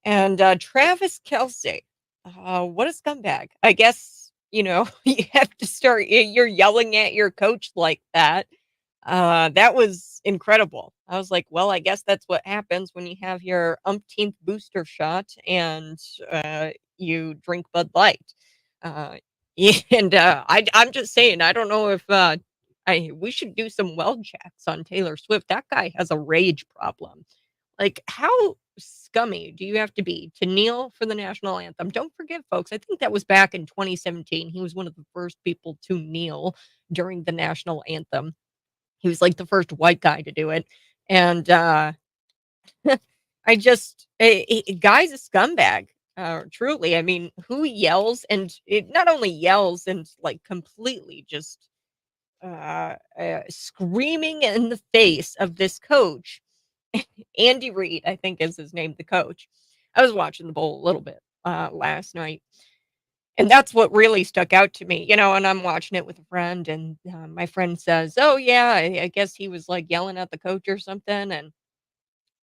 And Travis Kelsey, what a scumbag. I guess, you have to start, you're yelling at your coach like that. That was incredible. I was like, well, I guess that's what happens when you have your umpteenth booster shot and you drink Bud Light. Uh, and I'm just saying, I don't know if we should do some well checks on Taylor Swift. That guy has a rage problem. Like, how scummy do you have to be to kneel for the national anthem? Don't forget, folks, I think that was back in 2017. He was one of the first people to kneel during the national anthem. He was like the first white guy to do it. And guy's a scumbag. Truly. I mean, who yells and it not only yells and like completely just screaming in the face of this coach, Andy Reid, I think is his name, the coach. I was watching the bowl a little bit last night, and that's what really stuck out to me, and I'm watching it with a friend, and my friend says, "Oh, yeah, I guess he was like yelling at the coach or something." And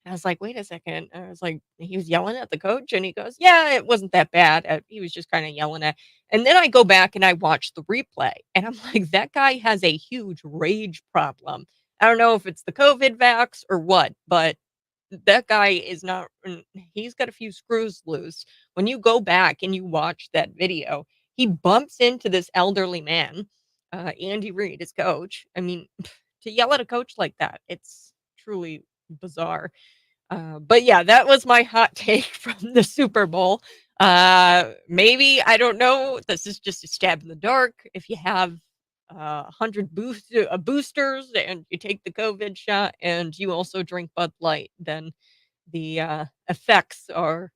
I was like, "Wait a second." I was like, "He was yelling at the coach?" And he goes, "Yeah, it wasn't that bad. He was just kind of yelling at." And then I go back and I watch the replay, and I'm like, "That guy has a huge rage problem." I don't know if it's the COVID vax or what, but that guy is not he's got a few screws loose. When you go back and you watch that video, he bumps into this elderly man, Andy Reid, his coach. I mean, to yell at a coach like that, it's truly bizarre. But yeah, that was my hot take from the Super Bowl. Maybe I don't know. This is just a stab in the dark. If you have 100 boosters and you take the COVID shot and you also drink Bud Light, then the effects are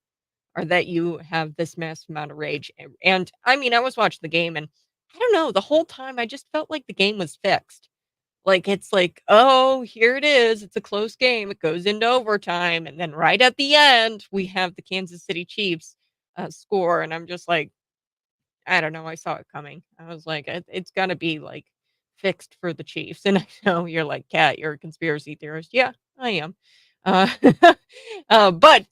that you have this massive amount of rage. And I mean, I was watching the game, and I don't know. The whole time, I just felt like the game was fixed. Like, it's like, "Oh, here it is. It's a close game. It goes into overtime." And then right at the end, we have the Kansas City Chiefs, score, and I'm just like, I don't know, I saw it coming. I was like, It's gotta be, like, fixed for the Chiefs." And I know you're like, "Cat, you're a conspiracy theorist." Yeah, I am. Uh, but,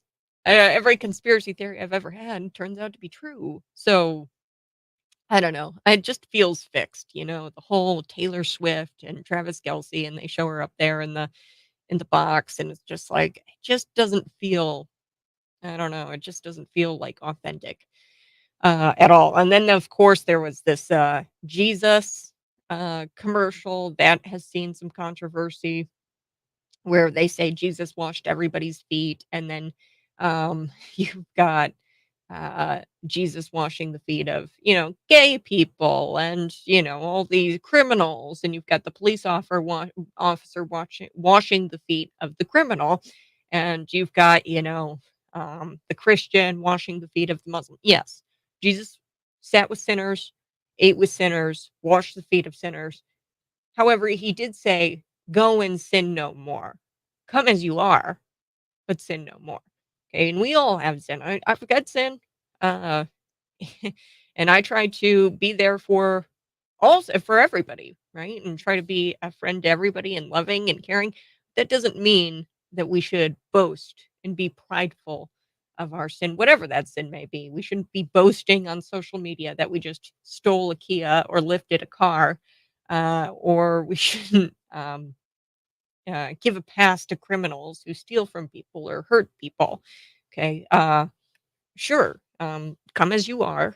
every conspiracy theory I've ever had turns out to be true. So I don't know. It just feels fixed, the whole Taylor Swift and Travis Kelce, and they show her up there in the box, and it's just like it just doesn't feel. I don't know. It just doesn't feel like authentic at all. And then of course there was this Jesus commercial that has seen some controversy where they say Jesus washed everybody's feet, and then you've got Jesus washing the feet of, gay people and, all these criminals. And you've got the officer washing the feet of the criminal. And you've got, the Christian washing the feet of the Muslim. Yes, Jesus sat with sinners, ate with sinners, washed the feet of sinners. However, he did say, "Go and sin no more. Come as you are, but sin no more." Okay, and we all have sin. I forget sin. Uh, and I try to be there for everybody, right? And try to be a friend to everybody and loving and caring. That doesn't mean that we should boast and be prideful of our sin, whatever that sin may be. We shouldn't be boasting on social media that we just stole a Kia or lifted a car, or we shouldn't give a pass to criminals who steal from people or hurt people. Okay, sure, come as you are,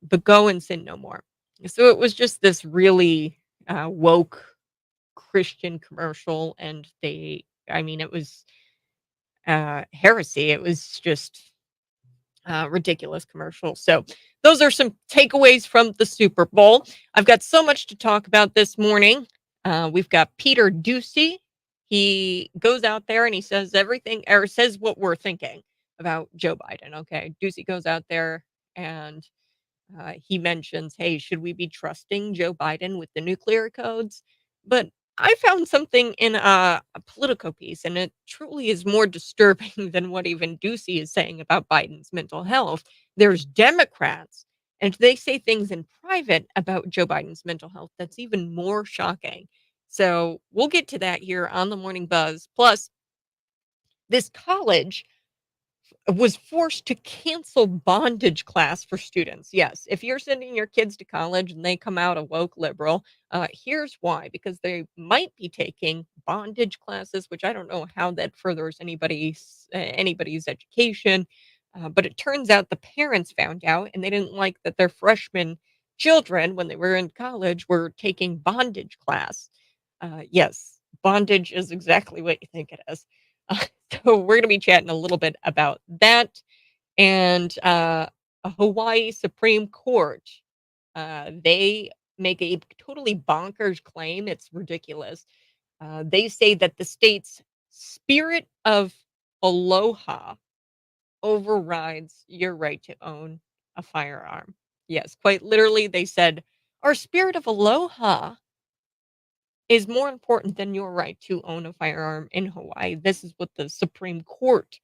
but go and sin no more. So it was just this really woke Christian commercial, and I mean, it was heresy. It was just ridiculous commercial. So those are some takeaways from the Super Bowl. I've got so much to talk about this morning. We've got Peter Doocy. He goes out there and he says everything, or says what we're thinking about Joe Biden. Okay, Doocy goes out there and he mentions, "Hey, should we be trusting Joe Biden with the nuclear codes?" But I found something in a Politico piece, and it truly is more disturbing than what even Ducey is saying about Biden's mental health. There's Democrats, and they say things in private about Joe Biden's mental health that's even more shocking. So we'll get to that here on the Morning Buzz. Plus, this college was forced to cancel bondage class for students. Yes, if you're sending your kids to college and they come out a woke liberal, here's why: because they might be taking bondage classes, which I don't know how that furthers anybody's education. But it turns out the parents found out, and they didn't like that their freshman children, when they were in college, were taking bondage class. Yes, bondage is exactly what you think it is. So we're going to be chatting a little bit about that and a Hawaii Supreme Court. They make a totally bonkers claim. It's ridiculous. They say that the state's spirit of aloha overrides your right to own a firearm. Yes, quite literally, they said, our spirit of aloha is more important than your right to own a firearm in Hawaii. This is what the Supreme Court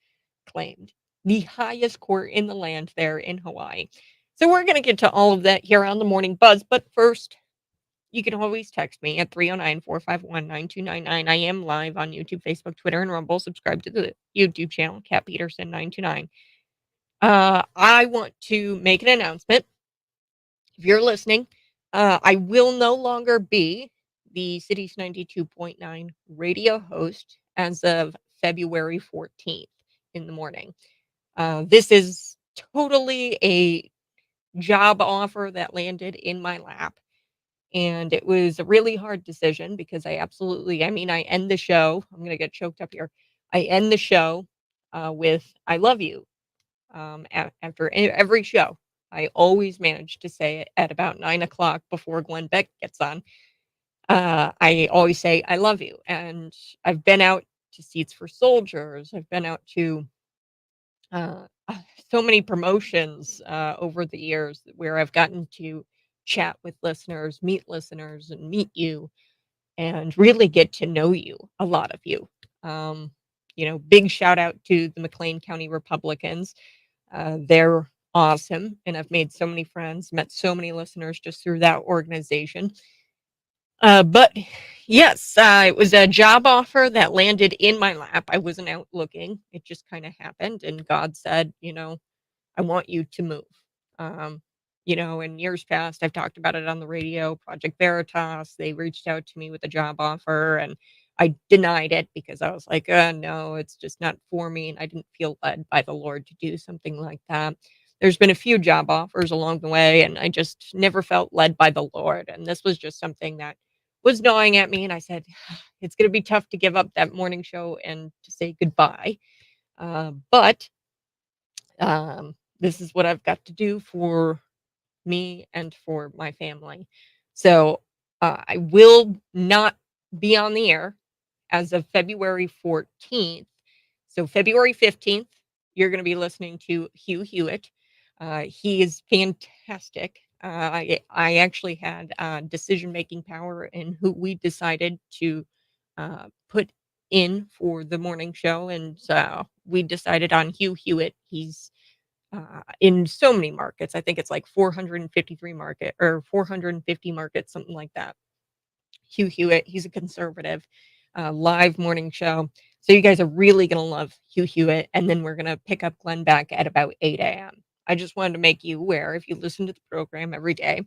claimed, the highest court in the land there in Hawaii. So we're going to get to all of that here on the Morning Buzz. But first, you can always text me at 309-451-9299. I am live on YouTube, Facebook, Twitter, and Rumble. Subscribe to the YouTube channel, Cat Peterson 929. I want to make an announcement. If you're listening, I will no longer be the City's 92.9 radio host as of February 14th in the morning. This is totally a job offer that landed in my lap. And it was a really hard decision because I end the show. I'm going to get choked up here. I end the show with I love you after every show. I always manage to say it at about 9 o'clock before Glenn Beck gets on. I always say, I love you. And I've been out to Seats for Soldiers. I've been out to uh, so many promotions over the years where I've gotten to chat with listeners, and meet you and really get to know you, a lot of you. Um, big shout out to the McLean County Republicans. They're awesome, and I've made so many friends, met so many listeners just through that organization. But yes, it was a job offer that landed in my lap. I wasn't out looking. It just kind of happened, and God said, I want you to move. Um, in years past, I've talked about it on the radio. Project Veritas, they reached out to me with a job offer, and I denied it because I was like, no, it's just not for me. And I didn't feel led by the Lord to do something like that. There's been a few job offers along the way, and I just never felt led by the Lord. And this was just something that was gnawing at me. And I said, it's going to be tough to give up that morning show and to say goodbye. But this is what I've got to do for me and for my family. So I will not be on the air as of February 14th. So February 15th, you're going to be listening to Hugh Hewitt. He is fantastic. I actually had decision making power in who we decided to put in for the morning show. And we decided on Hugh Hewitt. He's in so many markets. I think it's like 453 market or 450 markets, something like that. Hugh Hewitt, he's a conservative live morning show. So you guys are really going to love Hugh Hewitt. And then we're going to pick up Glenn back at about 8 a.m. I just wanted to make you aware if you listen to the program every day.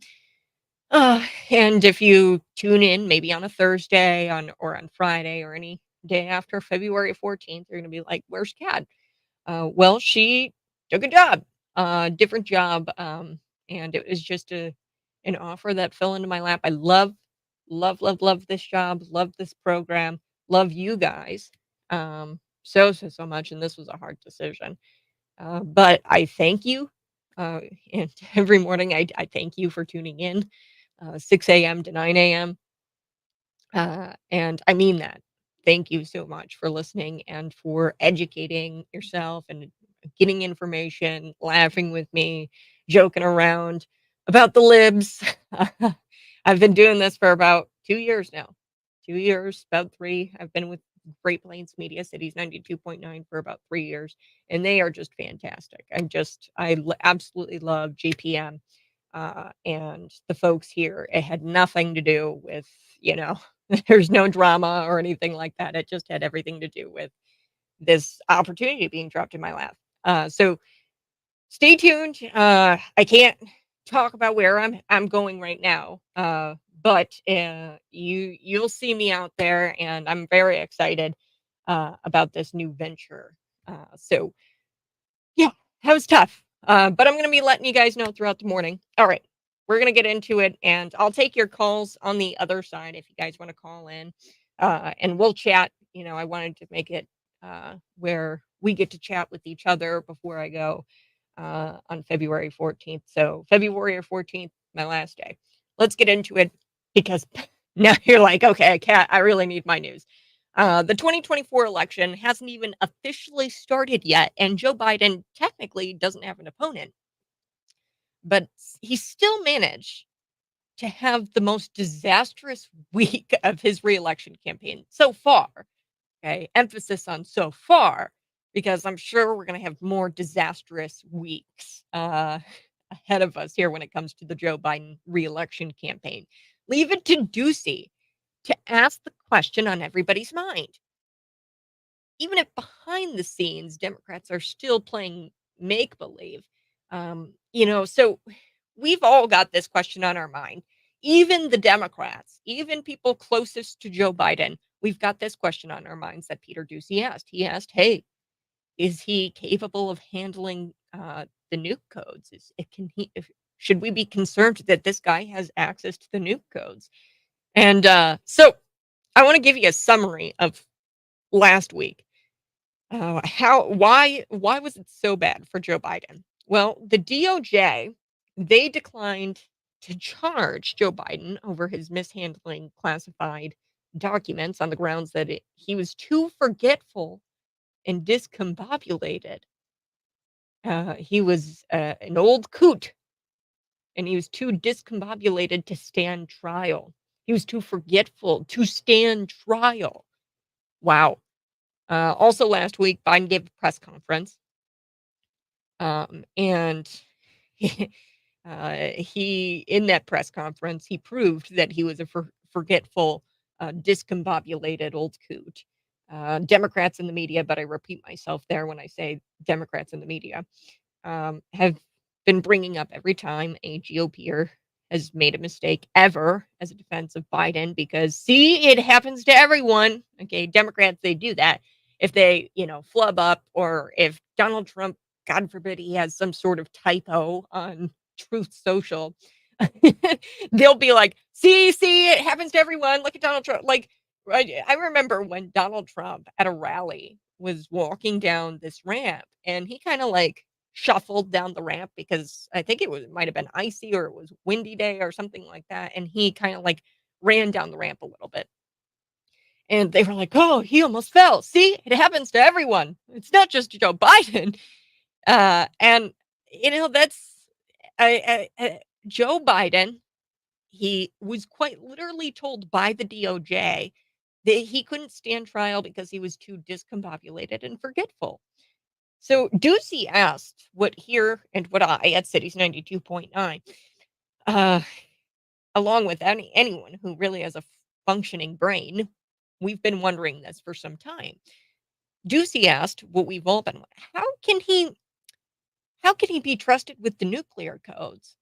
And if you tune in maybe on a Thursday or on Friday or any day after February 14th, you're going to be like, where's Kat? Well, she took a job, different job, and it was just an offer that fell into my lap. I love this job, love this program, love you guys, so much, and this was a hard decision. But I thank you, and every morning I thank you for tuning in, 6 a.m. to 9 a.m. And I mean that. Thank you so much for listening and for educating yourself and getting information, laughing with me, joking around about the libs. I've been doing this for about 2 years now. 2 years, about three. I've been with Great Plains Media Cities 92.9 for about 3 years, and they are just fantastic. Absolutely love GPM and the folks here. It had nothing to do with, there's no drama or anything like that. It just had everything to do with this opportunity being dropped in my lap. So stay tuned. I can't talk about where I'm going right now. But you'll see me out there, and I'm very excited about this new venture. So yeah, that was tough. But I'm gonna be letting you guys know throughout the morning. All right, we're gonna get into it, and I'll take your calls on the other side if you guys want to call in, and we'll chat. I wanted to make it where we get to chat with each other before I go on February 14th. So February 14th, my last day. Let's get into it because now you're like, okay, Kat, I really need my news. The 2024 election hasn't even officially started yet, and Joe Biden technically doesn't have an opponent, but he still managed to have the most disastrous week of his reelection campaign so far. Okay, emphasis on so far, because I'm sure we're going to have more disastrous weeks ahead of us here when it comes to the Joe Biden reelection campaign. Leave it to Doocy to ask the question on everybody's mind. Even if behind the scenes Democrats are still playing make believe, so we've all got this question on our mind. Even the Democrats, even people closest to Joe Biden, we've got this question on our minds that Peter Doocy asked. He asked, "Hey, is he capable of handling the nuke codes? Should we be concerned that this guy has access to the nuke codes?" And so I want to give you a summary of last week. Why was it so bad for Joe Biden? Well, the DOJ, they declined to charge Joe Biden over his mishandling classified documents on the grounds that he was too forgetful and discombobulated. He was an old coot, and he was too discombobulated to stand trial. He was too forgetful to stand trial. Wow. Also last week, Biden gave a press conference, and he, he in that press conference, he proved that he was a forgetful, discombobulated old coot. Democrats in the media, but I repeat myself there when I say Democrats in the media, have been bringing up every time a GOPer has made a mistake ever as a defense of Biden, because see, it happens to everyone. Okay, Democrats, they do that. If they, flub up, or if Donald Trump, God forbid, he has some sort of typo on Truth Social, they'll be like, see, it happens to everyone. Look at Donald Trump. Like, I remember when Donald Trump at a rally was walking down this ramp, and he kind of like shuffled down the ramp because I think might have been icy, or it was windy day or something like that, and he kind of like ran down the ramp a little bit. And they were like, "Oh, he almost fell. See, it happens to everyone. It's not just Joe Biden." And that's Joe Biden. He was quite literally told by the DOJ that he couldn't stand trial because he was too discombobulated and forgetful. So Doocy asked what here and what I at Cities 92.9, uh, along with anyone who really has a functioning brain, we've been wondering this for some time. Doocy asked what we've all been, how can he be trusted with the nuclear codes?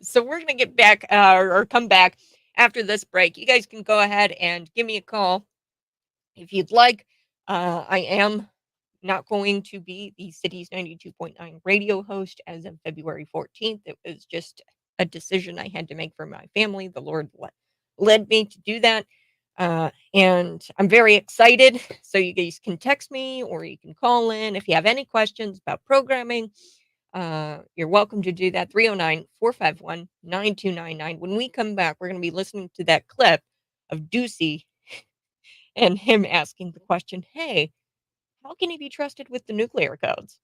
So we're gonna get back or come back after this break. You guys can go ahead and give me a call if you'd like. I am not going to be the Cities 92.9 radio host as of February 14th. It was just a decision I had to make for my family. The Lord led me to do that. And I'm very excited. So you guys can text me, or you can call in if you have any questions about programming. You're welcome to do that. 309-451-9299. When we come back, we're going to be listening to that clip of Doocy and him asking the question, hey, how can he be trusted with the nuclear codes?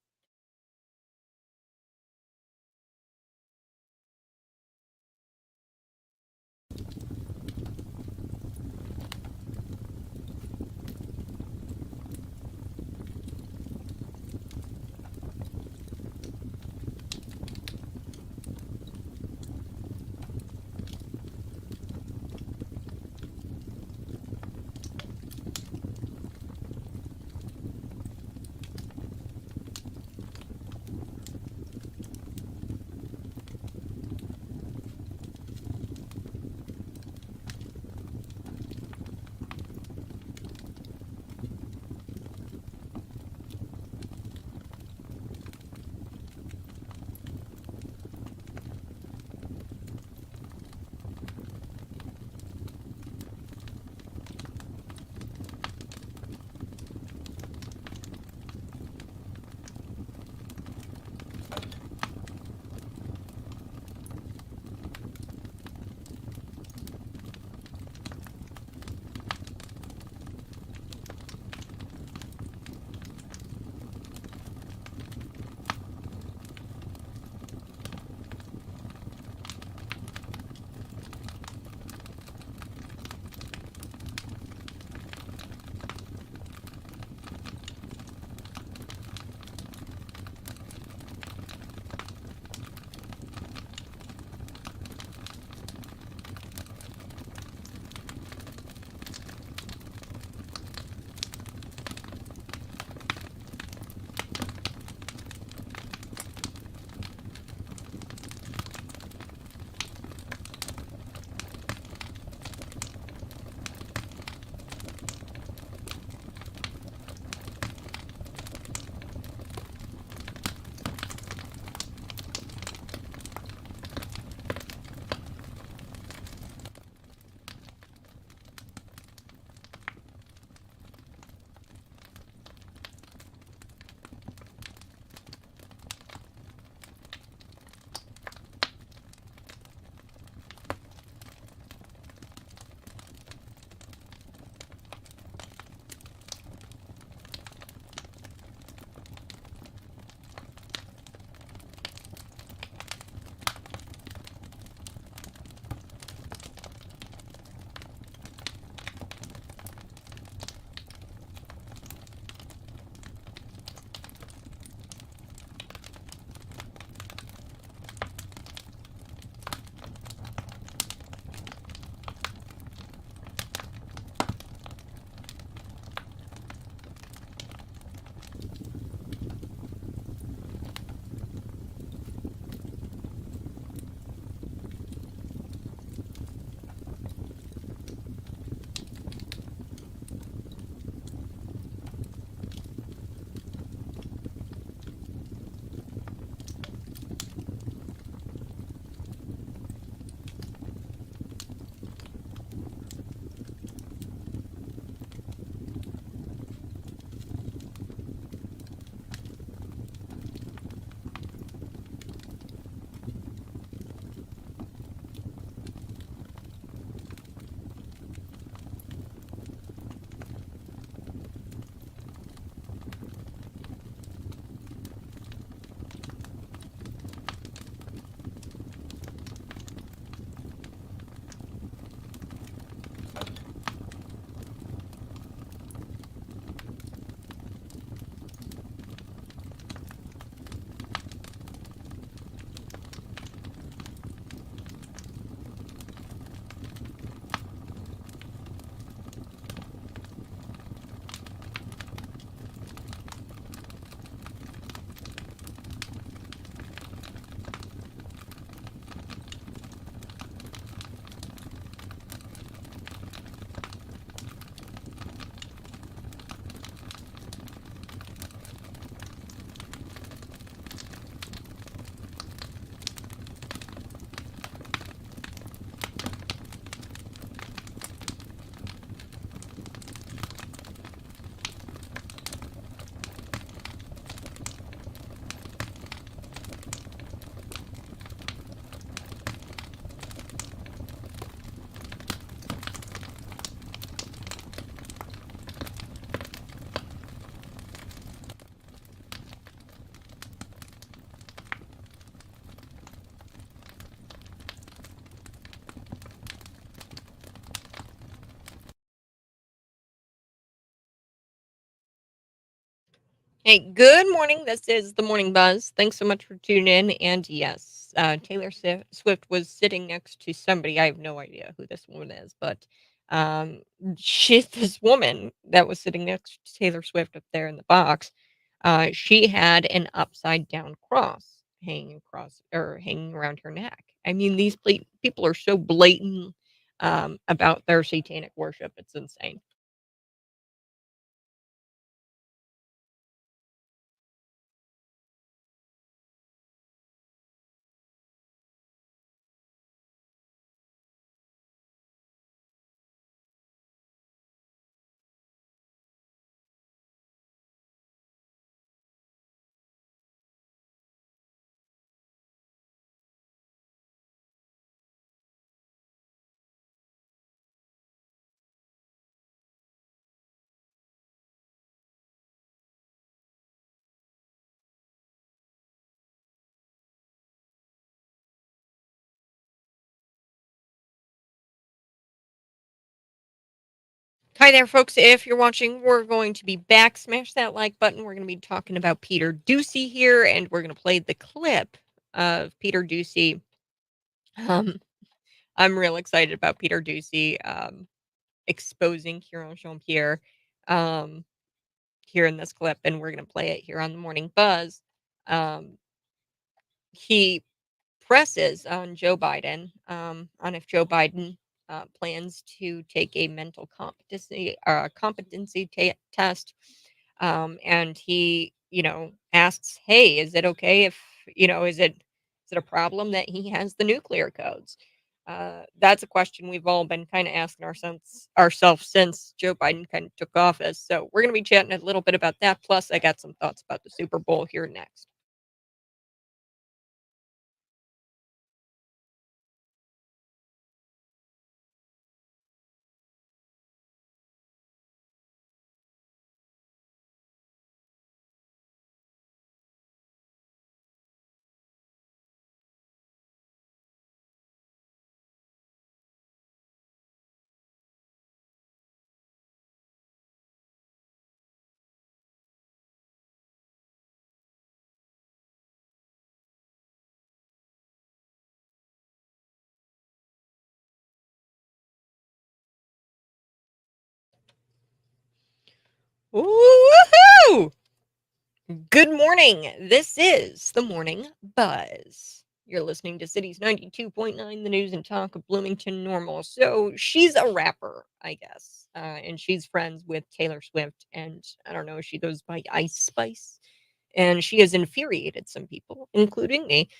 Hey, good morning. This is the Morning Buzz. Thanks so much for tuning in. And yes, Taylor Swift was sitting next to somebody. I have no idea who this woman is, but um, she's this woman that was sitting next to Taylor Swift up there in the box. She had an upside down cross hanging across or hanging around her neck. I mean, these people are so blatant about their satanic worship. It's insane. Hi there, folks. If you're watching, we're going to be back. Smash that like button. We're going to be talking about Peter Doocy here, and we're going to play the clip of Peter Doocy. Um, I'm real excited about Peter Doocy exposing Kieran Jean Pierre here in this clip, and we're going to play it here on the Morning Buzz. Um, he presses on Joe Biden on if Joe Biden plans to take a mental competency test. And he, asks, "Hey, is it okay if is it a problem that he has the nuclear codes?" That's a question we've all been kind of asking ourselves since Joe Biden kind of took office. So we're going to be chatting a little bit about that. Plus, I got some thoughts about the Super Bowl here next. Woohoo! Good morning. This is the Morning Buzz. You're listening to Cities 92.9, the news and talk of Bloomington Normal. So she's a rapper, I guess, and she's friends with Taylor Swift. And I don't know, she goes by Ice Spice, and she has infuriated some people, including me.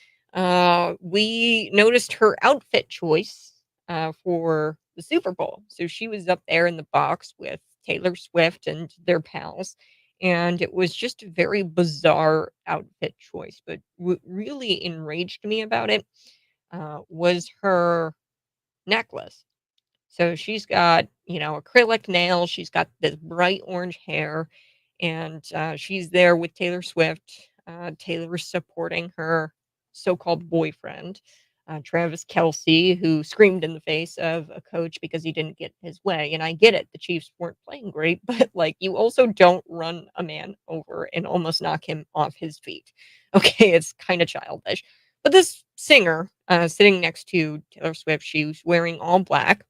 We noticed her outfit choice for the Super Bowl. So she was up there in the box with Taylor Swift and their pals, and it was just a very bizarre outfit choice. But what really enraged me about it was her necklace. So she's got, acrylic nails. She's got this bright orange hair, and she's there with Taylor Swift. Taylor's supporting her so-called boyfriend, Travis Kelsey, who screamed in the face of a coach because he didn't get his way. And I get it; the Chiefs weren't playing great, but like you also don't run a man over and almost knock him off his feet. Okay, it's kind of childish. But this singer, sitting next to Taylor Swift, she was wearing all black.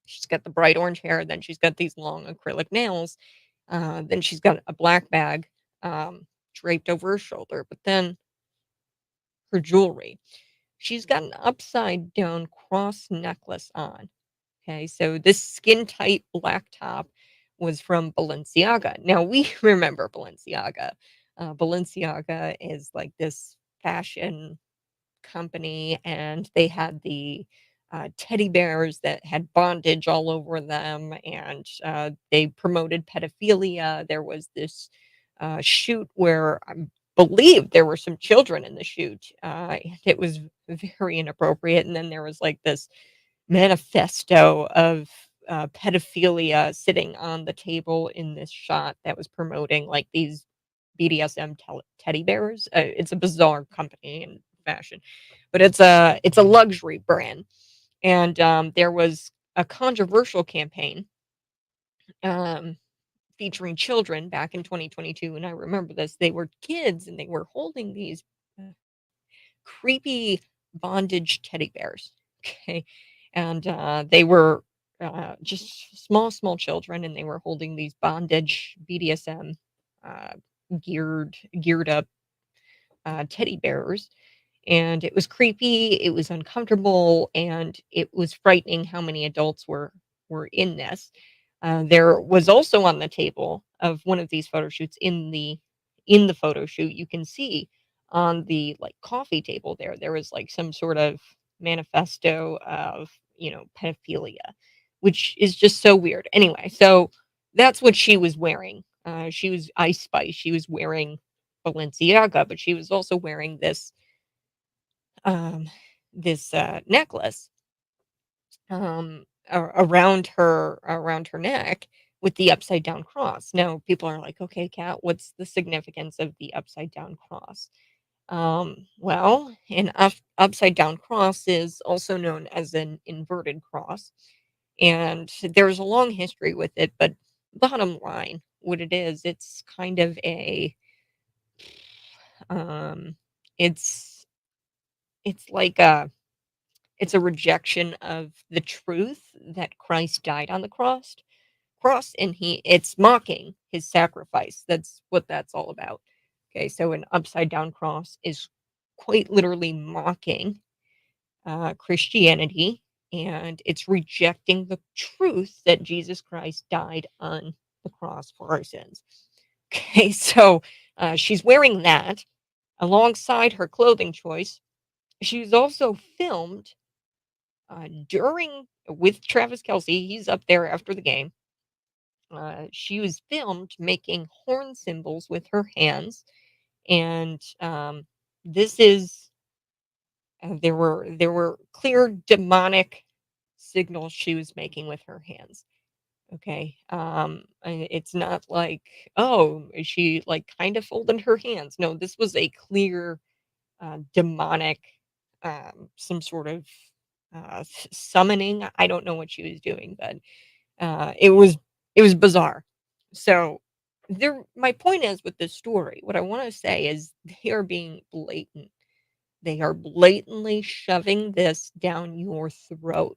She's got the bright orange hair, then she's got these long acrylic nails, then she's got a black bag, draped over her shoulder, but then her jewelry. She's got an upside down cross necklace on. Okay, so this skin tight black top was from Balenciaga. Now we remember Balenciaga. Balenciaga is like this fashion company, and they had the teddy bears that had bondage all over them, and they promoted pedophilia. There was this shoot where I believe there were some children in the shoot, and it was very inappropriate. And then there was like this manifesto of pedophilia sitting on the table in this shot that was promoting like these BDSM teddy bears. It's a bizarre company and fashion, but it's a luxury brand. And there was a controversial campaign um, featuring children back in 2022, and I remember this. They were kids, and they were holding these uh, creepy bondage teddy bears. Okay, and they were just small children, and they were holding these bondage BDSM uh, geared up teddy bears, and it was creepy, it was uncomfortable, and it was frightening how many adults were in this. There was also on the table of one of these photo shoots in the photo shoot, you can see on the like coffee table there was like some sort of manifesto of pedophilia, which is just so weird. Anyway, so that's what she was wearing. She was Ice Spice. She was wearing Balenciaga, but she was also wearing um, this necklace around her neck with the upside down cross. Now people are like, okay, Kat, what's the significance of the upside down cross? Well, an upside down cross is also known as an inverted cross, and there's a long history with it. But bottom line, what it is, it's kind of a um, it's it's like it's a rejection of the truth that Christ died on the cross, and it's mocking his sacrifice. That's what that's all about. Okay, so an upside down cross is quite literally mocking Christianity, and it's rejecting the truth that Jesus Christ died on the cross for our sins. Okay, so she's wearing that alongside her clothing choice. She's also filmed during with Travis Kelce. He's up there after the game. She was filmed making horn symbols with her hands, and this is there were clear demonic signals she was making with her hands. Okay, it's not like, oh, is she like kind of folding her hands? No, this was a clear demonic, some sort of summoning. I don't know what she was doing, but it was bizarre. So my point is with this story, what I want to say is they are being blatant. They are blatantly shoving this down your throat.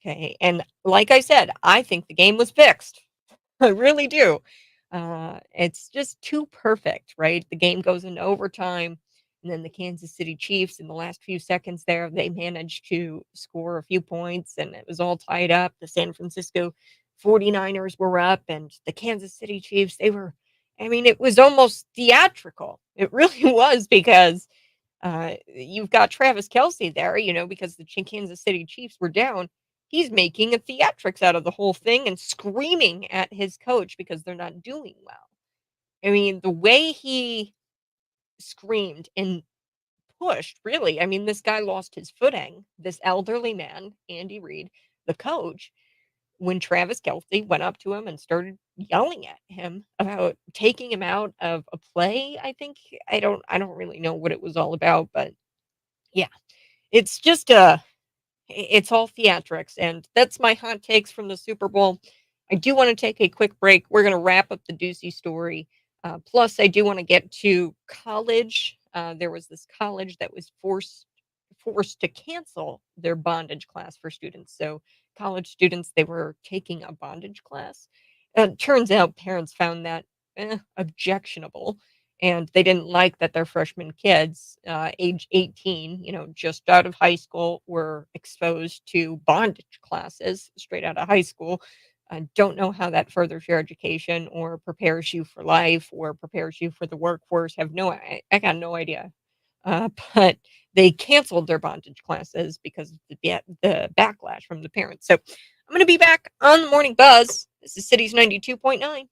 Okay. And like I said, I think the game was fixed. I really do. It's just too perfect, right? The game goes into overtime, and then the Kansas City Chiefs, in the last few seconds there, they managed to score a few points, and it was all tied up. The San Francisco 49ers were up, and the Kansas City Chiefs, I mean, it was almost theatrical. It really was because you've got Travis Kelce there, because the Kansas City Chiefs were down. He's making a theatrics out of the whole thing and screaming at his coach because they're not doing well. I mean, the way he screamed and pushed, really, I mean, this guy lost his footing. This elderly man, Andy Reid, the coach, when Travis Kelce went up to him and started yelling at him about taking him out of a play, I think. I don't really know what it was all about, but yeah, it's just it's all theatrics, and that's my hot takes from the Super Bowl. I do want to take a quick break. We're going to wrap up the Doocy story. Plus, I do want to get to college. There was this college that was forced to cancel their bondage class for students. So, college students, they were taking a bondage class. Turns out parents found that objectionable, and they didn't like that their freshman kids, age 18, just out of high school, were exposed to bondage classes straight out of high school. I don't know how that furthers your education or prepares you for life or prepares you for the workforce. I got no idea. But they canceled their bondage classes because of the backlash from the parents. So I'm going to be back on the Morning Buzz. This is Cities 92.9.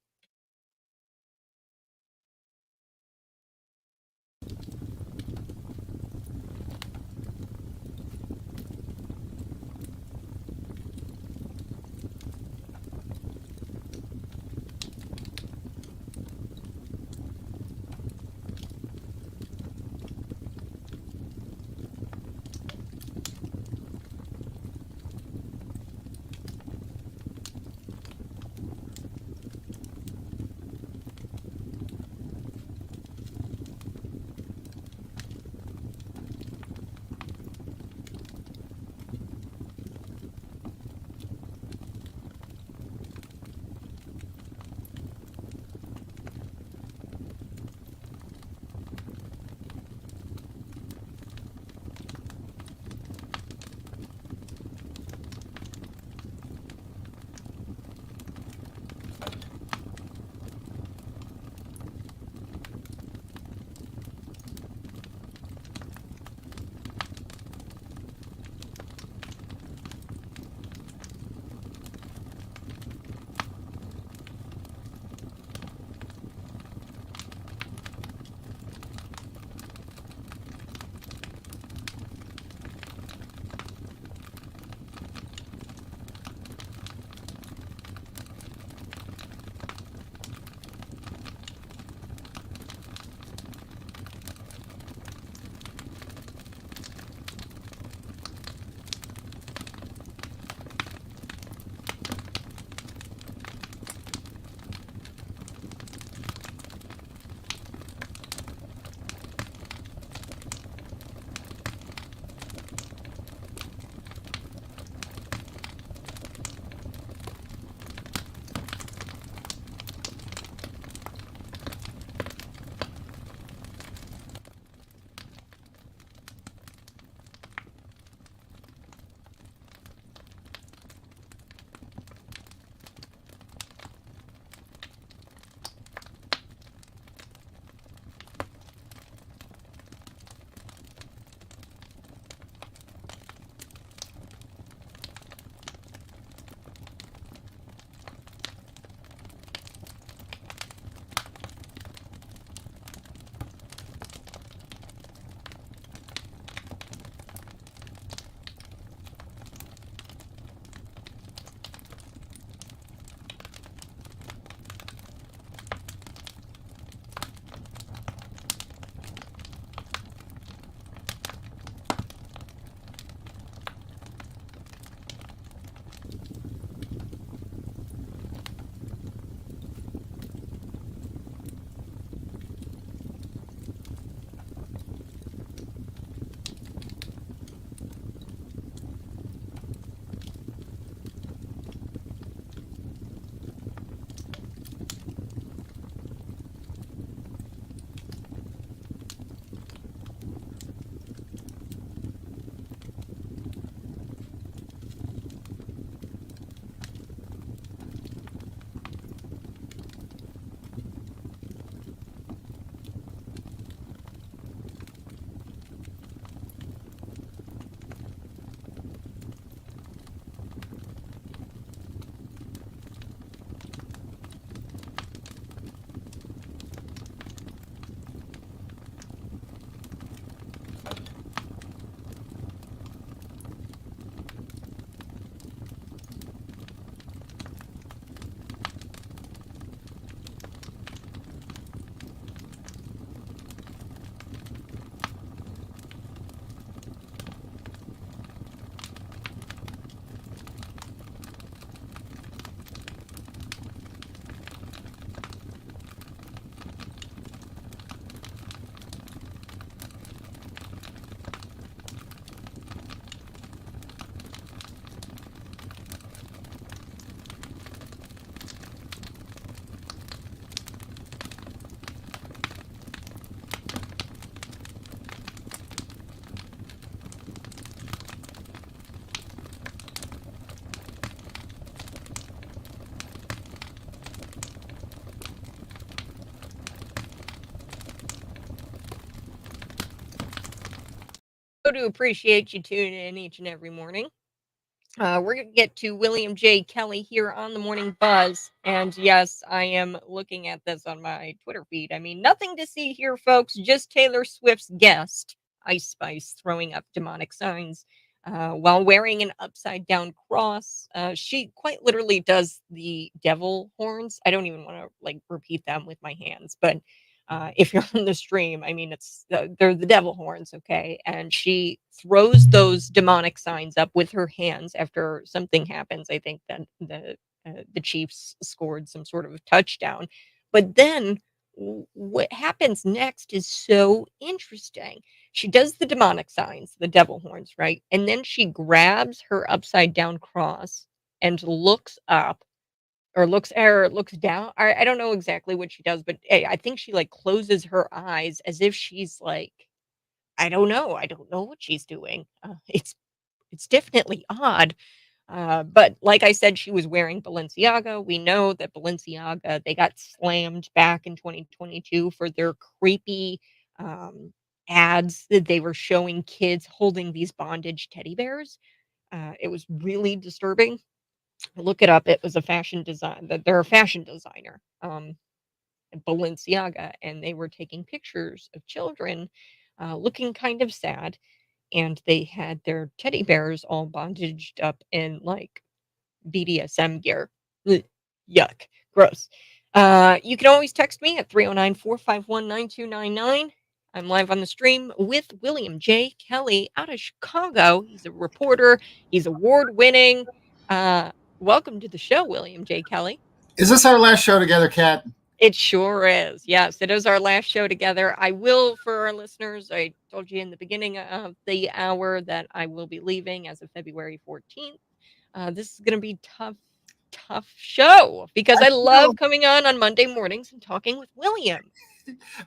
so do appreciate you tuning in each and every morning. We're going to get to William J. Kelly here on the Morning Buzz. And yes, I am looking at this on my Twitter feed. I mean, nothing to see here, folks. Just Taylor Swift's guest, Ice Spice, throwing up demonic signs while wearing an upside down cross. She quite literally does the devil horns. I don't even want to like repeat them with my hands, but if you're on the stream, I mean, they're the devil horns, okay? And she throws those demonic signs up with her hands after something happens. I think that the Chiefs scored some sort of touchdown, but then what happens next is so interesting. She does the demonic signs, the devil horns, right? And then she grabs her upside down cross and looks up or looks down. I don't know exactly what she does, but I think she like closes her eyes as if she's like, I don't know what she's doing. It's definitely odd. But like I said, she was wearing Balenciaga. We know that Balenciaga, they got slammed back in 2022 for their creepy um, ads that they were showing kids holding these bondage teddy bears. It was really disturbing. Look it up. It was a fashion design that they're a fashion designer, Balenciaga, and they were taking pictures of children looking kind of sad, and they had their teddy bears all bondaged up in like BDSM gear. Ugh, yuck, gross. You can always text me at 309-451-9299. I'm live on the stream with William J. Kelly out of Chicago. He's a reporter. He's award winning. Welcome to the show, William J. Kelly. Is this our last show together, Kat? It sure is. Yes, it is our last show together. I will, for our listeners, I told you in the beginning of the hour that I will be leaving as of February 14th. This is going to be tough show because I love coming on Monday mornings and talking with William.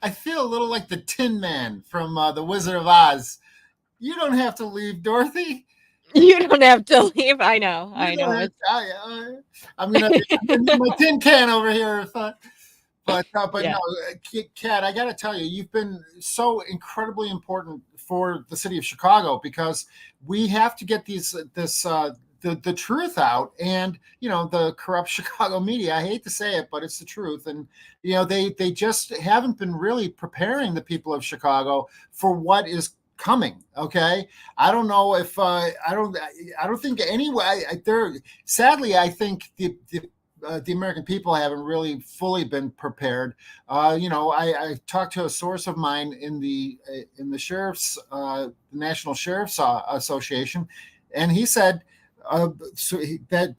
I feel a little like the Tin Man from The Wizard of Oz. You don't have to leave, Dorothy. You don't have to leave. I know. I'm gonna need my tin can over here. But Yeah. no, Kat, I got to tell you, you've been so incredibly important for the city of Chicago because we have to get the truth out, and the corrupt Chicago media. I hate to say it, but it's the truth, and they just haven't been really preparing the people of Chicago for what is coming. Okay, I don't know if I don't think anyway. Sadly, I think the American people haven't really fully been prepared. I talked to a source of mine in the sheriff's National Sheriff's Association, and he said that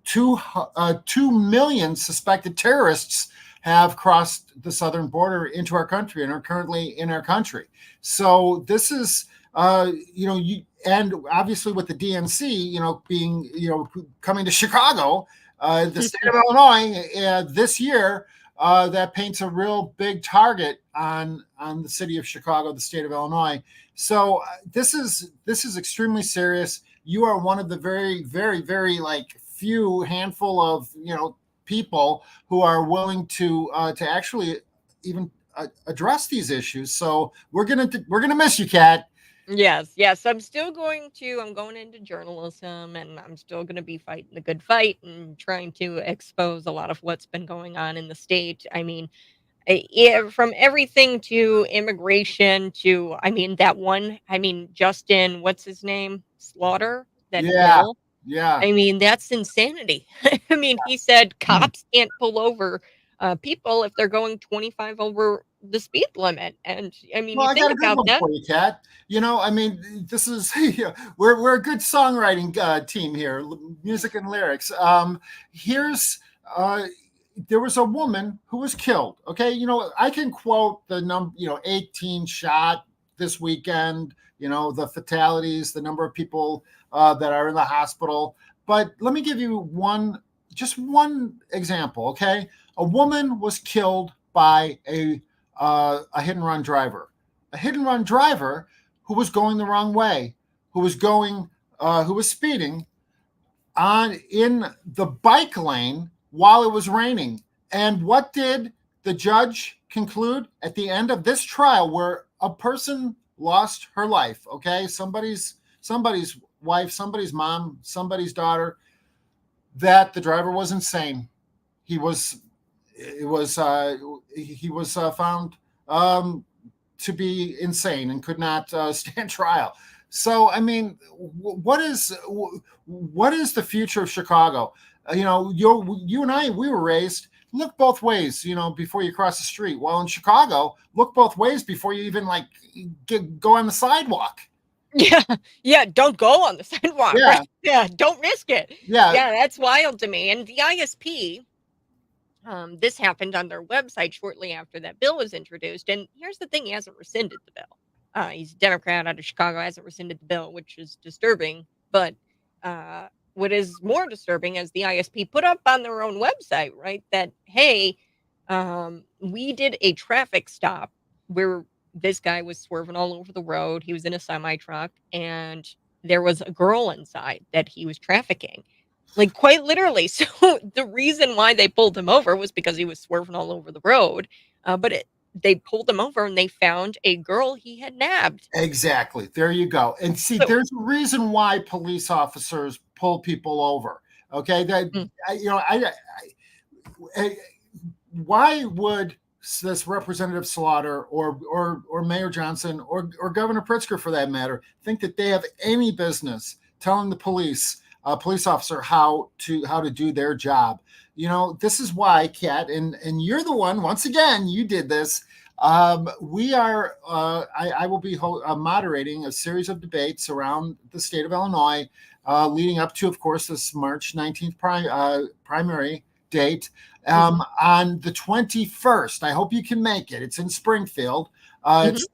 2 million suspected terrorists have crossed the southern border into our country and are currently in our country. So this is, and obviously with the DNC, being, coming to Chicago, the state of Illinois this year, that paints a real big target on the city of Chicago, the state of Illinois. So this is extremely serious. You are one of the very, very, very few handful of people who are willing to actually even address these issues. So we're gonna miss you, Kat. Yes. I'm going into journalism, and I'm still going to be fighting the good fight and trying to expose a lot of what's been going on in the state. I mean, from everything to immigration to, Justin, what's his name? Slaughter, that bill. Yeah. I mean, that's insanity. I mean, he said cops can't pull over people if they're going 25 over the speed limit. And I mean, Well, you I got think a good about one that. for you, Kat. This is we're a good songwriting team here, music and lyrics. Here's there was a woman who was killed. Okay, I can quote the number, 18 shot this weekend. The fatalities, the number of people that are in the hospital. But let me give you just one example. Okay, a woman was killed by a hit and run driver. A hit and run driver who was going the wrong way, who was speeding in the bike lane while it was raining. And what did the judge conclude at the end of this trial, where a person lost her life. Okay, somebody's wife, somebody's mom, somebody's daughter. That the driver was insane. He was it was he was found um, to be insane and could not stand trial. So, I mean, what is the future of Chicago? You and I, we were raised, look both ways, before you cross the street. Well, in Chicago, look both ways before you even like go on the sidewalk. Yeah, yeah, don't go on the sidewalk, Yeah, right? Yeah, don't risk it. yeah, Yeah, that's wild to me. And the ISP, this happened on their website shortly after that bill was introduced. And here's the thing: he hasn't rescinded the bill. He's a Democrat out of Chicago, hasn't rescinded the bill, which is disturbing. But what is more disturbing is the ISP put up on their own website, right, that, hey, we did a traffic stop where this guy was swerving all over the road. He was in a semi truck, and there was a girl inside that he was trafficking. Like, quite literally. So the reason why they pulled him over was because he was swerving all over the road. They pulled him over and they found a girl he had nabbed. exactly. There you go. And see, So, there's a reason why police officers pull people over. Okay, mm, why would this Representative Slaughter or Mayor Johnson or Governor Pritzker, for that matter, think that they have any business telling the police officer how to do their job? This is why, Kat, and you're the one. Once again, you did this. We are. I will be moderating a series of debates around the state of Illinois, leading up to, of course, this March 19th primary date. On the 21st. I hope you can make it. It's in Springfield. mhm. It's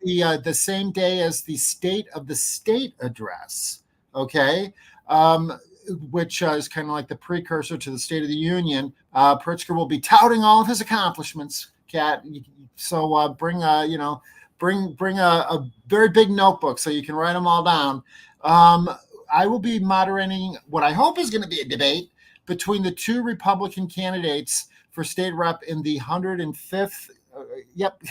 the same day as the State of the State address. Okay. Which is kind of like the precursor to the State of the Union. Pritzker will be touting all of his accomplishments, Kat. So bring a very big notebook so you can write them all down. I will be moderating what I hope is going to be a debate between the two Republican candidates for state rep in the 105th. Yep,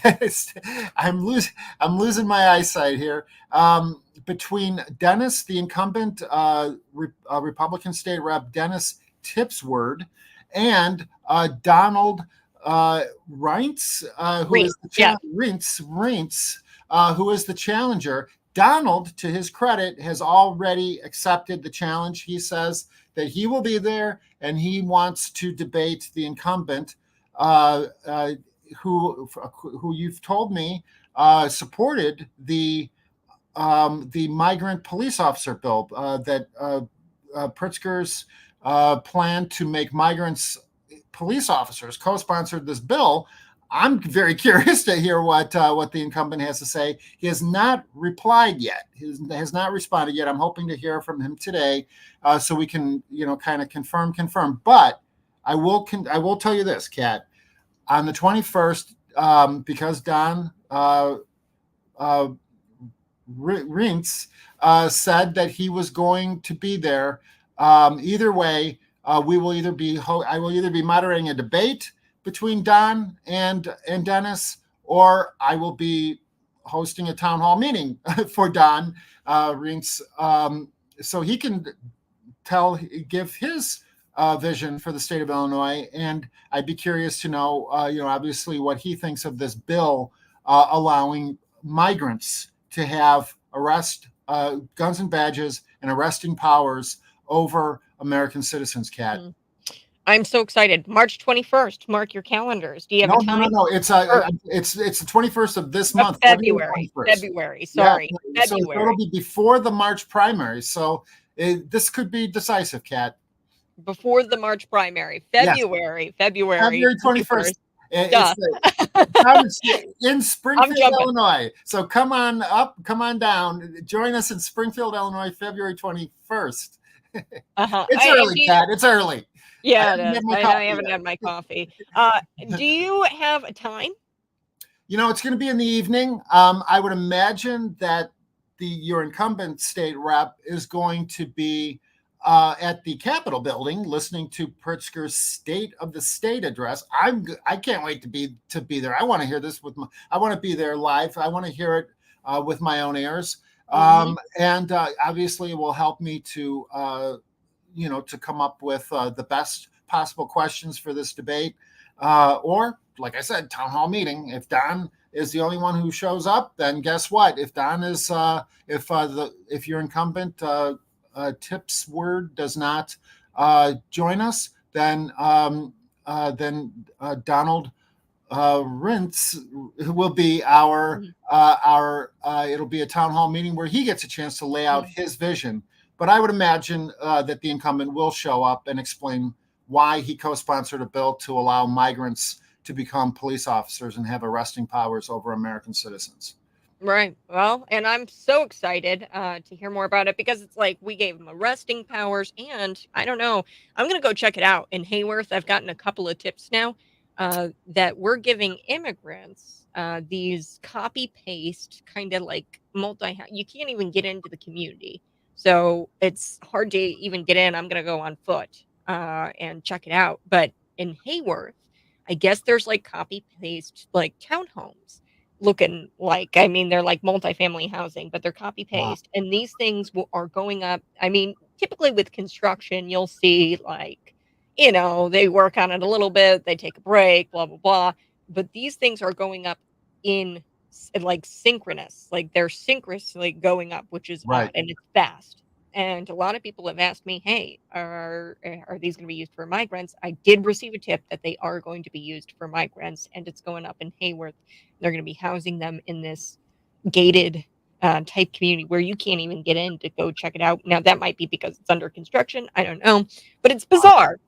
I'm losing my eyesight here. Between Dennis, the incumbent Republican state rep, Dennis Tipsword, and Donald Reintz, who is the challenger. Donald, to his credit, has already accepted the challenge. He says that he will be there and he wants to debate the incumbent, who you've told me supported the migrant police officer bill, that Pritzker's plan to make migrants police officers co-sponsored this bill. I'm very curious to hear what the incumbent has to say. He has not replied yet. He has not responded yet. I'm hoping to hear from him today, so we can kind of confirm. But I will tell you this, Kat. On the 21st, because Don Rintz said that he was going to be there. Either way, I will either be moderating a debate between Don and Dennis, or I will be hosting a town hall meeting for Don Rintz, so he can give his vision for the state of Illinois. And I'd be curious to know, obviously, what he thinks of this bill allowing migrants to have guns and badges and arresting powers over American citizens, Kat. I'm so excited. March 21st. Mark your calendars. Do you have a time? No. It's the 21st of this month. February. Sorry. Yeah, February. So it'll be before the March primary. So this could be decisive, Kat. Before the March primary. February 21st. It's in Springfield, Illinois. So come on up, come on down. Join us in Springfield, Illinois, February 21st. It's early, Kat. It's early. Yeah, I haven't had my coffee. Do you have a time? It's going to be in the evening. I would imagine that your incumbent state rep is going to be at the Capitol building, listening to Pritzker's State of the State address. I can't wait to be there. I want to hear this I want to be there live. I want to hear it with my own ears. Mhm. And obviously, it will help me to to come up with the best possible questions for this debate. Or, like I said, town hall meeting. If Don is the only one who shows up, then guess what? If Don is, if your incumbent Tip's word does not join us, then Donald Rintz will be Mhm. it'll be a town hall meeting where he gets a chance to lay out Mhm. his vision. But I would imagine that the incumbent will show up and explain why he co-sponsored a bill to allow migrants to become police officers and have arresting powers over American citizens. Right. Well, and I'm so excited to hear more about it because it's like we gave him arresting powers, and I don't know. I'm gonna go check it out in Hayworth. I've gotten a couple of tips now that we're giving immigrants these copy paste kind of like multi. You can't even get into the community, so it's hard to even get in. I'm gonna go on foot and check it out. But in Hayworth, I guess there's like copy paste like townhomes looking like. I mean, they're like multifamily housing, but they're copy Wow. paste. And these things are going up. I mean, typically with construction, you'll see like, they work on it a little bit, they take a break, blah, blah, blah. But these things are going up in like synchronous, like they're synchronously going up, which is odd Right. and it's fast. And a lot of people have asked me, "Hey, are these going to be used for migrants?" I did receive a tip that they are going to be used for migrants, and it's going up in Hayworth. They're going to be housing them in this gated type community where you can't even get in to go check it out. Now that might be because it's under construction. I don't know, but it's bizarre.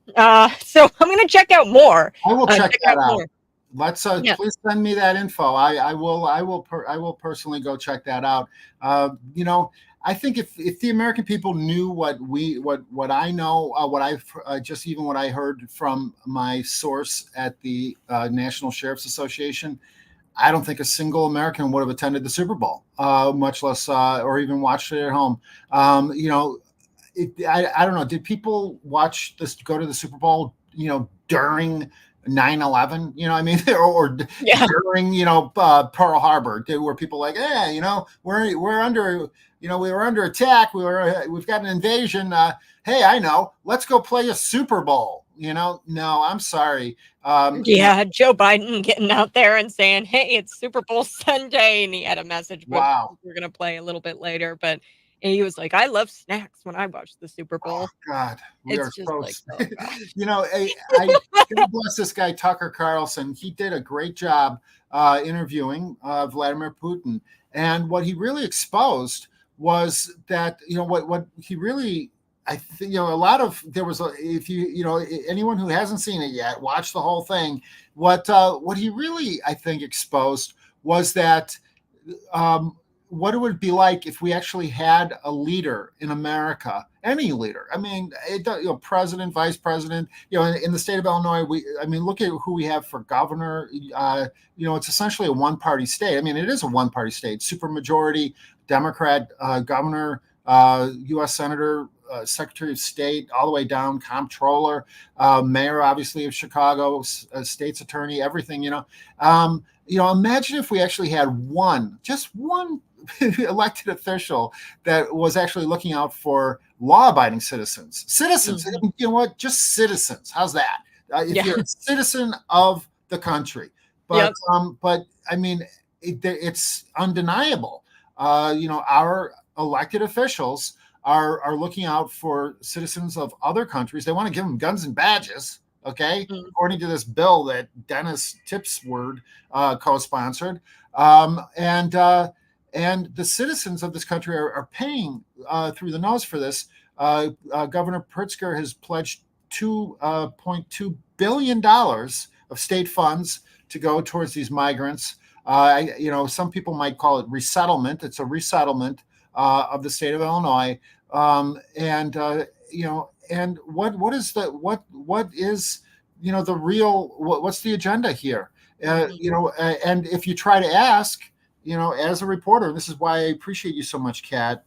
So I'm going to check out more. I will check Check that out out. more. Let's Yeah. please send me that info. I will personally go check that out. I think if the American people knew what I know, what I've just even what I heard from my source at the National Sheriff's Association, I don't think a single American would have attended the Super Bowl, much less or even watched it at home. I don't know. Did people watch this, go to the Super Bowl, during 9/11? I mean, or Yeah. during, Pearl Harbor, where people like, hey, we're under, we were under attack. We've got an invasion. Hey, I know. Let's go play a Super Bowl. No, I'm sorry. Yeah, Joe Biden getting out there and saying, "Hey, it's Super Bowl Sunday," and he had a message, but Wow. we're gonna play a little bit later. But and he was like, "I love snacks when I watch the Super Oh Bowl." God, we It's are just so. like, oh gosh. God bless this guy Tucker Carlson. He did a great job interviewing Vladimir Putin, and what he really exposed was that what he really. I think a lot of there was if anyone who hasn't seen it yet, watch the whole thing. What he really I think exposed was that what it would be like if we actually had a leader in America, any leader. I mean, president, vice president. In the state of Illinois, look at who we have for governor. It's essentially a one-party state. I mean, it is a one-party state, supermajority Democrat governor, U.S. senator. Secretary of State, all the way down, comptroller, mayor, obviously of Chicago, state's attorney, everything. Imagine if we actually had just one elected official that was actually looking out for law-abiding citizens. Mhm. You know what? Just citizens. How's that? If Yeah. you're a citizen of the country, but Yep. I mean, it's undeniable. Our elected officials are looking out for citizens of other countries. They want to give them guns and badges. Okay, Mm. according to this bill that Dennis Tipsword co-sponsored, and the citizens of this country are paying through the nose for this. Governor Pritzker has pledged $2.2 billion of state funds to go towards these migrants. Some people might call it resettlement. It's a resettlement of the state of Illinois. And what is the real what's the agenda here? Mhm. And if you try to ask, as a reporter, this is why I appreciate you so much, Kat.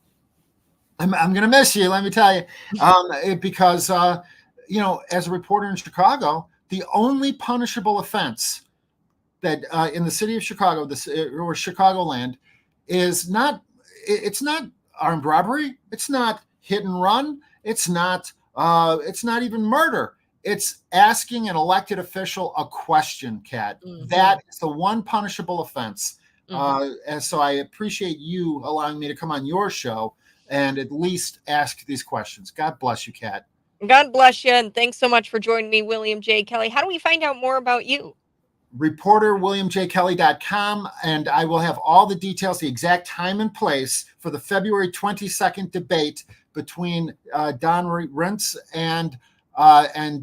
I'm going to miss you, let me tell you, because as a reporter in Chicago, the only punishable offense that in the city of Chicago, or Chicagoland, is not, it's not armed robbery, it's not hit and run, it's not even murder. It's asking an elected official a question, Kat. Mhm. That is the one punishable offense. Mhm. And so I appreciate you allowing me to come on your show and at least ask these questions. God bless you, Kat. God bless you, and thanks so much for joining me, William J. Kelly. How do we find out more about you? ReporterWilliamJKelly.com, and I will have all the details, the exact time and place for the February 22nd debate between Don Rintz and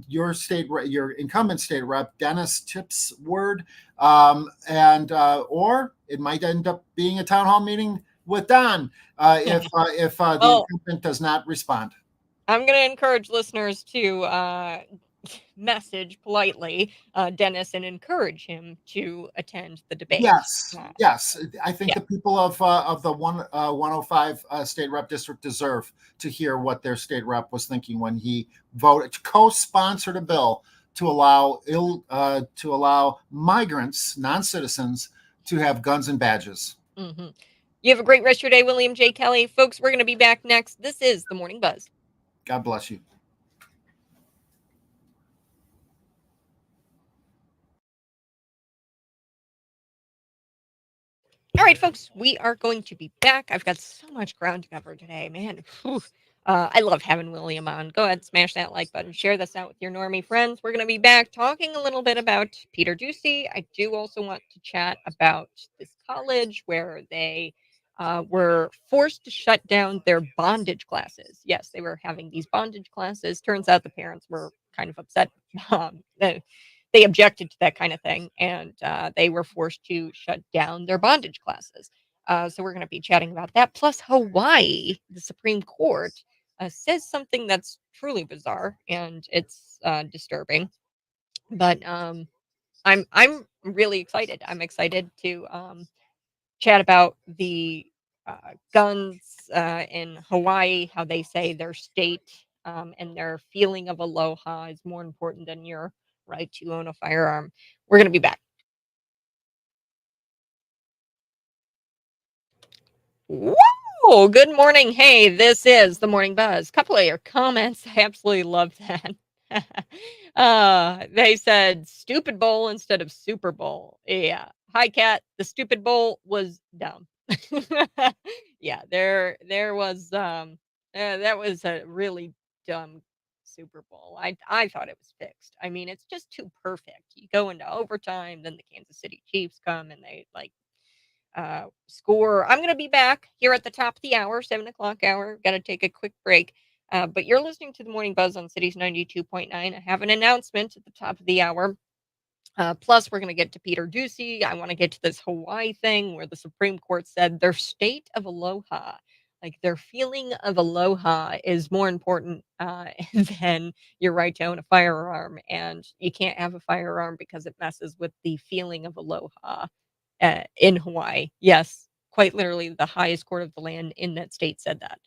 your incumbent state rep, Dennis Tipsword, or it might end up being a town hall meeting with Don if the Well, incumbent does not respond. I'm going to encourage listeners to message politely Dennis and encourage him to attend the debate. Yes, yes. I think Yeah. the people of the 105 state rep district deserve to hear what their state rep was thinking when he voted co-sponsored a bill to allow migrants, non-citizens, to have guns and badges. Hmm. You have a great rest of your day, William J. Kelly. Folks, we're going to be back next. This is the Morning Buzz. God bless you. All right, folks, we are going to be back. I've got so much ground to cover today, man. Whew. I love having William on. Go ahead, smash that like button, share this out with your normie friends. We're going to be back talking a little bit about Peter Doocy. I do also want to chat about this college where they were forced to shut down their bondage classes. Yes, they were having these bondage classes. Turns out the parents were kind of upset. They objected to that kind of thing, and they were forced to shut down their bondage classes. So we're going to be chatting about that. Plus, Hawaii, the Supreme Court, says something that's truly bizarre and it's disturbing. But I'm really excited. I'm excited to chat about the guns in Hawaii, how they say their state and their feeling of aloha is more important than your right to own a firearm. We're going to be back. Whoa! Good morning. Hey, this is the Morning Buzz. Couple of your comments. I absolutely love that. They said stupid bowl instead of Super Bowl. Yeah. Hi, Cat. The stupid bowl was dumb. Yeah, there was that was a really dumb Super Bowl. I thought it was fixed. I mean, it's just too perfect. You go into overtime, then the Kansas City Chiefs come and they like score. I'm going to be back here at the top of the hour, 7 o'clock hour. Got to take a quick break. But you're listening to the Morning Buzz on Cities 92.9. I have an announcement at the top of the hour. Plus, we're going to get to Peter Doocy. I want to get to this Hawaii thing where the Supreme Court said their state of aloha, like their feeling of aloha, is more important than your right to own a firearm. And you can't have a firearm because it messes with the feeling of aloha in Hawaii. Yes, quite literally, the highest court of the land in that state said that.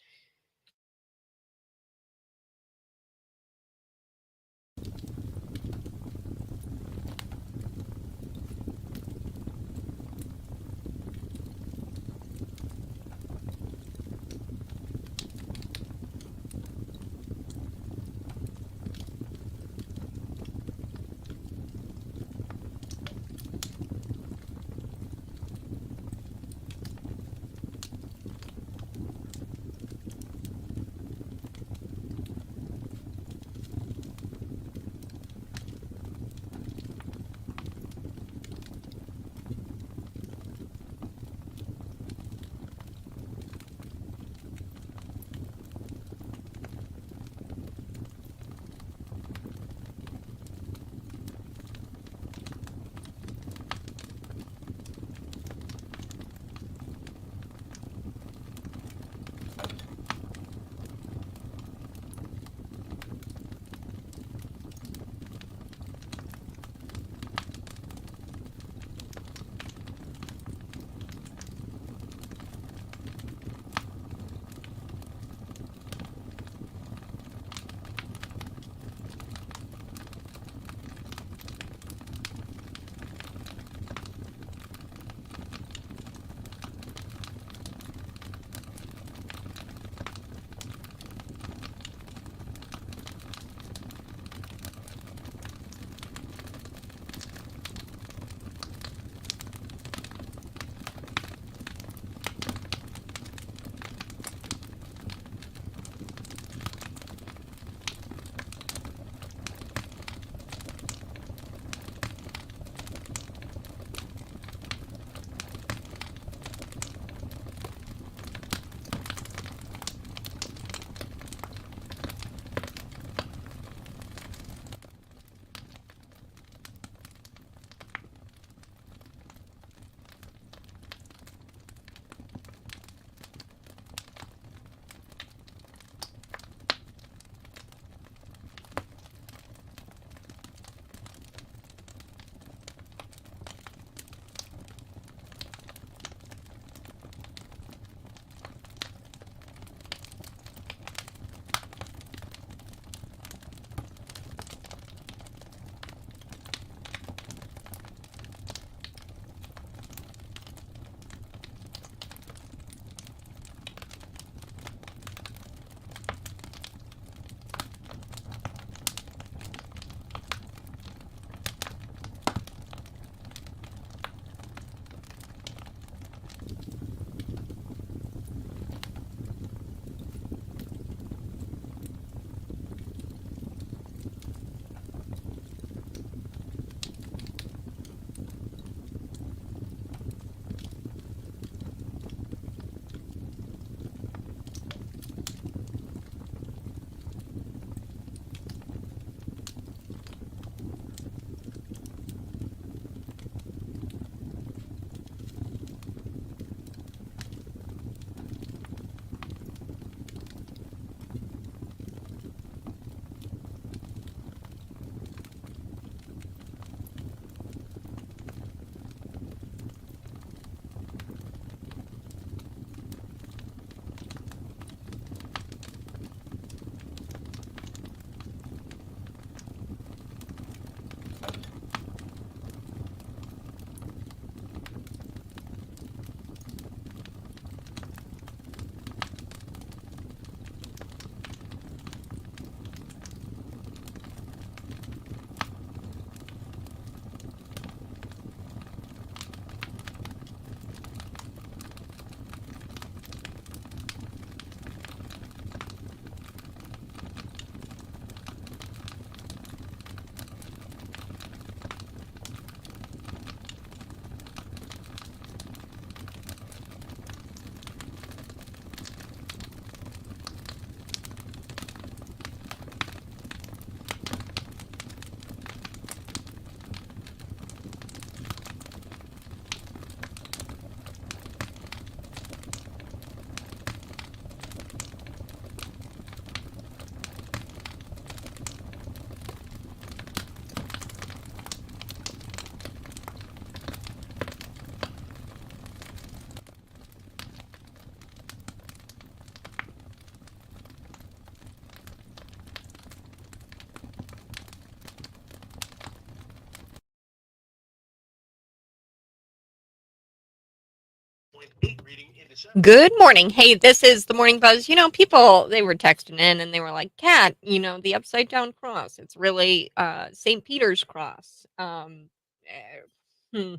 Good morning. Hey, this is the Morning Buzz. People, they were texting in and they were like, Cat, the upside down cross. It's really St. Peter's cross. Hmm.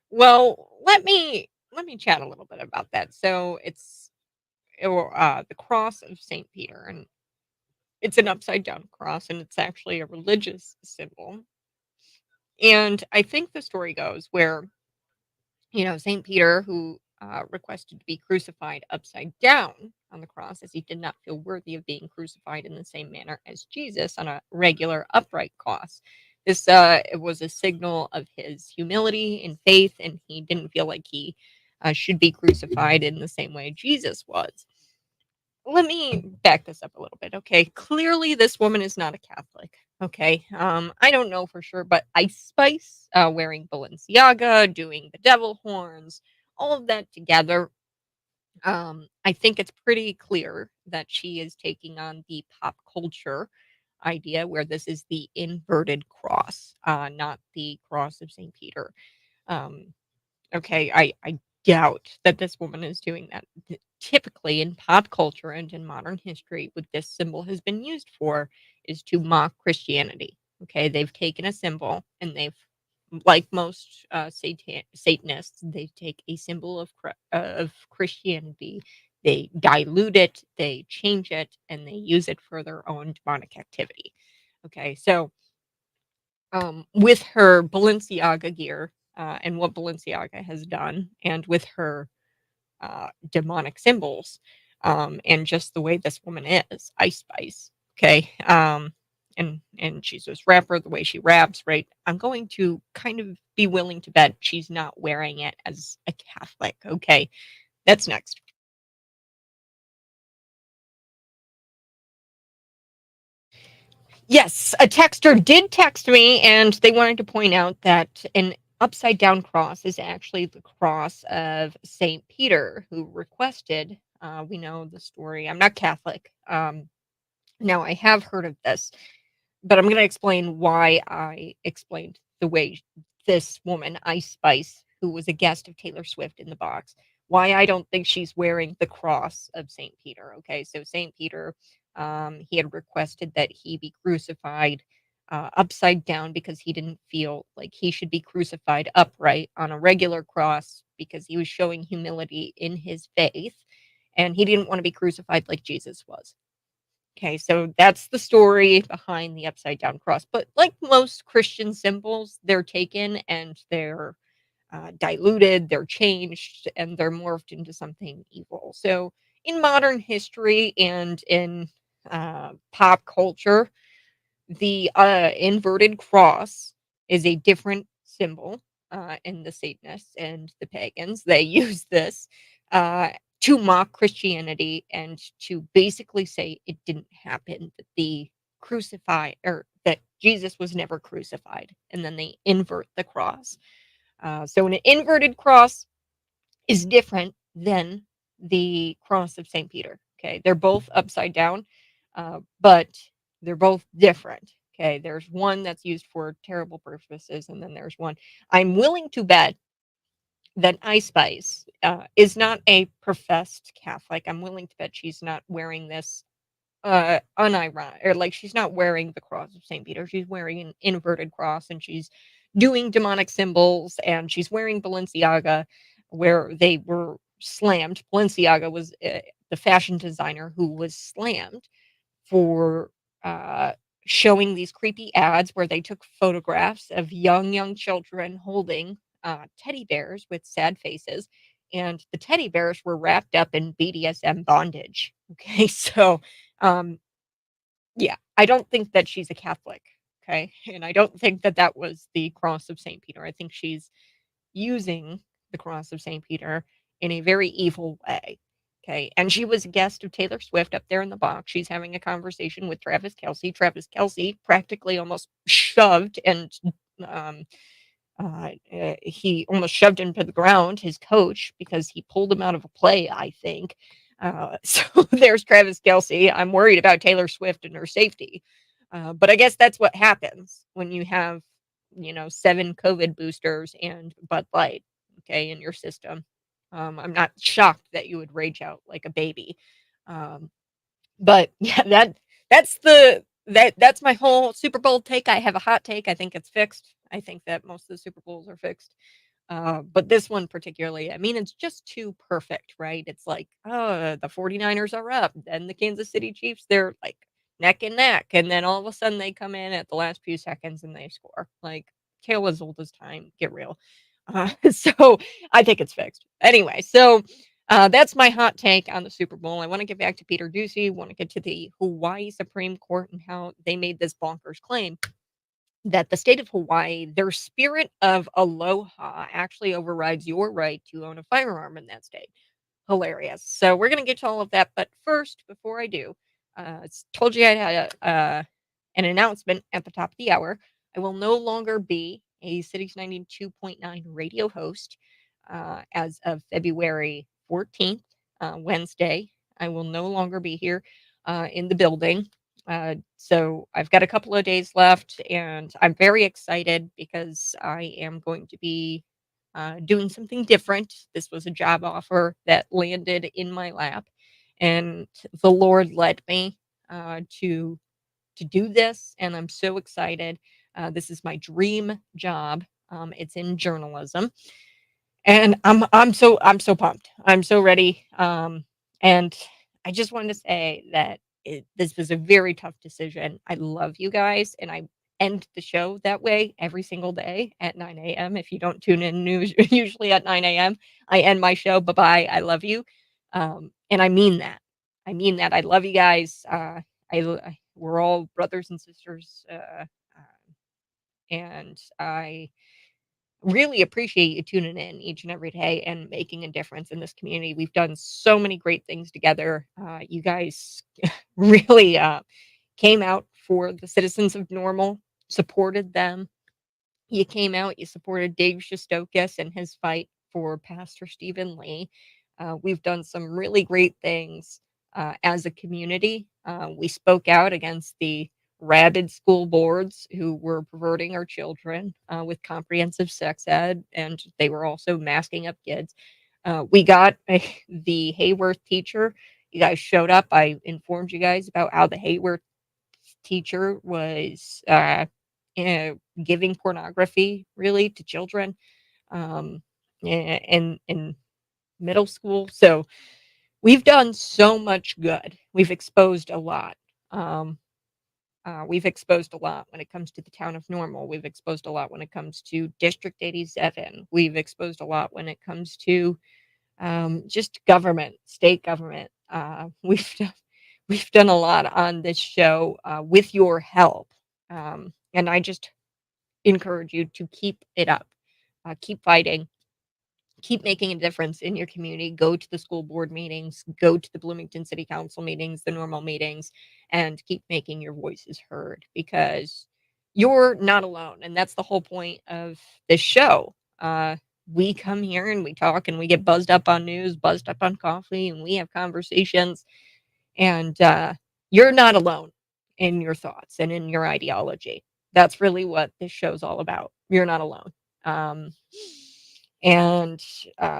Well, let me chat a little bit about that. So it's the cross of St. Peter, and it's an upside down cross, and it's actually a religious symbol. And I think the story goes where St. Peter, who requested to be crucified upside down on the cross, as he did not feel worthy of being crucified in the same manner as Jesus on a regular upright cross. This it was a signal of his humility and faith, and he didn't feel like he should be crucified in the same way Jesus was. Let me back this up a little bit. Okay, clearly this woman is not a Catholic. Okay, I don't know for sure, but Ice Spice wearing Balenciaga, doing the devil horns, all of that together, I think it's pretty clear that she is taking on the pop culture idea where this is the inverted cross, not the cross of St. Peter. Um, Okay, I doubt that this woman is doing that. Typically, in pop culture and in modern history, what this symbol has been used for is to mock Christianity. Okay, they've taken a symbol and they've, like most Satanists, they take a symbol of Christianity, they dilute it, they change it, and they use it for their own demonic activity. Okay, so with her Balenciaga gear, and what Balenciaga has done, and with her demonic symbols, and just the way this woman is, Ice Spice. Okay, and she's this rapper, the way she raps, right? I'm going to kind of be willing to bet she's not wearing it as a Catholic. Okay, that's next. Yes, a texter did text me, and they wanted to point out that an upside down cross is actually the cross of Saint Peter, who requested. We know the story. I'm not Catholic. Now I have heard of this, but I'm going to explain why I explained the way this woman, Ice Spice, who was a guest of Taylor Swift in the box, why I don't think she's wearing the cross of St. Peter. Okay, so St. Peter, he had requested that he be crucified upside down because he didn't feel like he should be crucified upright on a regular cross because he was showing humility in his faith and he didn't want to be crucified like Jesus was. Okay, so that's the story behind the upside down cross. But like most Christian symbols, they're taken and they're diluted, they're changed, and they're morphed into something evil. So in modern history and in pop culture, the inverted cross is a different symbol in the Satanists and the pagans. They use this uh, to mock Christianity and to basically say it didn't happen, that the crucify or that Jesus was never crucified, and then they invert the cross. So an inverted cross is different than the cross of St. Peter. Okay, they're both upside down, but they're both different. Okay, there's one that's used for terrible purposes, and then there's one. I'm willing to bet that Ice Spice is not a professed Catholic. I'm willing to bet she's not wearing this unironic, or like she's not wearing the cross of St. Peter. She's wearing an inverted cross and she's doing demonic symbols and she's wearing Balenciaga where they were slammed. Balenciaga was the fashion designer who was slammed for uh, showing these creepy ads where they took photographs of young children holding teddy bears with sad faces, and the teddy bears were wrapped up in BDSM bondage. Okay, so um, yeah, I don't think that she's a Catholic. Okay, and I don't think that that was the cross of Saint Peter. I think she's using the cross of Saint Peter in a very evil way. Okay. And she was a guest of Taylor Swift up there in the box. She's having a conversation with Travis Kelsey. Travis Kelsey practically almost shoved and um, he almost shoved him to the ground, his coach, because he pulled him out of a play, I think. So there's Travis Kelsey. I'm worried about Taylor Swift and her safety. But I guess that's what happens when you have, 7 COVID boosters and Bud Light, okay, in your system. I'm not shocked that you would rage out like a baby. Um, but yeah, that's my whole Super Bowl take. I have a hot take. I think it's fixed. I think that most of the Super Bowls are fixed. But this one particularly, I mean, it's just too perfect, right? It's like, oh, the 49ers are up, then the Kansas City Chiefs, they're like neck and neck, and then all of a sudden they come in at the last few seconds and they score. Like, tale as old as time, get real. So I think it's fixed. Anyway, so that's my hot take on the Super Bowl. I want to get back to Peter Doocy, want to get to the Hawaii Supreme Court and how they made this bonkers claim that the state of Hawaii, their spirit of aloha actually overrides your right to own a firearm in that state. Hilarious. So we're going to get to all of that. But first, before I do, told you I had an announcement at the top of the hour. I will no longer be a Cities 92.9 radio host as of February 14th, Wednesday. I will no longer be here in the building. So I've got a couple of days left, and I'm very excited because I am going to be doing something different. This was a job offer that landed in my lap, and the Lord led me to do this, and I'm so excited. This is my dream job. It's in journalism, and I'm so pumped. I'm so ready. And I just wanted to say that this was a very tough decision. I love you guys, and I end the show that way every single day at 9 a.m. If you don't tune in usually at 9 a.m., I end my show. Bye bye. I love you, and I mean that. I mean that. I love you guys. We're all brothers and sisters, and I really appreciate you tuning in each and every day and making a difference in this community. We've done so many great things together. You guys really came out for the citizens of Normal, supported them. You came out, you supported Dave Shostokis and his fight for Pastor Stephen Lee. We've done some really great things as a community. We spoke out against the rabid school boards who were perverting our children with comprehensive sex ed, and they were also masking up kids. We got the Hayworth teacher. You guys showed up. I informed you guys about how the Hayworth teacher was giving pornography really to children in middle school. So we've done so much good. We've exposed a lot. Um, we've exposed a lot when it comes to the town of Normal. We've exposed a lot when it comes to District 87. We've exposed a lot when it comes to just government, state government. We've done a lot on this show with your help, and I just encourage you to keep it up, keep fighting, keep making a difference in your community. Go to the school board meetings, go to the Bloomington City Council meetings, the Normal meetings, and keep making your voices heard because you're not alone, and that's the whole point of this show. We come here and we talk and we get buzzed up on news, buzzed up on coffee, and we have conversations. And you're not alone in your thoughts and in your ideology. That's really what this show's all about. You're not alone. Um, and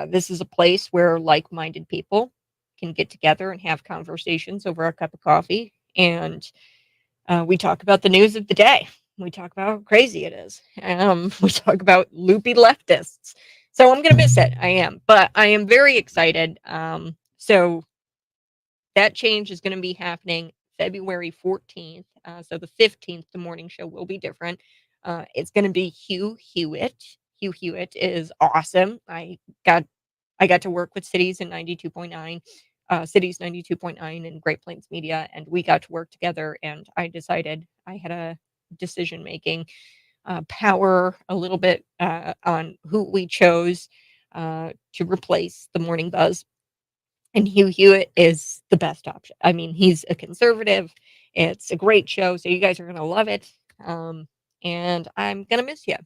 this is a place where like minded people can get together and have conversations over a cup of coffee. And we talk about the news of the day. We talk about how crazy it is. We talk about loopy leftists. So I'm going to miss it. I am. But I am very excited. So that change is going to be happening February 14th. So the 15th, the morning show will be different. It's going to be Hugh Hewitt. Hugh Hewitt is awesome. I got to work with Cities in 92.9, Cities 92.9 and Great Plains Media, and we got to work together. And I decided I had a decision making power a little bit on who we chose to replace the morning buzz, and Hugh Hewitt is the best option. I mean, he's a conservative. It's a great show, so you guys are gonna love it. And I'm gonna miss you.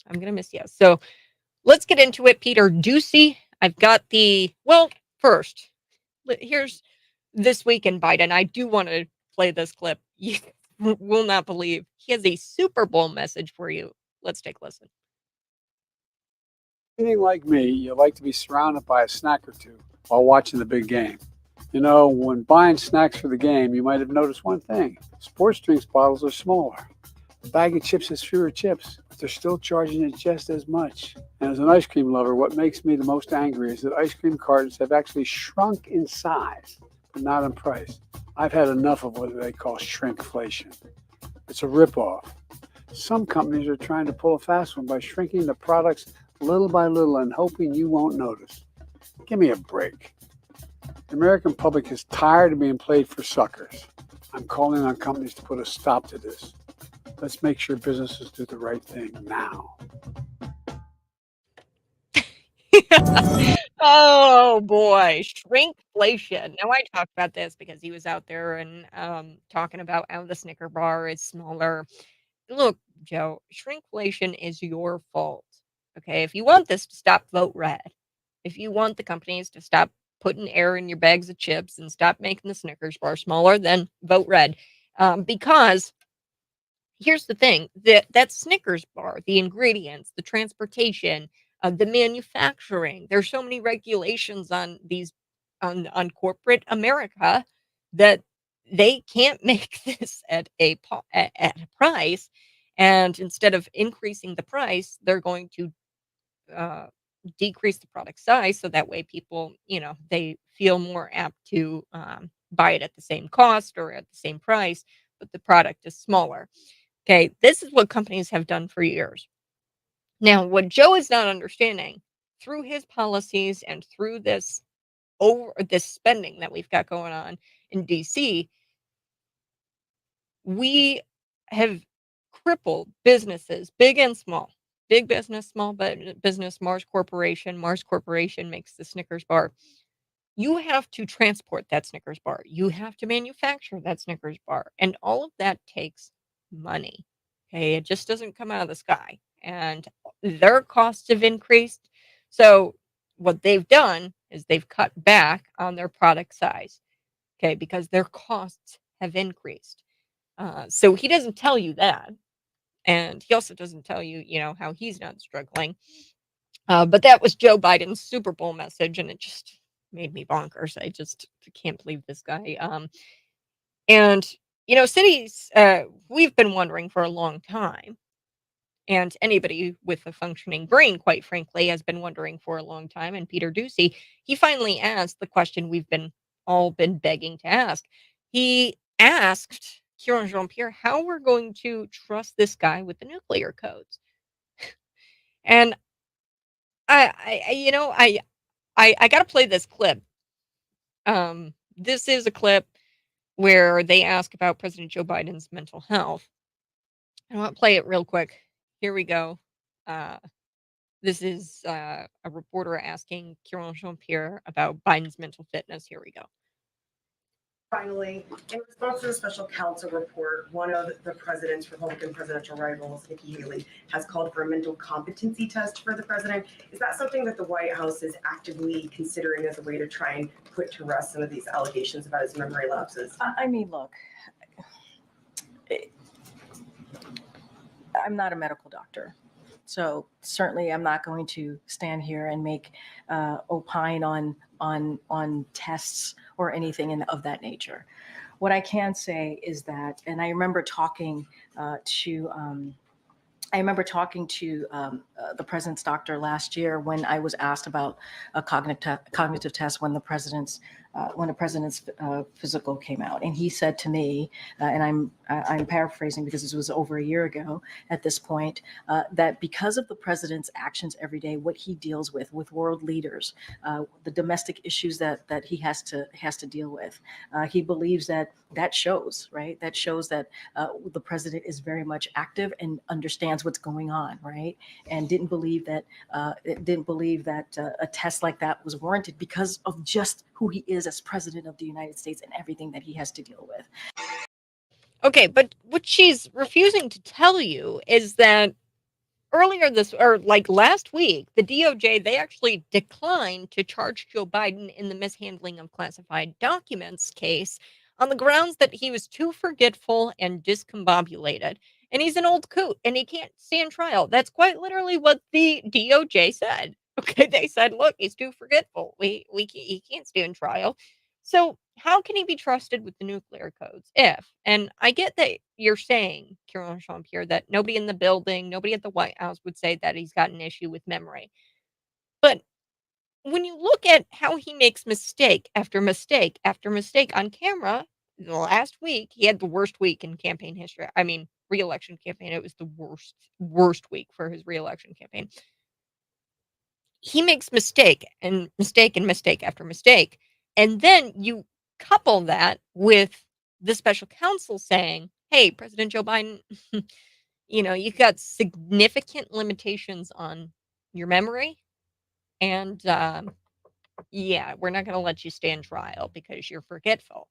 I'm gonna miss you. So let's get into it. Peter Doocy. I've got first, here's This Week in Biden. I do want to play this clip. You will not believe he has a Super Bowl message for you. Let's take a listen. Being like me, you like to be surrounded by a snack or two while watching the big game. You know, when buying snacks for the game, you might have noticed one thing. Sports drinks bottles are smaller. The bag of chips has fewer chips, but they're still charging it just as much. And as an ice cream lover, what makes me the most angry is that ice cream cartons have actually shrunk in size, but not in price. I've had enough of what they call shrinkflation. It's a ripoff. Some companies are trying to pull a fast one by shrinking the products little by little and hoping you won't notice. Give me a break. The American public is tired of being played for suckers. I'm calling on companies to put a stop to this. Let's make sure businesses do the right thing now. Oh boy, shrinkflation. Now I talked about this because he was out there and talking about how the Snicker bar is smaller. Look, Joe, shrinkflation is your fault. Okay, if you want this to stop, vote red. If you want the companies to stop putting air in your bags of chips and stop making the Snickers bar smaller, then vote red. Because here's the thing, that Snickers bar, the ingredients, the transportation, the manufacturing, there's so many regulations on these on corporate America that they can't make this at a price, and instead of increasing the price, they're going to uh, decrease the product size so that way people, they feel more apt to buy it at the same cost or at the same price, but the product is smaller. Okay, this is what companies have done for years. Now, what Joe is not understanding through his policies and through this spending that we've got going on in DC, we have crippled businesses, big and small. Big business, small business, Mars Corporation. Mars Corporation makes the Snickers bar. You have to transport that Snickers bar. You have to manufacture that Snickers bar. And all of that takes money. Okay. It just doesn't come out of the sky. And their costs have increased. So what they've done is they've cut back on their product size. Okay. Because their costs have increased. So he doesn't tell you that. And he also doesn't tell you, how he's not struggling. But that was Joe Biden's Super Bowl message, and it just made me bonkers. I just can't believe this guy. And cities, we've been wondering for a long time, and anybody with a functioning brain, quite frankly, has been wondering for a long time. And Peter Doocy, he finally asked the question we've all been begging to ask. He asked Kieran Jean-Pierre how we're going to trust this guy with the nuclear codes. And I got to play this clip. This is a clip where they ask about President Joe Biden's mental health. I want to play it real quick. Here we go. This is a reporter asking Kieran Jean-Pierre about Biden's mental fitness. Here we go. Finally, in response to the special counsel report, one of the president's Republican presidential rivals, Nikki Haley, has called for a mental competency test for the president. Is that something that the White House is actively considering as a way to try and put to rest some of these allegations about his memory lapses? I mean, look, I'm not a medical doctor. So certainly I'm not going to stand here and make opine on tests or anything of that nature. What I can say is that, and I remember talking to the president's doctor last year when I was asked about a cognitive test when the president's physical came out, and he said to me, and I'm paraphrasing because this was over a year ago at this point, that because of the president's actions every day, what he deals with world leaders, the domestic issues that he has to deal with, he believes that shows, right? That shows that the president is very much active and understands what's going on, right? And didn't believe that a test like that was warranted because of just who he is as president of the United States and everything that he has to deal with. Okay, but what she's refusing to tell you is that last week, the DOJ, they actually declined to charge Joe Biden in the mishandling of classified documents case on the grounds that he was too forgetful and discombobulated. And he's an old coot and he can't stand trial. That's quite literally what the DOJ said. Okay, they said, "Look, he's too forgetful. He can't stand trial." So, how can he be trusted with the nuclear codes if and I get that you're saying, Kieran Jean-Pierre, that nobody in the building, nobody at the White House would say that he's got an issue with memory. But when you look at how he makes mistake after mistake after mistake on camera, the last week, he had the worst week in campaign history. I mean, reelection campaign, it was the worst week for his reelection campaign. He makes mistake and mistake after mistake. And then you couple that with the special counsel saying, "Hey, President Joe Biden, you've got significant limitations on your memory. And yeah, we're not going to let you stand trial because you're forgetful."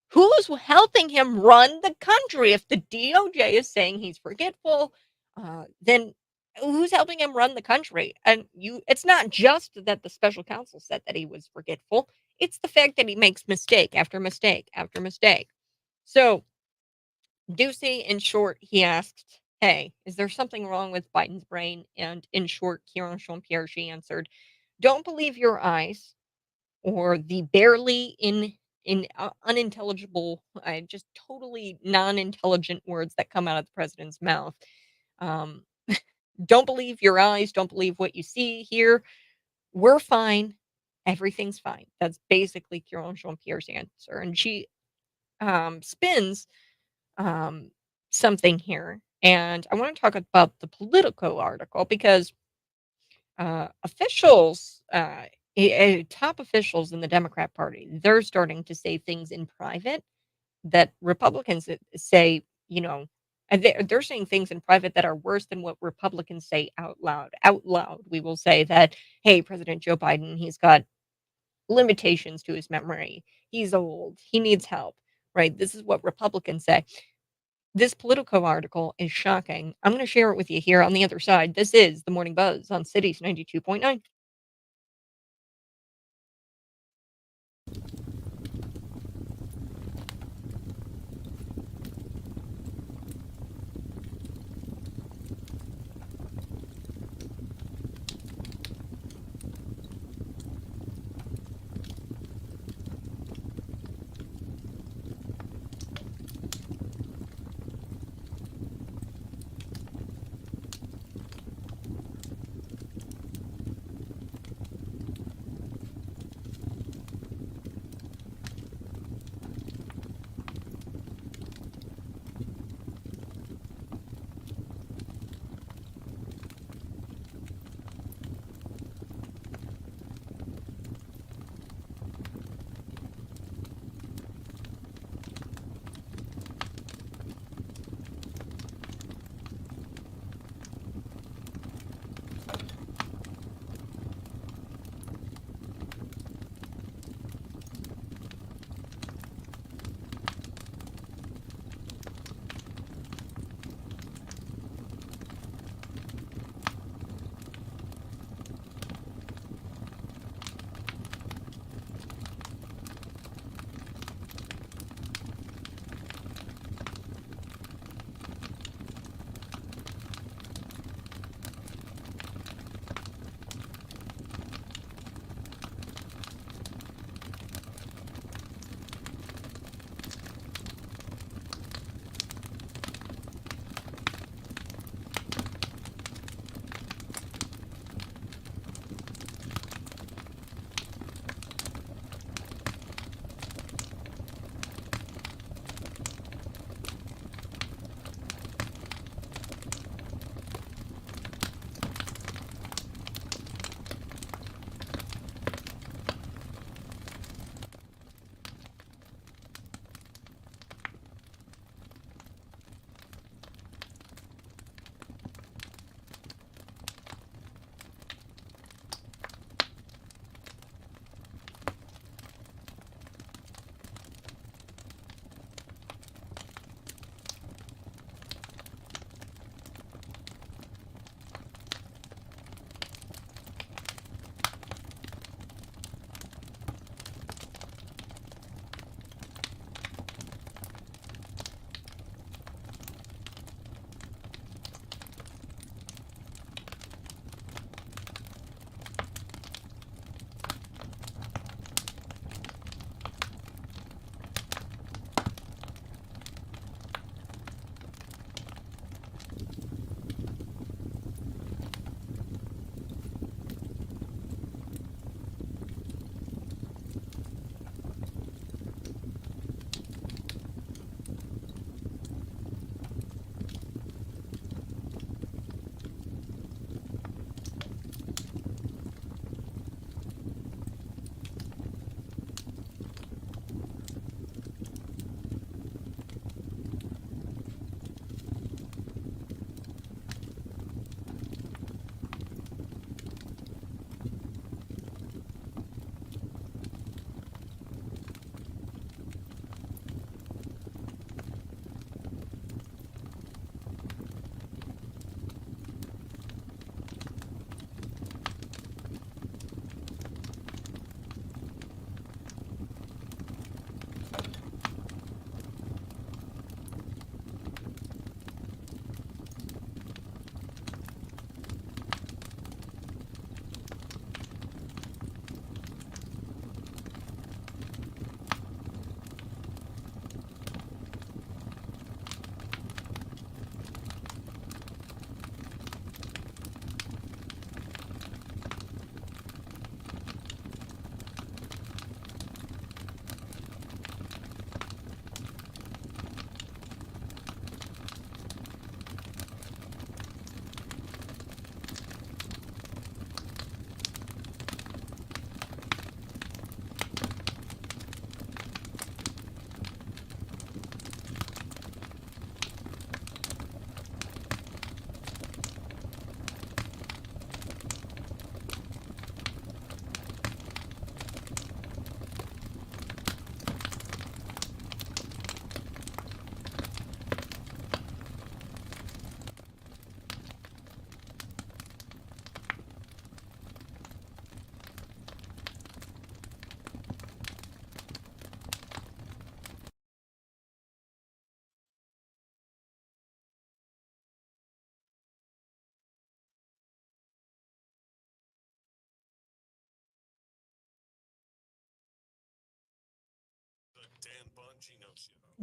Who's helping him run the country? If the DOJ is saying he's forgetful, then who's helping him run the country? And it's not just that the special counsel said that he was forgetful. It's the fact that he makes mistake after mistake after mistake. So Doocy, in short, he asked, "Hey, is there something wrong with Biden's brain?" And in short, Kieran Jean-Pierre, she answered, "Don't believe your eyes or the barely unintelligible, just totally non-intelligent words that come out of the president's mouth. Um, don't believe your eyes. Don't believe what you see here. We're fine. Everything's fine." That's basically Kieran Jean-Pierre's answer, and she spins um, something here. And I want to talk about the Politico article because officials, top officials in the Democrat Party, they're starting to say things in private that Republicans say, and they're saying things in private that are worse than what Republicans say out loud. Out loud, we will say that, "Hey, President Joe Biden, he's got limitations to his memory. He's old. He needs help." Right? This is what Republicans say. This Politico article is shocking. I'm going to share it with you here on the other side. This is the Morning Buzz on Cities 92.9.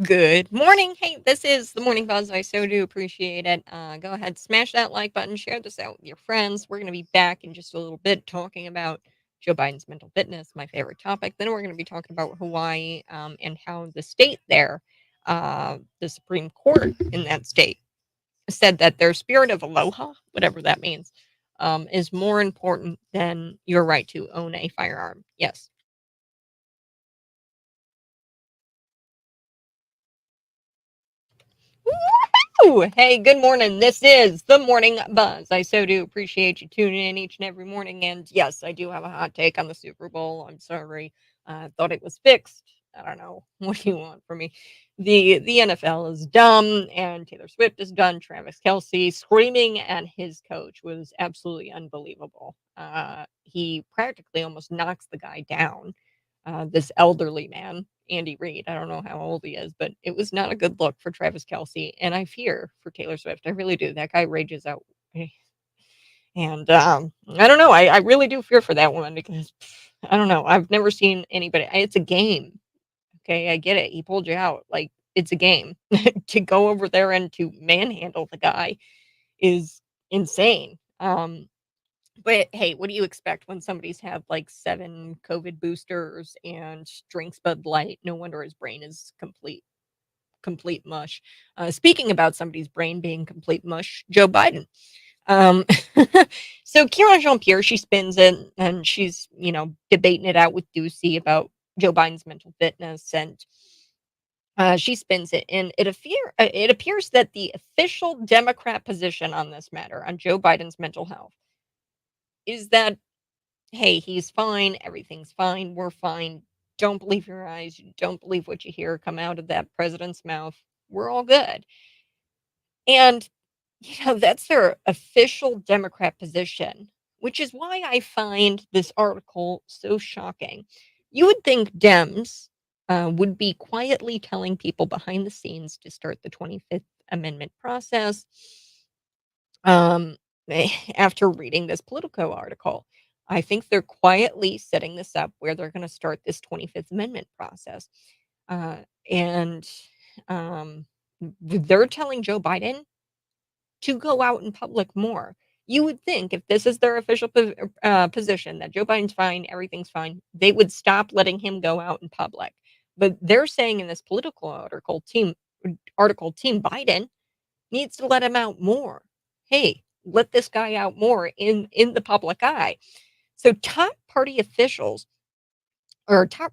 Good morning. Hey, this is the Morning Buzz. I so do appreciate it. Go ahead, smash that like button, share this out with your friends. We're going to be back in just a little bit talking about Joe Biden's mental fitness, my favorite topic. Then we're going to be talking about Hawaii and how the state there, the Supreme Court in that state, said that their spirit of aloha, whatever that means, is more important than your right to own a firearm. Yes. Woo! Hey, good morning. This is the Morning Buzz. I so do appreciate you tuning in each and every morning. And yes, I do have a hot take on the Super Bowl. I'm sorry. I thought it was fixed. I don't know. What do you want from me? The NFL is dumb, and Taylor Swift is done. Travis Kelsey screaming at his coach was absolutely unbelievable. He practically almost knocks the guy down. This elderly man, Andy Reid. I don't know how old he is, but it was not a good look for Travis Kelsey, and I fear for Taylor Swift. I really do. That guy rages out, and I don't know. I really do fear for that woman because I don't know. I've never seen anybody. It's a game. Okay, I get it. He pulled you out. Like it's a game. To go over there and to manhandle the guy is insane. But hey, what do you expect when somebody's had like 7 COVID boosters and drinks Bud Light? No wonder his brain is complete mush. Speaking about somebody's brain being complete mush, Joe Biden. Um, so Kieran Jean Pierre, she spins it and she's, debating it out with Doocy about Joe Biden's mental fitness. And she spins it. And it appears that the official Democrat position on this matter, on Joe Biden's mental health, is that hey, he's fine. Everything's fine. We're fine. Don't believe your eyes. Don't believe what you hear come out of that president's mouth. We're all good. And, that's their official Democrat position, which is why I find this article so shocking. You would think Dems would be quietly telling people behind the scenes to start the 25th Amendment process um, after reading this Politico article. I think they're quietly setting this up where they're going to start this 25th Amendment process. And they're telling Joe Biden to go out in public more. You would think if this is their official position that Joe Biden's fine, everything's fine, they would stop letting him go out in public. But they're saying in this political Team Biden needs to let him out more. Hey, let this guy out more in the public eye. So top party officials or top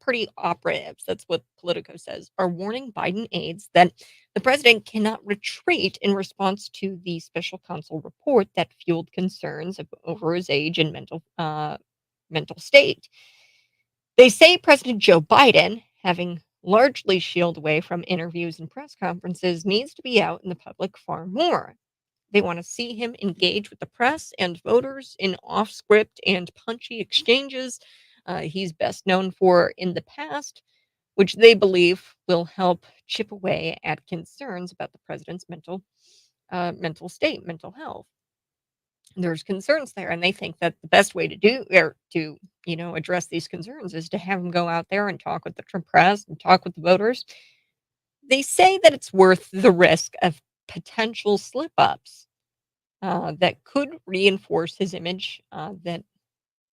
party operatives, that's what Politico says, are warning Biden aides that the president cannot retreat in response to the special counsel report that fueled concerns over his age and mental state. They say President Joe Biden, having largely shielded away from interviews and press conferences, needs to be out in the public far more. They want to see him engage with the press and voters in off script and punchy exchanges he's best known for in the past, which they believe will help chip away at concerns about the president's mental state, mental health. There's concerns there, and they think that the best way to do or to address these concerns is to have him go out there and talk with the press and talk with the voters. They say that it's worth the risk of potential slip ups that could reinforce his image that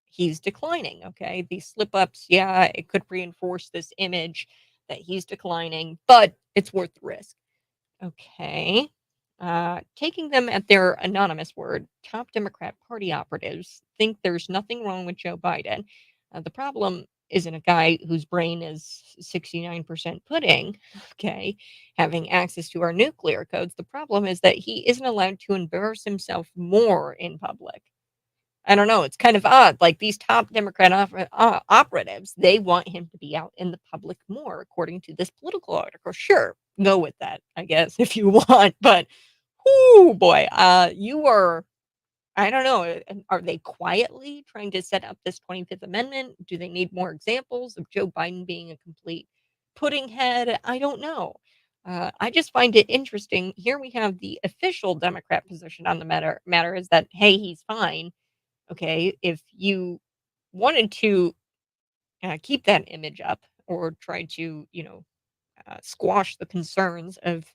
he's declining. Okay. These slip ups, yeah, it could reinforce this image that he's declining, but it's worth the risk. Okay. Taking them at their anonymous word, top Democrat Party operatives think there's nothing wrong with Joe Biden. The problem isn't a guy whose brain is 69% pudding, okay, having access to our nuclear codes. The problem is that he isn't allowed to embarrass himself more in public. I don't know. It's kind of odd. Like these top Democrat operatives, they want him to be out in the public more, according to this political article. Sure, go with that, I guess, if you want. But, oh boy, you are. I don't know. Are they quietly trying to set up this 25th Amendment? Do they need more examples of Joe Biden being a complete pudding head? I don't know. I just find it interesting. Here we have the official Democrat position on the matter is that hey, he's fine. Okay, if you wanted to keep that image up, or tried to, squash the concerns of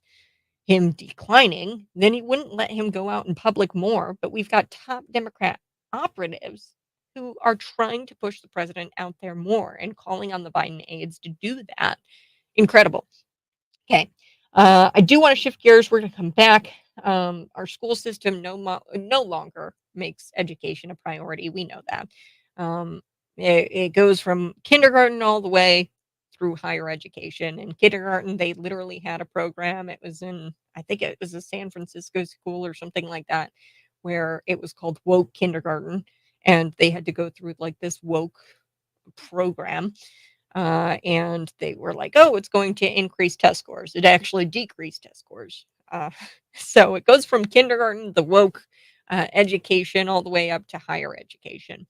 him declining, then he wouldn't let him go out in public more. But we've got top Democrat operatives who are trying to push the president out there more and calling on the Biden aides to do that. Incredible. Okay. I do want to shift gears. We're going to come back. Our school system no longer makes education a priority. We know that. It goes from kindergarten all the way through higher education. In kindergarten, they literally had a program. It was I think it was a San Francisco school or something like that, where it was called woke kindergarten. And they had to go through like this woke program, and they were like, "Oh, it's going to increase test scores." It actually decreased test scores. Uh, so it goes from kindergarten, the woke education, all the way up to higher education.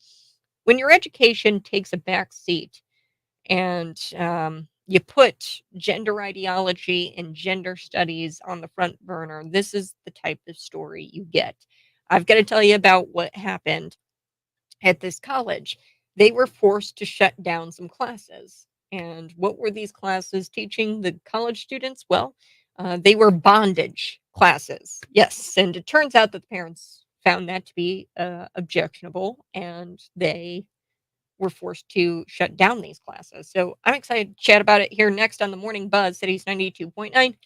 When your education takes a back seat and you put gender ideology and gender studies on the front burner, this is the type of story you get. I've got to tell you about what happened at this college. They were forced to shut down some classes. And what were these classes teaching the college students? Well, they were bondage classes. Yes. And it turns out that the parents found that to be objectionable, and they were forced to shut down these classes. So I'm excited to chat about it here next on the Morning Buzz, Cities 92.9.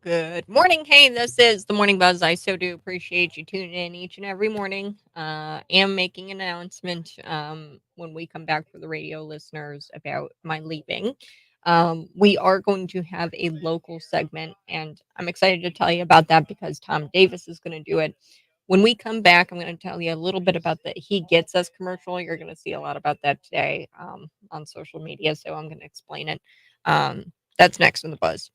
Good morning. Hey, this is the Morning Buzz. I so do appreciate you tuning in each and every morning. Am making an announcement when we come back for the radio listeners about my leaving. We are going to have a local segment, and I'm excited to tell you about that because Tom Davis is going to do it. When we come back, I'm going to tell you a little bit about the He Gets Us commercial. You're going to see a lot about that today on social media, so I'm going to explain it. That's next in the buzz.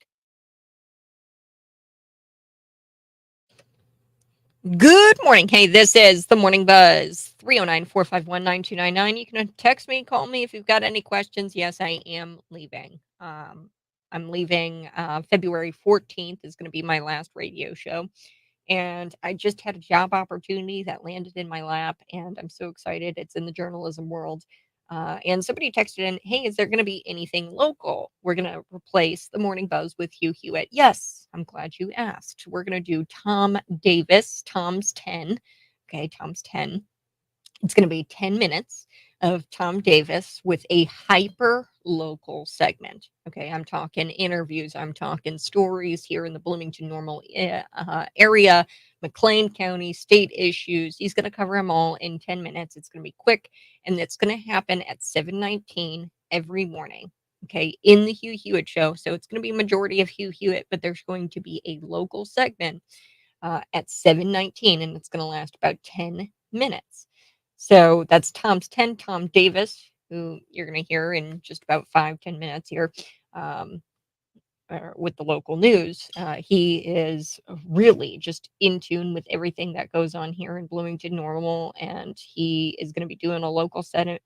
Good morning. Hey, this is the Morning Buzz, 309-451-9299. You can text me, call me if you've got any questions. Yes, I am leaving. I'm leaving February 14th is going to be my last radio show. And I just had a job opportunity that landed in my lap, and I'm so excited. It's in the journalism world. And somebody texted in, hey, is there going to be anything local? We're going to replace the Morning Buzz with Hugh Hewitt. Yes, I'm glad you asked. We're going to do Tom Davis, Tom's 10. Okay, Tom's 10. It's going to be 10 minutes of Tom Davis with a hyper local segment. Okay, I'm talking interviews, I'm talking stories here in the Bloomington Normal area, McLean County, state issues. He's going to cover them all in 10 minutes. It's going to be quick, and it's going to happen at 7:19 every morning. Okay, in the Hugh Hewitt show. So it's going to be a majority of Hugh Hewitt, but there's going to be a local segment at 7:19, and it's going to last about 10 minutes. So that's Tom's 10, Tom Davis, who you're going to hear in just about 5-10 minutes here um, with the local news. He is really just in tune with everything that goes on here in Bloomington Normal, and he is going to be doing a local segment,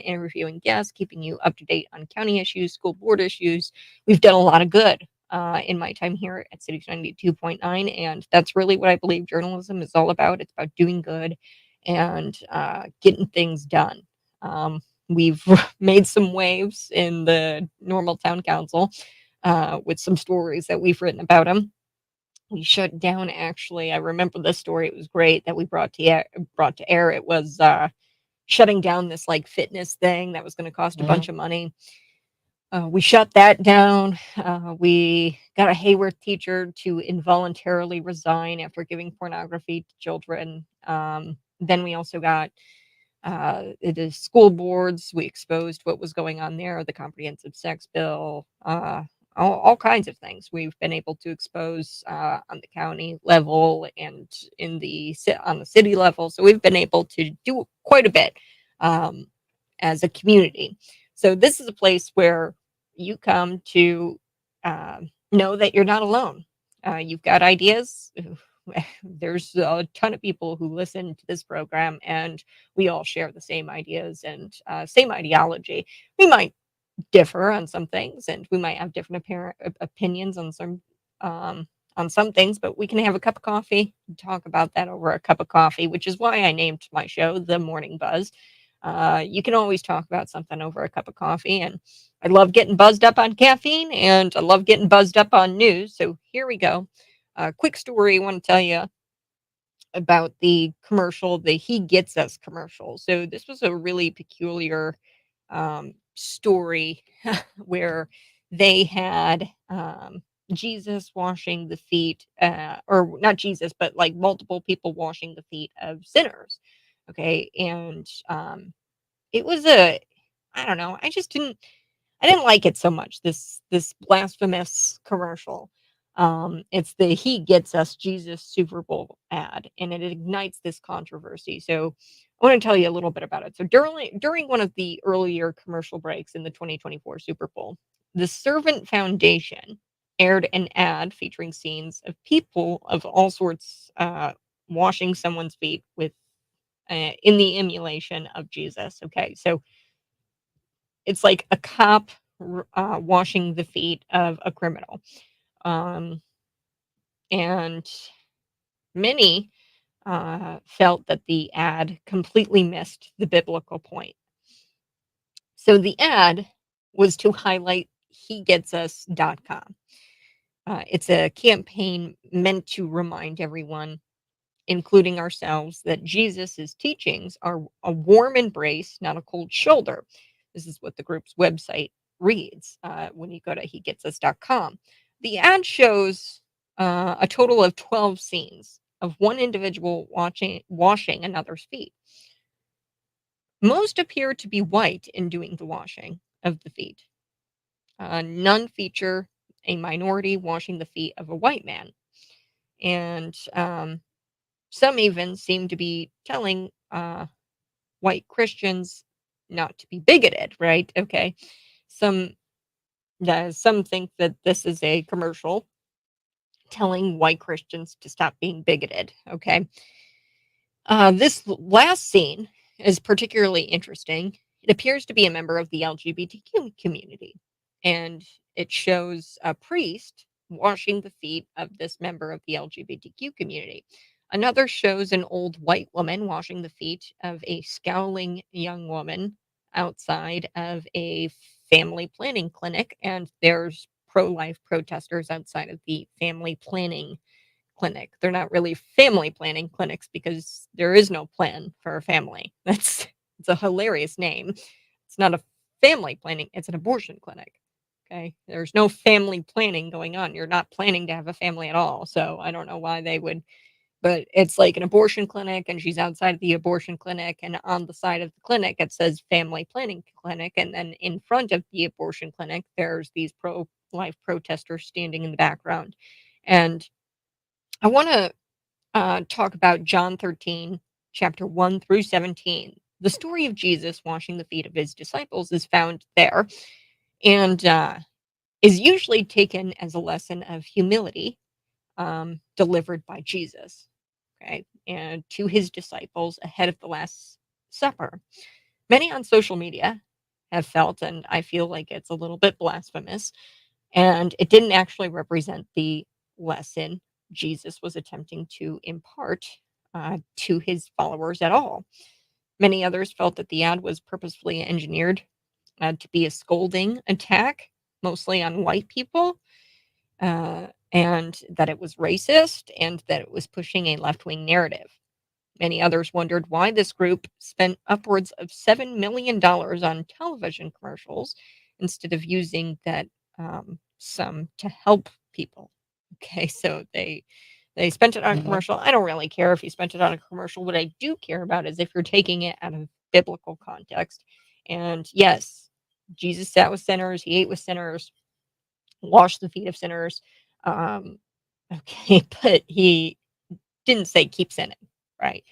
interviewing guests, keeping you up to date on county issues, school board issues. We've done a lot of good in my time here at City 92.9, and that's really what I believe journalism is all about. It's about doing good and getting things done. We've made some waves in the Normal Town Council with some stories that we've written about him. We shut down. Actually, I remember this story. It was great that we brought to air. It was shutting down this like fitness thing that was going to cost a bunch of money. We shut that down. We got a Hayworth teacher to involuntarily resign after giving pornography to children. Then we also got the school boards. We exposed what was going on there, the comprehensive sex bill, all kinds of things. We've been able to expose on the county level and on the city level. So we've been able to do quite a bit as a community. So this is a place where you come to know that you're not alone. You've got ideas. There's a ton of people who listen to this program, and we all share the same ideas and same ideology. We might differ on some things, and we might have different opinions on some things, but we can have a cup of coffee and talk about that over a cup of coffee, which is why I named my show The Morning Buzz. You can always talk about something over a cup of coffee, and I love getting buzzed up on caffeine, and I love getting buzzed up on news. So here we go. Quick story I want to tell you about the commercial, the He Gets Us commercial. So this was a really peculiar story where they had Jesus washing the feet, or not Jesus, but like multiple people washing the feet of sinners. Okay. And it was I don't know, I didn't like it so much, this blasphemous commercial. It's the He Gets Us Jesus Super Bowl ad, and it ignites this controversy. So I want to tell you a little bit about it. So during one of the earlier commercial breaks in the 2024 Super Bowl, the Servant Foundation aired an ad featuring scenes of people of all sorts washing someone's feet with in the emulation of Jesus. Okay, so it's like a cop washing the feet of a criminal. Um, and many felt that the ad completely missed the biblical point. So the ad was to highlight hegetsus.com. It's a campaign meant to remind everyone, including ourselves, that Jesus' teachings are a warm embrace, not a cold shoulder. This is what the group's website reads when you go to hegetsus.com. The ad shows a total of 12 scenes of one individual washing another's feet. Most appear to be white in doing the washing of the feet. None feature a minority washing the feet of a white man. And some even seem to be telling white Christians not to be bigoted, right? Okay. Some some think that this is a commercial telling white Christians to stop being bigoted. Okay. This last scene is particularly interesting. It appears to be a member of the LGBTQ community, and it shows a priest washing the feet of this member of the LGBTQ community. Another shows an old white woman washing the feet of a scowling young woman outside of a family planning clinic, and there's pro life protesters outside of the family planning clinic. They're not really family planning clinics because there is no plan for a family. It's a hilarious name. It's not a family planning, it's an abortion clinic. Okay. There's no family planning going on. You're not planning to have a family at all. So I don't know why they would, but it's like an abortion clinic and she's outside of the abortion clinic and on the side of the clinic it says family planning clinic and then in front of the abortion clinic there's these pro life protesters standing in the background. And I want to talk about John 13, chapter 1 through 17. The story of Jesus washing the feet of his disciples is found there and is usually taken as a lesson of humility delivered by Jesus, okay, and to his disciples ahead of the Last Supper. Many on social media have felt, and I feel like it's a little bit blasphemous, and it didn't actually represent the lesson Jesus was attempting to impart to his followers at all. Many others felt that the ad was purposefully engineered to be a scolding attack, mostly on white people, and that it was racist and that it was pushing a left wing narrative. Many others wondered why this group spent upwards of $7 million on television commercials instead of using that sum to help people. Okay, so they spent it on a commercial. I don't really care if you spent it on a commercial. What I do care about is if you're taking it out of biblical context. And yes, Jesus sat with sinners, he ate with sinners, washed the feet of sinners. Um, okay, but he didn't say keep sinning, right?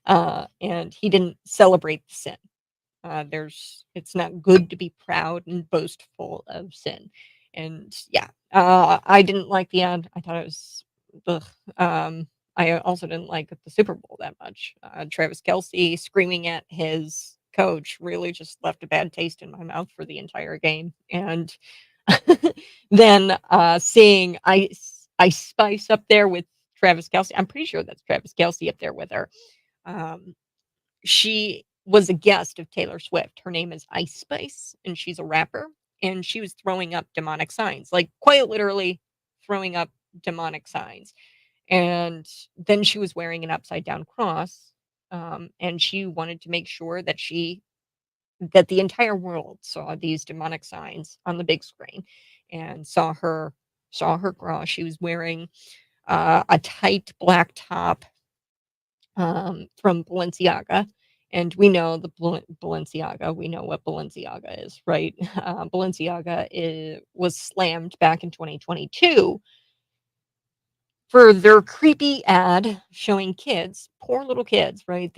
And he didn't celebrate the sin. It's not good to be proud and boastful of sin. And yeah, I didn't like the ad. I thought it was, ugh. I also didn't like the Super Bowl that much. Travis Kelsey screaming at his coach really just left a bad taste in my mouth for the entire game. And then seeing Ice Spice up there with Travis Kelsey, I'm pretty sure that's Travis Kelsey up there with her. She was a guest of Taylor Swift. Her name is Ice Spice, and she's a rapper. And she was throwing up demonic signs, like quite literally throwing up demonic signs. And then she was wearing an upside down cross. And she wanted to make sure that the entire world saw these demonic signs on the big screen and saw her cross. She was wearing a tight black top from Balenciaga. And we know Balenciaga. We know what Balenciaga is, right? Balenciaga was slammed back in 2022 for their creepy ad showing kids, poor little kids, right?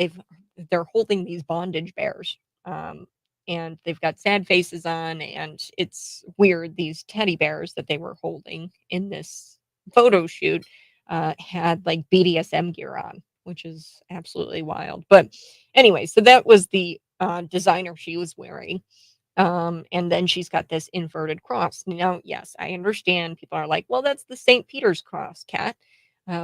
They're holding these bondage bears, and they've got sad faces on, and it's weird. These teddy bears that they were holding in this photo shoot had like BDSM gear on, which is absolutely wild. But anyway, so that was the designer she was wearing. And then she's got this inverted cross. Now, yes, I understand people are like, well, that's the St. Peter's cross, Kat.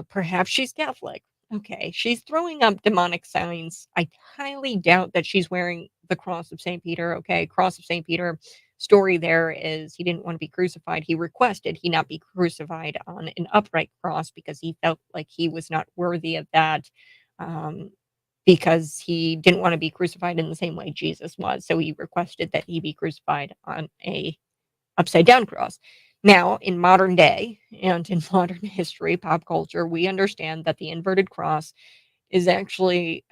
Perhaps she's Catholic. Okay, she's throwing up demonic signs. I highly doubt that she's wearing the cross of St. Peter. Okay, cross of St. Peter. Story there is he didn't want to be crucified. He requested he not be crucified on an upright cross because he felt like he was not worthy of that. Because he didn't want to be crucified in the same way Jesus was. So he requested that he be crucified on a upside down cross. Now, in modern day and in modern history, pop culture, we understand that the inverted cross is actually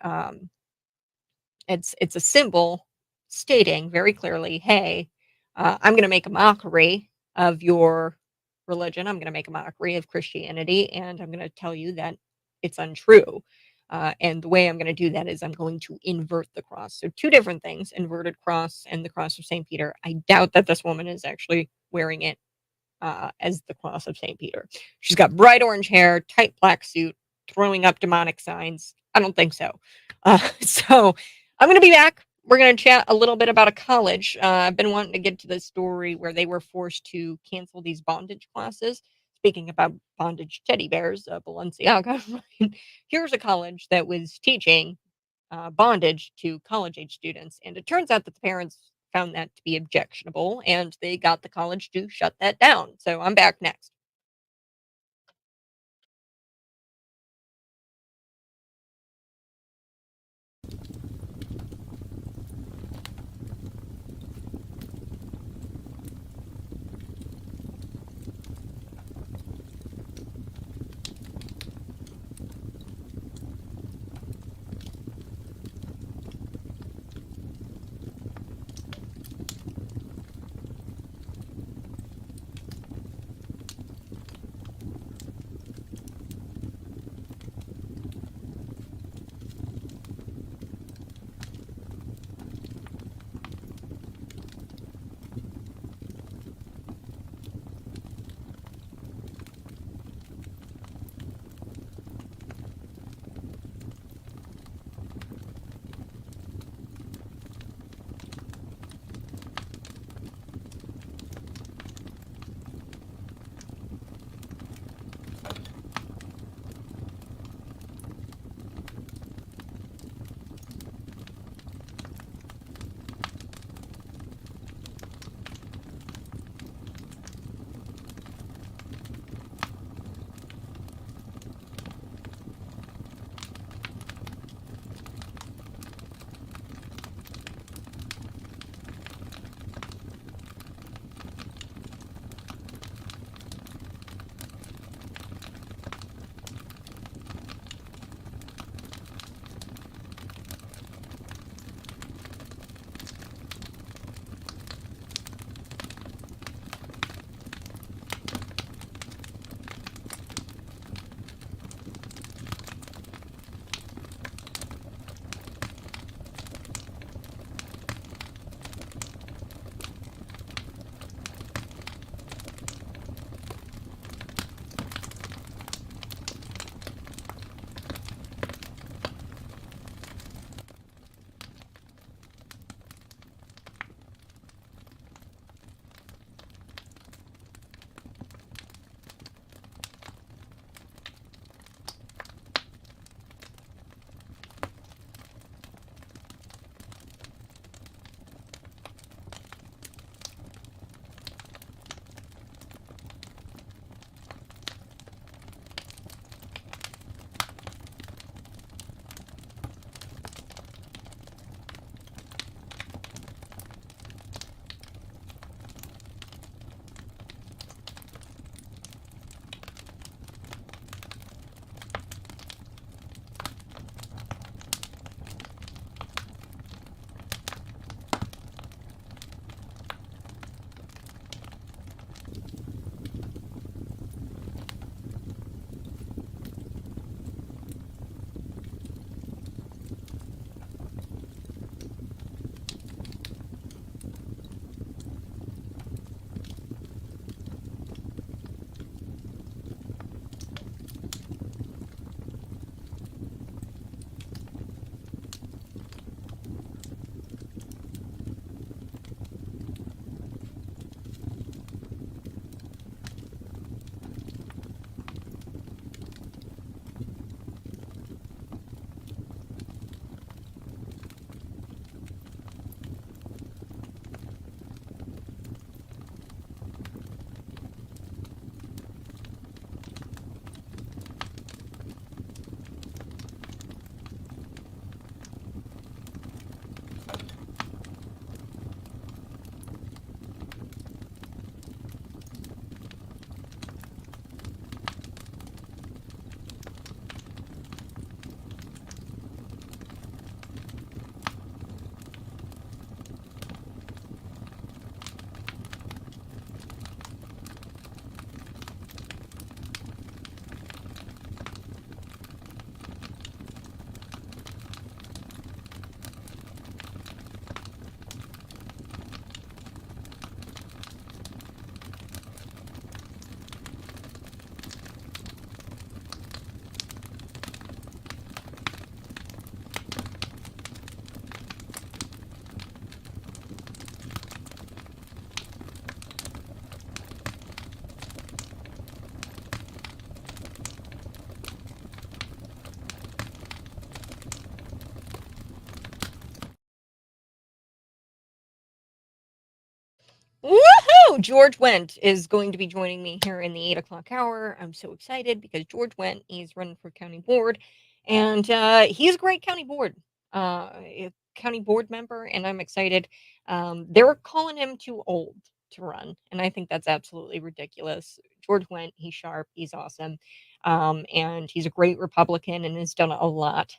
it's a symbol stating very clearly, "Hey, I'm gonna make a mockery of your religion. I'm gonna make a mockery of Christianity, and I'm gonna tell you that it's untrue. And the way I'm gonna do that is I'm going to invert the cross." So 2 different things, inverted cross and the cross of St. Peter. I doubt that this woman is actually wearing it, as the cross of St. Peter. She's got bright orange hair, tight black suit, throwing up demonic signs. I don't think so. So I'm going to be back. We're going to chat a little bit about a college. I've been wanting to get to the story where they were forced to cancel these bondage classes. Speaking about bondage teddy bears, Balenciaga. Right? Here's a college that was teaching bondage to college age students. And it turns out that the parents found that to be objectionable and they got the college to shut that down. So I'm back next. George Wendt is going to be joining me here in the 8 o'clock hour. I'm so excited because George Wendt is running for county board, and he's a great county board member, and I'm excited. They're calling him too old to run, and I think that's absolutely ridiculous. George Wendt, he's sharp, he's awesome, and he's a great Republican and has done a lot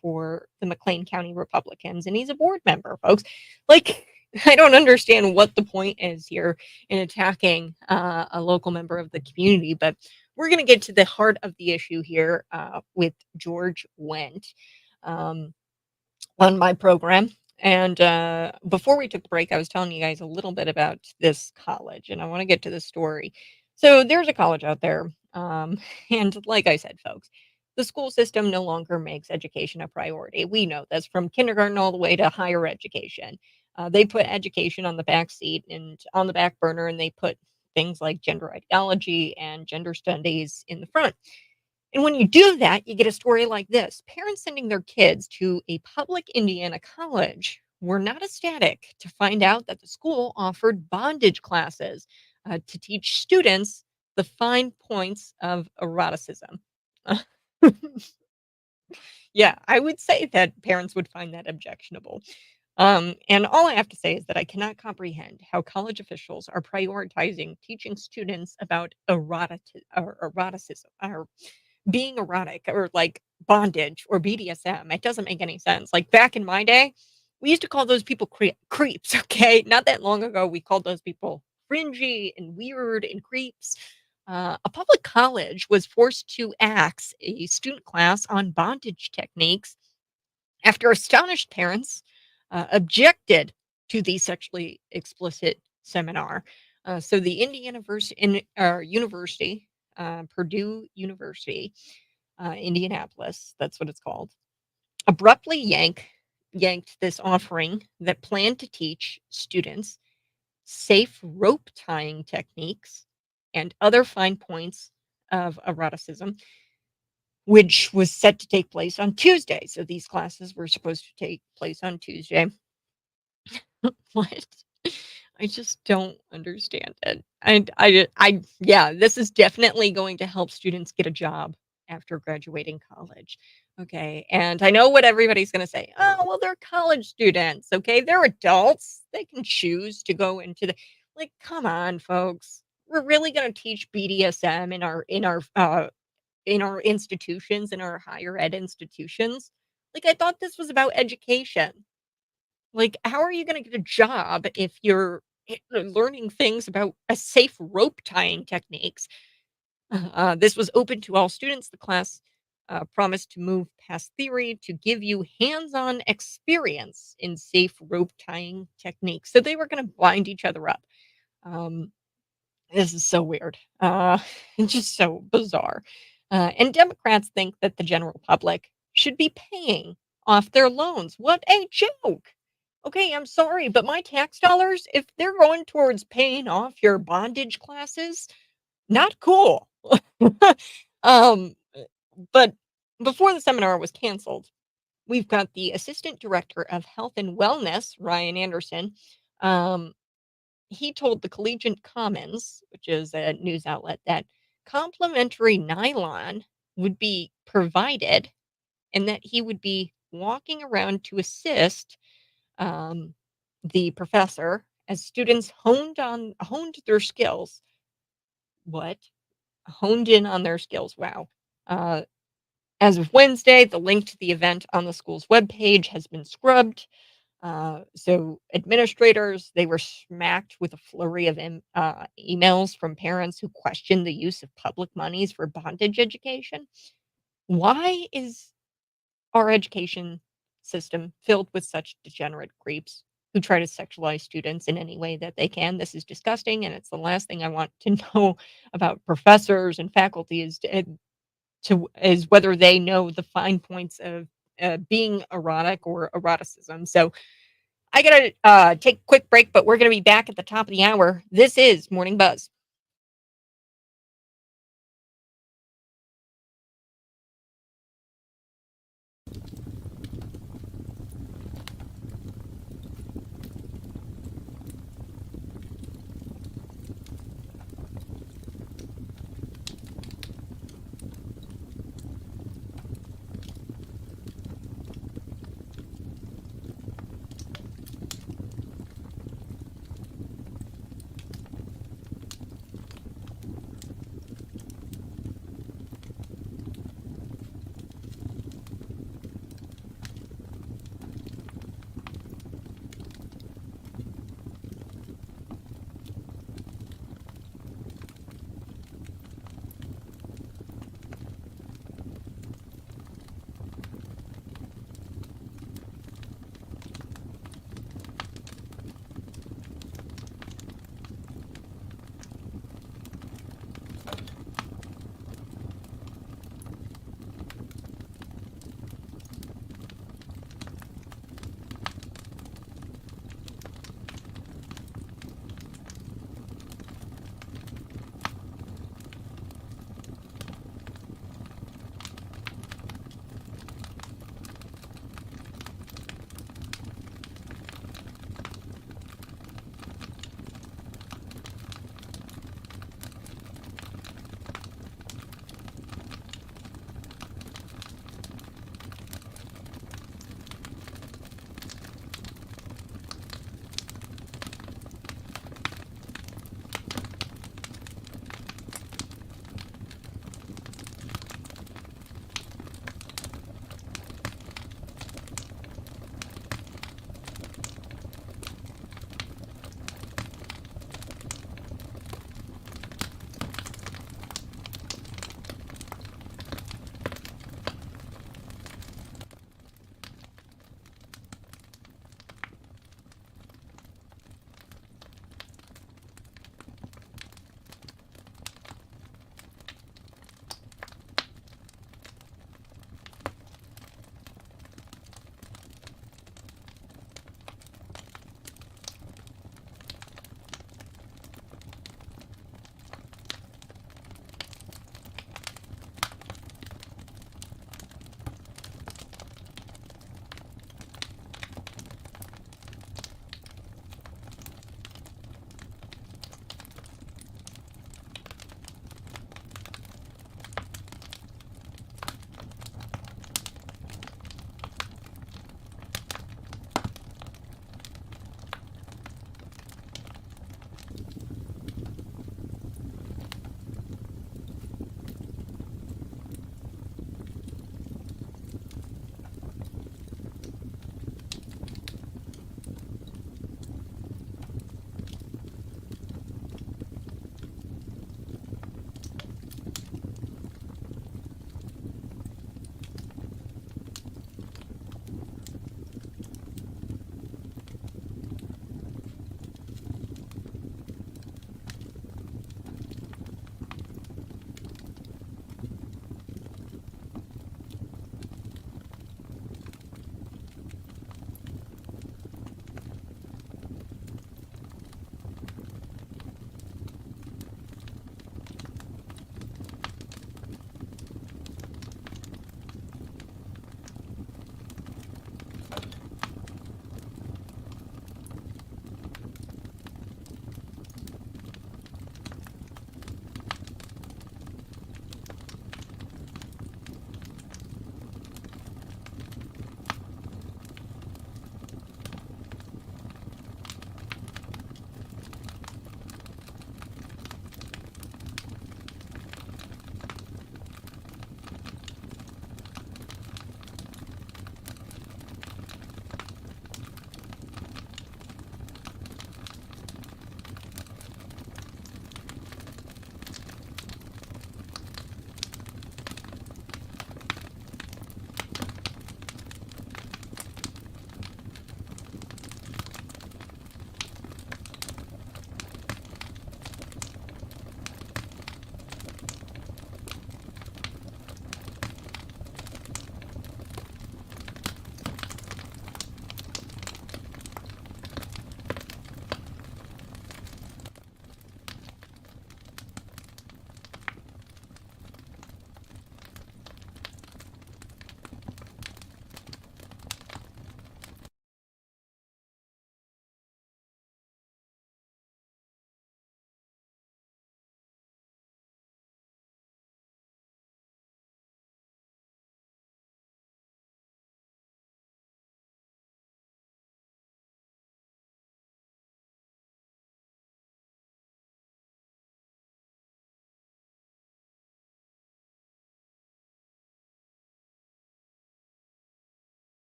for the McLean County Republicans, and he's a board member, folks. Like, I don't understand what the point is here in attacking a local member of the community, but we're going to get to the heart of the issue here with George Wendt on my program. And before we took the break, I was telling you guys a little bit about this college, and I want to get to the story. So there's a college out there, and like I said, folks, the school system no longer makes education a priority. We know this from kindergarten all the way to higher education. They put education on the back seat and on the back burner, and they put things like gender ideology and gender studies in the front. And when you do that, you get a story like this. Parents sending their kids to a public Indiana college were not ecstatic to find out that the school offered bondage classes to teach students the fine points of eroticism. Yeah, I would say that parents would find that objectionable. And all I have to say is that I cannot comprehend how college officials are prioritizing teaching students about eroticism or being erotic or like bondage or BDSM. It doesn't make any sense. Like back in my day, we used to call those people creeps. Okay. Not that long ago, we called those people fringy and weird and creeps. A public college was forced to axe a student class on bondage techniques after astonished parents objected to the sexually explicit seminar. So the University, Purdue University, Indianapolis, that's what it's called, abruptly yanked this offering that planned to teach students safe rope tying techniques and other fine points of eroticism, which was set to take place on Tuesday. So these classes were supposed to take place on Tuesday. What? I just don't understand it. Yeah, this is definitely going to help students get a job after graduating college. Okay. And I know what everybody's going to say. Oh, well, they're college students. Okay. They're adults. They can choose to go into like, come on, folks. We're really going to teach BDSM in our institutions, in our higher ed institutions. Like, I thought this was about education. Like, how are you gonna get a job if you're learning things about a safe rope tying techniques? This was open to all students. The class promised to move past theory to give you hands-on experience in safe rope tying techniques. So they were going to bind each other up. Um, this is so weird. It's just so bizarre. And Democrats think that the general public should be paying off their loans. What a joke. Okay, I'm sorry, but my tax dollars, if they're going towards paying off your bondage classes, not cool. um, but before the seminar was canceled, we've got the Assistant Director of Health and Wellness, Ryan Anderson. Um, he told the Collegiate Commons, which is a news outlet, that complimentary nylon would be provided and that he would be walking around to assist um, the professor as students honed their skills. What? Honed in on their skills. Wow. Uh, as of Wednesday, the link to the event on the school's webpage has been scrubbed. So administrators, they were smacked with a flurry of emails from parents who questioned the use of public monies for bondage education. Why is our education system filled with such degenerate creeps who try to sexualize students in any way that they can? This is disgusting, and it's the last thing I want to know about professors and faculty is whether they know the fine points of being erotic or eroticism. So I gotta take a quick break, but we're gonna be back at the top of the hour. This is Morning Buzz.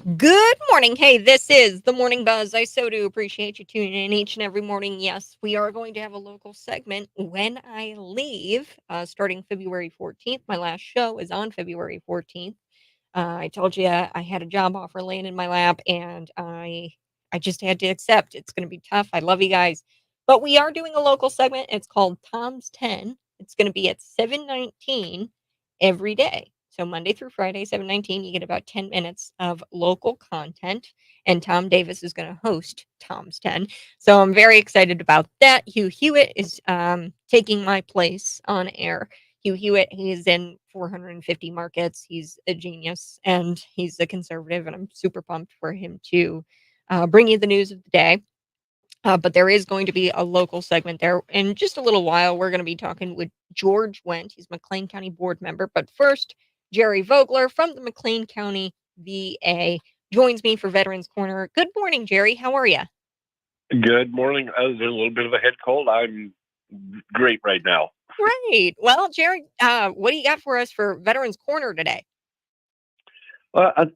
Good morning. Hey, this is the Morning Buzz. I so do appreciate you tuning in each and every morning. Yes, we are going to have a local segment when I leave, starting February 14th. My last show is on February 14th. I told you I had a job offer laying in my lap, and I just had to accept. It's going to be tough. I love you guys, but we are doing a local segment. It's called Tom's 10. It's going to be at 7:19 every day. So Monday through Friday, 7:19, you get about 10 minutes of local content, and Tom Davis is going to host Tom's 10. So I'm very excited about that. Hugh Hewitt is taking my place on air. Hugh Hewitt, he's in 450 markets. He's a genius and he's a conservative, and I'm super pumped for him to bring you the news of the day. But there is going to be a local segment there in just a little while. We're going to be talking with George Wendt. He's McLean County board member. But first, Jerry Vogler from the McLean County VA joins me for Veterans Corner. Good morning, Jerry. How are you? Good morning. Other than a little bit of a head cold, I'm great right now. Great. Well, Jerry, what do you got for us for Veterans Corner today? A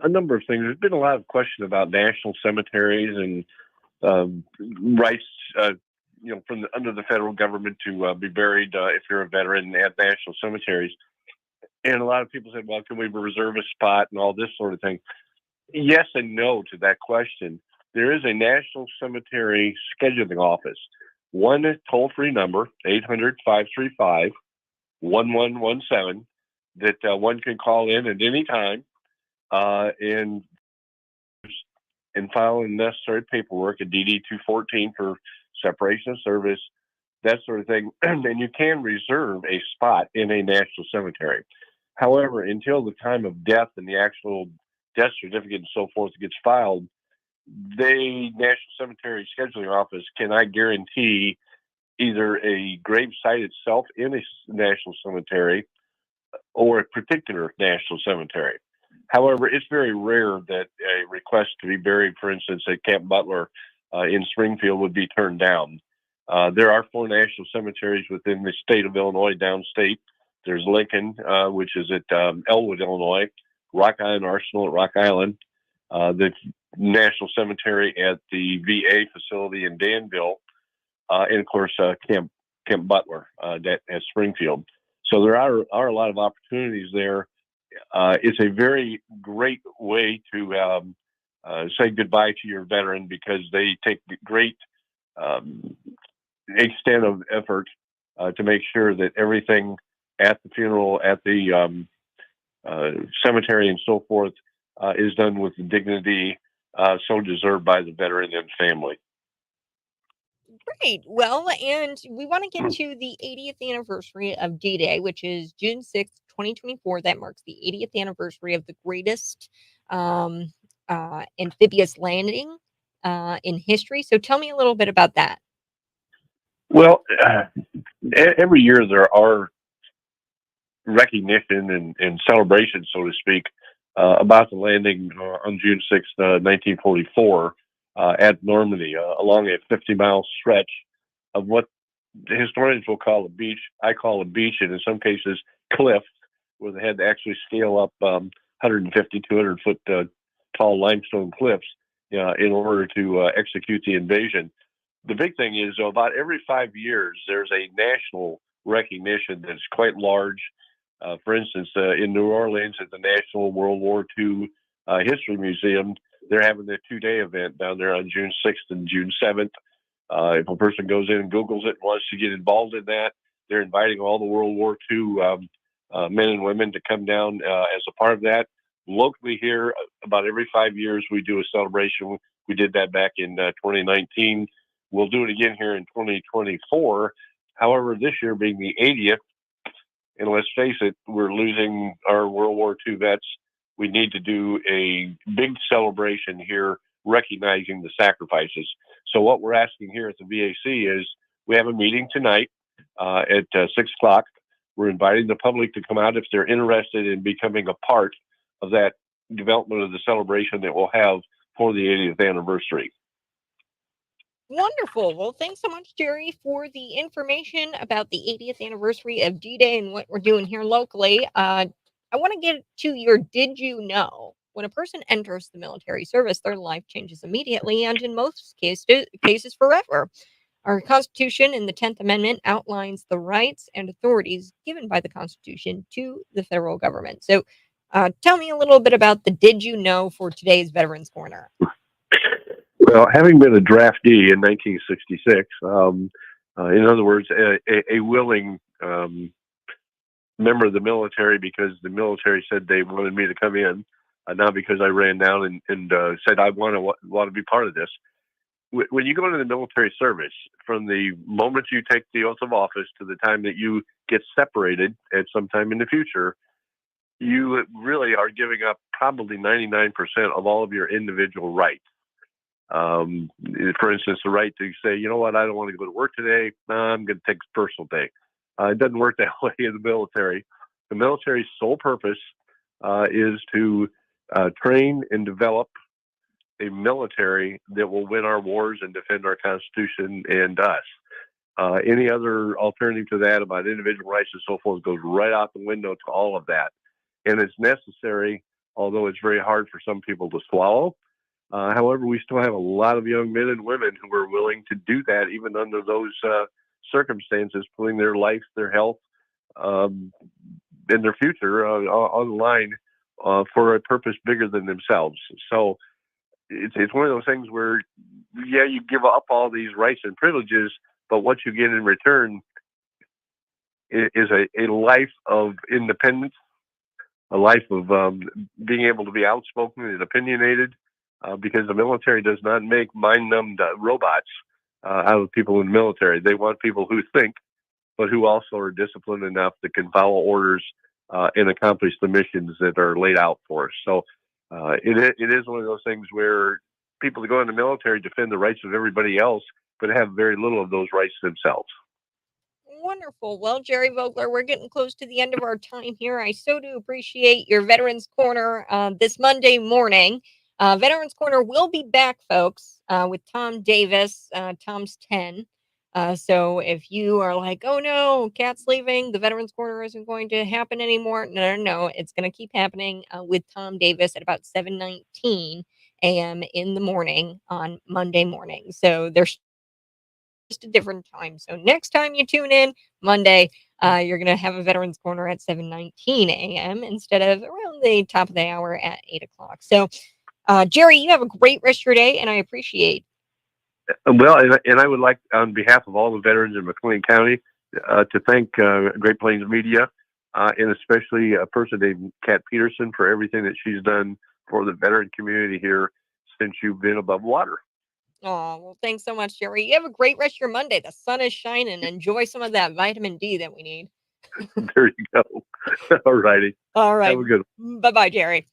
number of things. There's been a lot of questions about national cemeteries and rights, from under the federal government to be buried if you're a veteran at national cemeteries. And a lot of people said, well, can we reserve a spot and all this sort of thing? Yes and no to that question. There is a National Cemetery Scheduling Office, one toll-free number, 800-535-1117, that one can call in at any time and file the necessary paperwork, a DD 214 for separation of service, that sort of thing. And you can reserve a spot in a national cemetery. However, until the time of death and the actual death certificate and so forth gets filed, the National Cemetery Scheduling Office cannot guarantee either a grave site itself in a national cemetery or a particular national cemetery. However, it's very rare that a request to be buried, for instance, at Camp Butler in Springfield would be turned down. There are 4 national cemeteries within the state of Illinois, downstate. There's Lincoln, which is at Elwood, Illinois, Rock Island Arsenal at Rock Island, the National Cemetery at the VA facility in Danville, and of course Camp Butler at Springfield. So there are a lot of opportunities there. It's a very great way to say goodbye to your veteran, because they take great extent of effort to make sure that everything at the funeral, at the cemetery and so forth is done with the dignity so deserved by the veteran and family. Great. Well, and we want to get to the 80th anniversary of D-Day, which is June 6th, 2024. That marks the 80th anniversary of the greatest amphibious landing in history. So tell me a little bit about that. Well, every year there are recognition and celebration, so to speak, about the landing on June 6th, 1944, at Normandy, along a 50-mile stretch of what the historians will call a beach. I call a beach, and in some cases, cliff, where they had to actually scale up 150, 200-foot tall limestone cliffs in order to execute the invasion. The big thing is, about every 5 years, there's a national recognition that's quite large. For instance, in New Orleans at the National World War II History Museum, they're having a 2-day event down there on June 6th and June 7th. If a person goes in and Googles it and wants to get involved in that, they're inviting all the World War II men and women to come down as a part of that. Locally here, about every 5 years, we do a celebration. We did that back in 2019. We'll do it again here in 2024. However, this year being the 80th, and let's face it, we're losing our World War II vets. We need to do a big celebration here, recognizing the sacrifices. So what we're asking here at the VAC is, we have a meeting tonight at 6 o'clock. We're inviting the public to come out if they're interested in becoming a part of that development of the celebration that we'll have for the 80th anniversary. Wonderful. Well, thanks so much, Jerry, for the information about the 80th anniversary of D-Day and what we're doing here locally. I want to get to your did you know? when a person enters the military service, their life changes immediately and in most cases forever. Our Constitution in the 10th Amendment outlines the rights and authorities given by the Constitution to the federal government. So tell me a little bit about the Did You Know for today's Veterans Corner. Well, having been a draftee in 1966, in other words, a willing member of the military because the military said they wanted me to come in, not because I ran down and said I want to be part of this. When you go into the military service, from the moment you take the oath of office to the time that you get separated at some time in the future, you really are giving up probably 99% of all of your individual rights. For instance, the right to say, you know what, I don't want to go to work today. I'm going to take a personal day. It doesn't work that way in the military. The military's sole purpose is to train and develop a military that will win our wars and defend our Constitution and us. Any other alternative to that about individual rights and so forth goes right out the window to all of that. And it's necessary, although it's very hard for some people to swallow. However, we still have a lot of young men and women who are willing to do that, even under those circumstances, putting their life, their health, and their future on the line for a purpose bigger than themselves. So it's one of those things where, yeah, you give up all these rights and privileges, but what you get in return is a life of independence, a life of being able to be outspoken and opinionated, because the military does not make mind-numbed robots out of people in the military. They want people who think, but who also are disciplined enough that can follow orders and accomplish the missions that are laid out for us. So it is one of those things where people that go in the military defend the rights of everybody else, but have very little of those rights themselves. Wonderful. Well, Jerry Vogler, we're getting close to the end of our time here. I so do appreciate your Veterans Corner this Monday morning. Veterans Corner will be back, folks, with Tom Davis. Tom's 10. So if you are like, oh no, Kat's leaving, the Veterans Corner isn't going to happen anymore. No. It's going to keep happening with Tom Davis at about 7:19 a.m. in the morning on Monday morning. So there's just a different time. So next time you tune in Monday, you're going to have a Veterans Corner at 7:19 a.m. instead of around the top of the hour at 8 o'clock. So Jerry, you have a great rest of your day, and I appreciate. Well, and I would like, on behalf of all the veterans in McLean County, to thank Great Plains Media, and especially a person named Kat Peterson for everything that she's done for the veteran community here since you've been above water. Oh, well, thanks so much, Jerry. You have a great rest of your Monday. The sun is shining. Enjoy some of that vitamin D that we need. There you go. All righty. All right. Have a good one. Bye-bye, Jerry.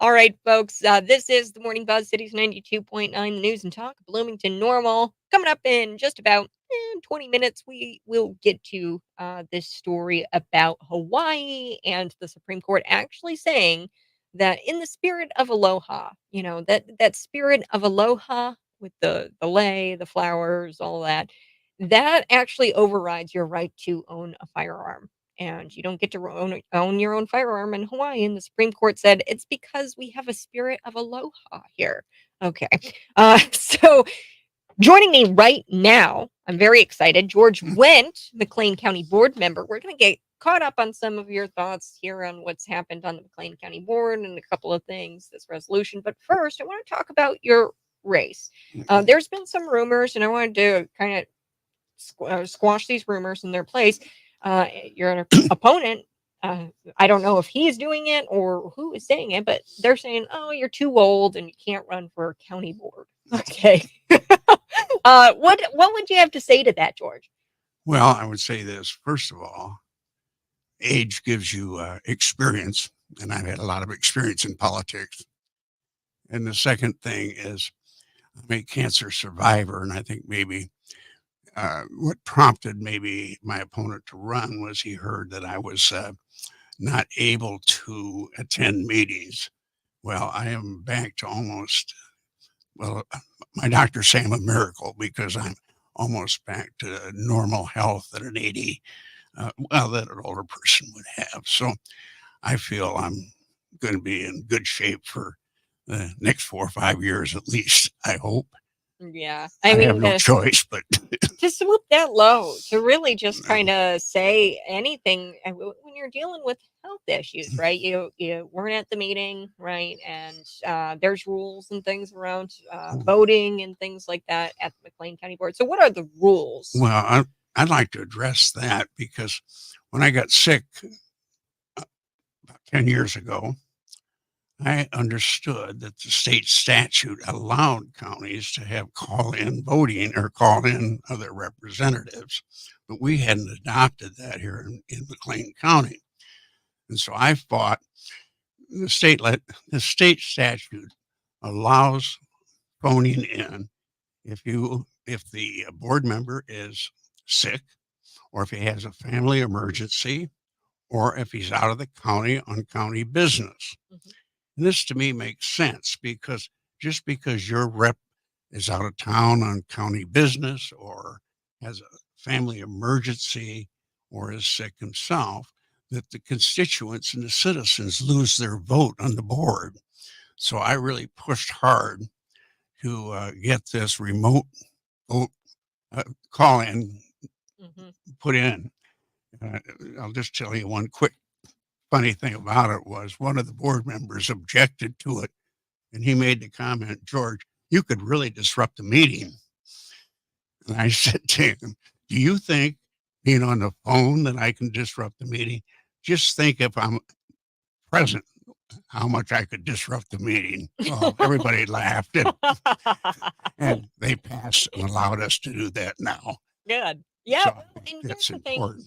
All right, folks. This is the Morning Buzz, Cities 92.9, the news and talk, Bloomington Normal. Coming up in just about 20 minutes, we will get to this story about Hawaii and the Supreme Court actually saying that in the spirit of aloha, that spirit of aloha with the lei, the flowers, all that actually overrides your right to own a firearm. And you don't get to own your own firearm in Hawaii. And the Supreme Court said it's because we have a spirit of aloha here. Okay. So joining me right now, I'm very excited, George Wendt, McLean County Board member. We're going to get caught up on some of your thoughts here on what's happened on the McLean County Board and a couple of things, this resolution. But first, I want to talk about your race. There's been some rumors, and I wanted to kind of squash these rumors in their place. Your opponent, I don't know if he's doing it or who is saying it, but they're saying, oh, you're too old and you can't run for a county board. Okay. What would you have to say to that, George? Well, I would say this. First of all, age gives you experience, and I've had a lot of experience in politics. And the second thing is I'm a cancer survivor, and I think maybe what prompted maybe my opponent to run was he heard that I was not able to attend meetings. Well, I am back to almost, my doctors say I'm a miracle because I'm almost back to normal health that an 80, that an older person would have. So I feel I'm going to be in good shape for the next 4 or 5 years at least, I hope. Yeah. I I have mean, no choice, but to swoop that low, to really just kind of say anything when you're dealing with health issues, right? You weren't at the meeting, right? And there's rules and things around voting and things like that at the McLean County Board. So what are the rules? well, I'd like to address that because when I got sick about 10 years ago, I understood that the state statute allowed counties to have call-in voting or call in other representatives, but we hadn't adopted that here in McLean County. And so I fought the state statute allows phoning in if the board member is sick, or if he has a family emergency, or if he's out of the county on county business. Mhm. And this to me makes sense because just because your rep is out of town on county business or has a family emergency or is sick himself, that the constituents and the citizens lose their vote on the board. So I really pushed hard to get this remote vote call in Mhm. put in. Uh, I'll just tell you one quick funny thing about it was one of the board members objected to it, and he made the comment, "George, you could really disrupt the meeting." And I said to him, "Do you think being on the phone that I can disrupt the meeting? Just think if I'm present, how much I could disrupt the meeting." Well, everybody laughed and they passed and allowed us to do that now. Good. Yeah. So Well, I think and here's that's the thing important.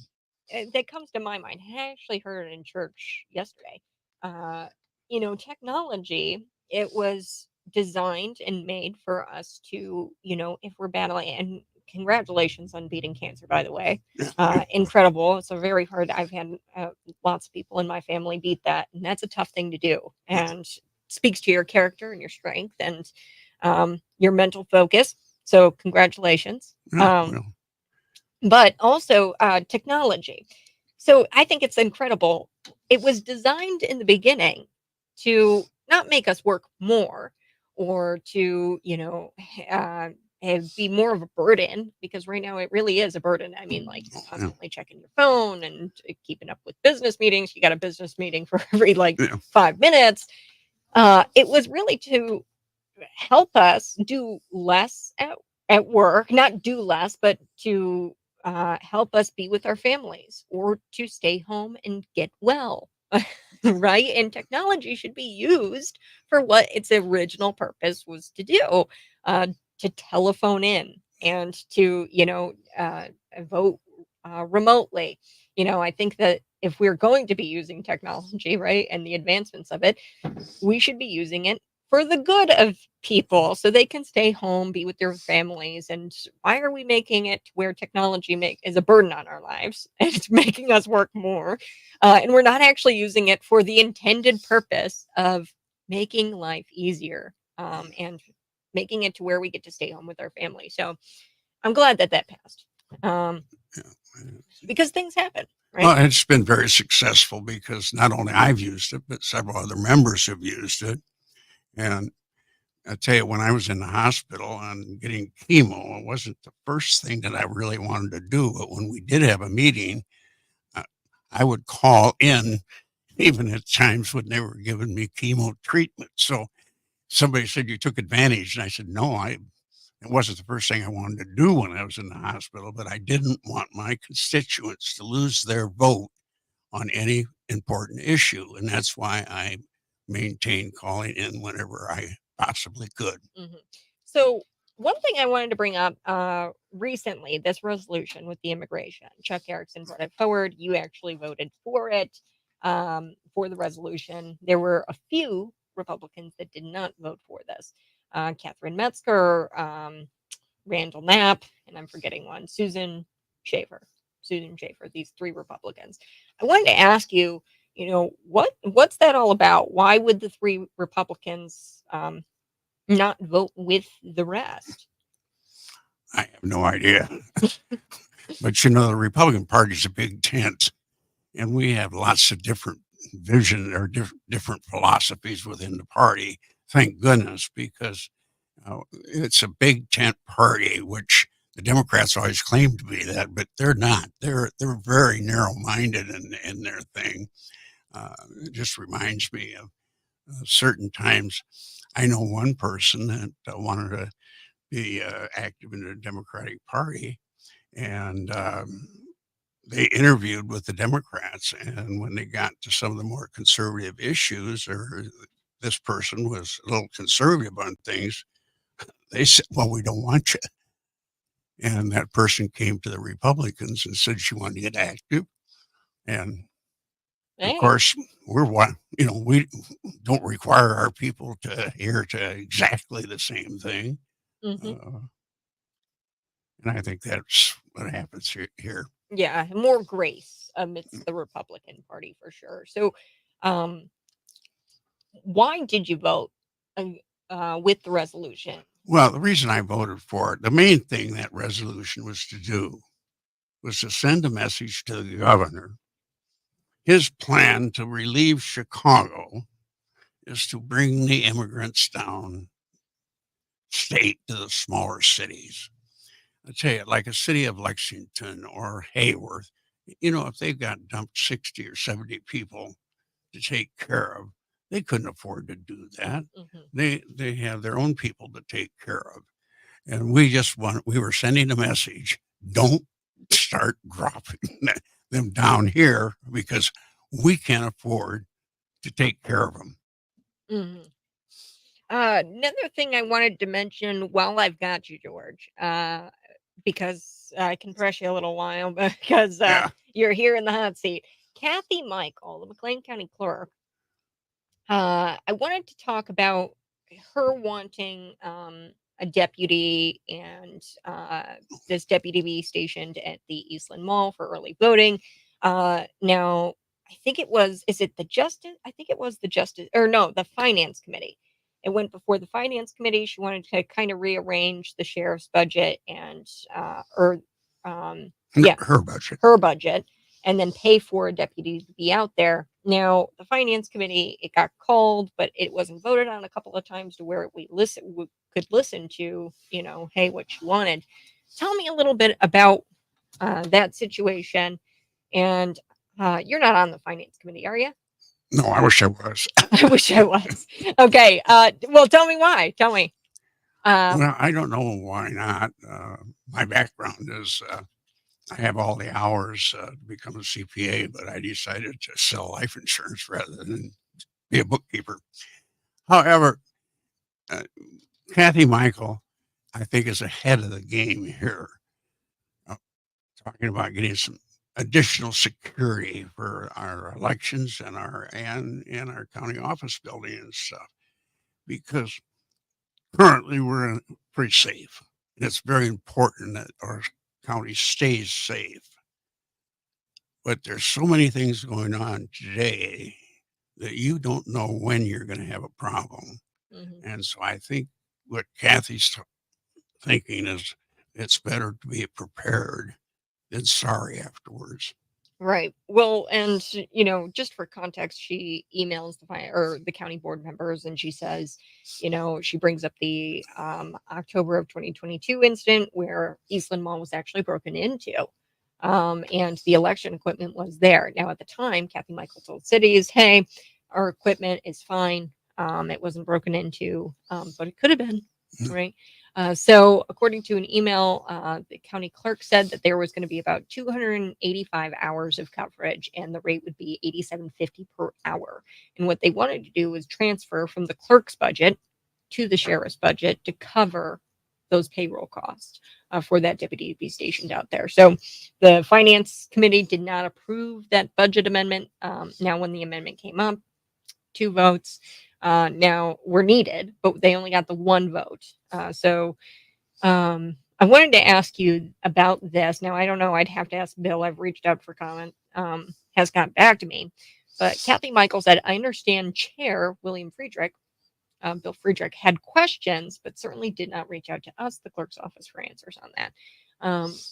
that comes to my mind. I actually heard it in church yesterday. Uh, technology, it was designed and made for us to, if we're battling, and congratulations on beating cancer, by the way. Incredible. It's a very hard, I've had lots of people in my family beat that, and that's a tough thing to do. And speaks to your character and your strength and your mental focus. So, congratulations. Yeah, well, But also technology. So I think it's incredible. It was designed in the beginning to not make us work more or to, be more of a burden because right now it really is a burden. I mean, like you're yeah, constantly checking your phone and keeping up with business meetings. You got a business meeting for every like yeah. 5 minutes. It was really to help us do less at work, not do less, but to help us be with our families or to stay home and get well. Right. And technology should be used for what its original purpose was to do, uh, to telephone in and to, vote remotely. I think that if we're going to be using technology, right, and the advancements of it, we should be using it for the good of people so they can stay home, be with their families. And why are we making it where technology is a burden on our lives and it's making us work more? And we're not actually using it for the intended purpose of making life easier and making it to where we get to stay home with our family. So I'm glad that passed Yeah. because things happen, right? Well, it's been very successful because not only I've used it, but several other members have used it. And I tell you, when I was in the hospital and getting chemo, it wasn't the first thing that I really wanted to do. But when we did have a meeting, uh, I would call in, even at times when they were giving me chemo treatment. So somebody said, "You took advantage." And I said, "No, it wasn't the first thing I wanted to do when I was in the hospital, but I didn't want my constituents to lose their vote on any important issue. And that's why I maintained calling in whenever I possibly could." Mhm. So one thing I wanted to bring up recently, this resolution with the immigration, Chuck Erickson brought it forward. You actually voted for it, for the resolution. There were a few Republicans that did not vote for this. Catherine Metzger, Randall Knapp, and I'm forgetting one, Schaefer. Susan Schaefer, these three Republicans. I wanted to ask you, what's that all about? Why would the three Republicans not vote with the rest? I have no idea. But the Republican Party is a big tent, and we have lots of different vision or different philosophies within the party. Thank goodness, because it's a big tent party, which the Democrats always claim to be that, but they're not. They're very narrow-minded in their thing. It just reminds me of certain times. I know one person that wanted to be active in the Democratic Party, and they interviewed with the Democrats, and when they got to some of the more conservative issues, or this person was a little conservative on things, they said, well, we don't want you. And that person came to the Republicans and said she wanted to get active. And of Hey. course, we're one, we don't require our people to adhere to exactly the same thing. Mhm. And I think that's what happens here. Yeah, more grace amidst the Republican Party for sure. So, um, why did you vote with the resolution? Well, the reason I voted for it, the main thing that resolution was to do was to send a message to the governor. His plan to relieve Chicago is to bring the immigrants down state to the smaller cities. I tell you, like a city of Lexington or Hayworth, if they've got dumped 60 or 70 people to take care of, they couldn't afford to do that. Mhm. They have their own people to take care of. And we were sending a message, don't start dropping them down here because we can't afford to take care of them. Mhm. Another thing I wanted to mention while I've got you, George, because I can press you a little while because Yeah. you're here in the hot seat. Kathy Michael, the McLean County clerk, I wanted to talk about her wanting a deputy and this deputy be stationed at the Eastland Mall for early voting. Now, I think it was, is it the Justice? I think it was the Justice, or no, the Finance Committee. It went before the Finance Committee. She wanted to kind of rearrange the sheriff's budget and, yeah, Her budget. her budget and then pay for a deputy to be out there. Now, the finance committee, it got called, but it wasn't voted on a couple of times to where we could listen to, hey, what you wanted. Tell me a little bit about that situation. And you're not on the finance committee, are you? No, I wish I was. I wish I was. Okay. Well, tell me why. Tell me. Well, I don't know why not. My background is I have all the hours to become a CPA, but I decided to sell life insurance rather than be a bookkeeper. However, uh, Kathy Michael, I think, is ahead of the game here, uh, talking about getting some additional security for our elections and our county office building and stuff, because currently we're pretty safe, and it's very important that our county stays safe. But there's so many things going on today that you don't know when you're going to have a problem. Mhm. And so I think what Kathy's thinking is it's better to be prepared than sorry afterwards. Right. Well, and just for context, she emails the county board members, and she says, she brings up the October of 2022 incident where Eastland Mall was actually broken into, and the election equipment was there. Now, at the time, Kathy Michael told cities, "Hey, our equipment is fine. It wasn't broken into, but it could have been." Mm. Right. So, according to an email, the county clerk said that there was going to be about 285 hours of coverage, and the rate would be $87.50 per hour. And what they wanted to do was transfer from the clerk's budget to the sheriff's budget to cover those payroll costs for that deputy to be stationed out there. So, the finance committee did not approve that budget amendment. Now, when the amendment came up, 2 votes now were needed, but they only got the 1 vote. I wanted to ask you about this. Now, I don't know. I'd have to ask Bill. I've reached out for comment, has gotten back to me. But Kathy Michael said, I understand Chair William Friedrich, Bill Friedrich, had questions, but certainly did not reach out to us, the clerk's office, for answers on that.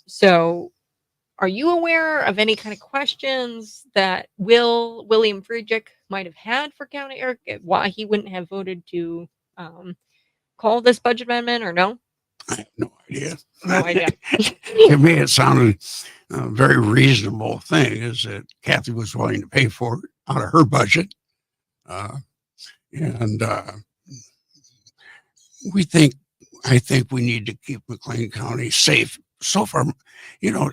So Are you aware of any kind of questions that William Friedrich might have had for county, or why he wouldn't have voted to call this budget amendment, or no? I have no idea. No idea. To me, it sounded a very reasonable thing is that Kathy was willing to pay for it out of her budget. And I think we need to keep McLean County safe. So far, you know,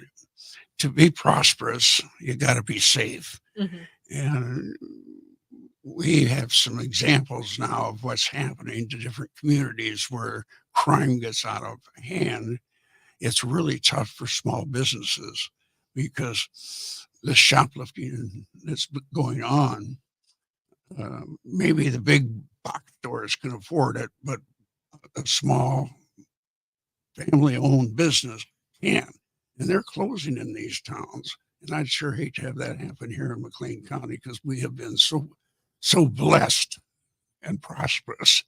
to be prosperous, you got to be safe. Mhm. And we have some examples now of what's happening to different communities where crime gets out of hand. It's really tough for small businesses because the shoplifting that's going on. Maybe the big box stores can afford it, but a small family-owned business can, and they're closing in these towns. And I'd sure hate to have that happen here in McLean County because we have been so blessed and prosperous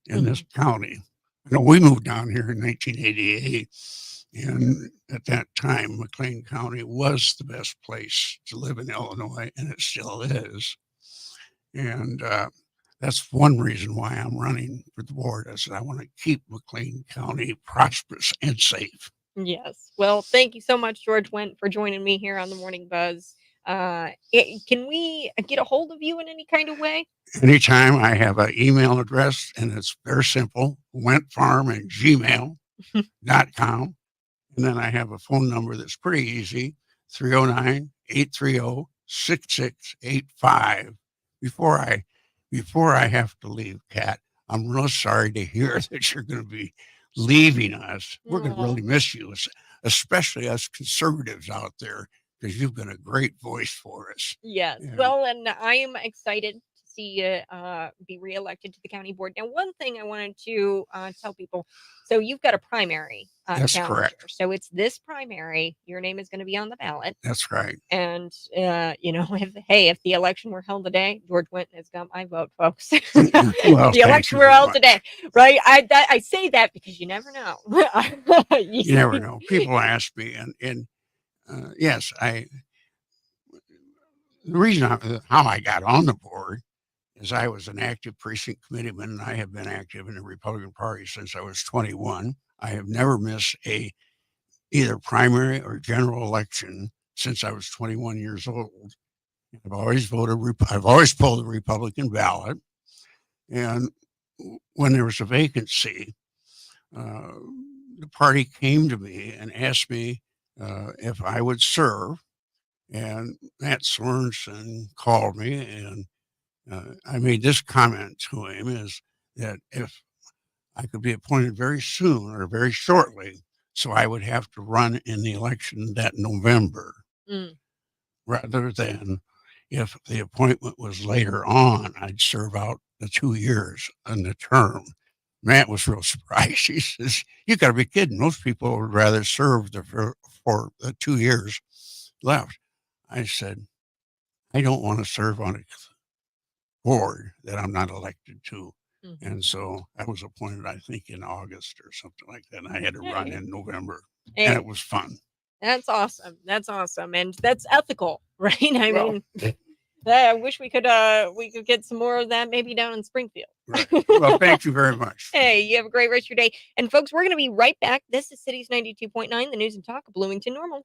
in this county. You know, we moved down here in 1988, and at that time, McLean County was the best place to live in Illinois, and it still is. And that's one reason why I'm running for the board. I said I want to keep McLean County prosperous and safe. Yes. Well, thank you so much, George Wendt, for joining me here on the Morning Buzz. Can we get a hold of you in any kind of way? Anytime. I have an email address, and it's very simple, wentfarm@gmail.com. And then I have a phone number that's pretty easy, 309-830-6685. Before I have to leave, Kat, I'm real sorry to hear that you're going to be leaving us. We're going to really miss you, especially us conservatives out there, because you've been a great voice for us. Yes. Yeah. Well, and I am excited to see you be reelected to the county board. Now, one thing I wanted to tell people, so you've got a primary That's challenger. correct. So it's this primary, your name is going to be on the ballot. That's right. And, if the election were held today, George Wendt has got my vote, folks. Well, the election were held today, right? I say that because you never know. You never know. People ask me, and yes, the reason how I got on the board is I was an active precinct committeeman, and I have been active in the Republican Party since I was 21. I have never missed either primary or general election since I was 21 years old. I've always I've always pulled the Republican ballot. And when there was a vacancy, the party came to me and asked me if I would serve. And Matt Sorensen called me, and I made this comment to him is that if I could be appointed very soon or very shortly, so I would have to run in the election that November, rather than if the appointment was later on, I'd serve out the 2 years in the term. Matt was real surprised. He says, "You got to be kidding. Most people would rather serve for the 2 years left." I said, "I don't want to serve on a board that I'm not elected to." And so I was appointed, I think, in August or something like that. And I had to run in November, and it was fun. That's awesome. That's awesome. And that's ethical, right? I mean, I wish we could get some more of that maybe down in Springfield. Right. Well, thank you very much. Hey, you have a great rest of your day. And folks, we're going to be right back. This is Cities 92.9, the news and talk of Bloomington Normal.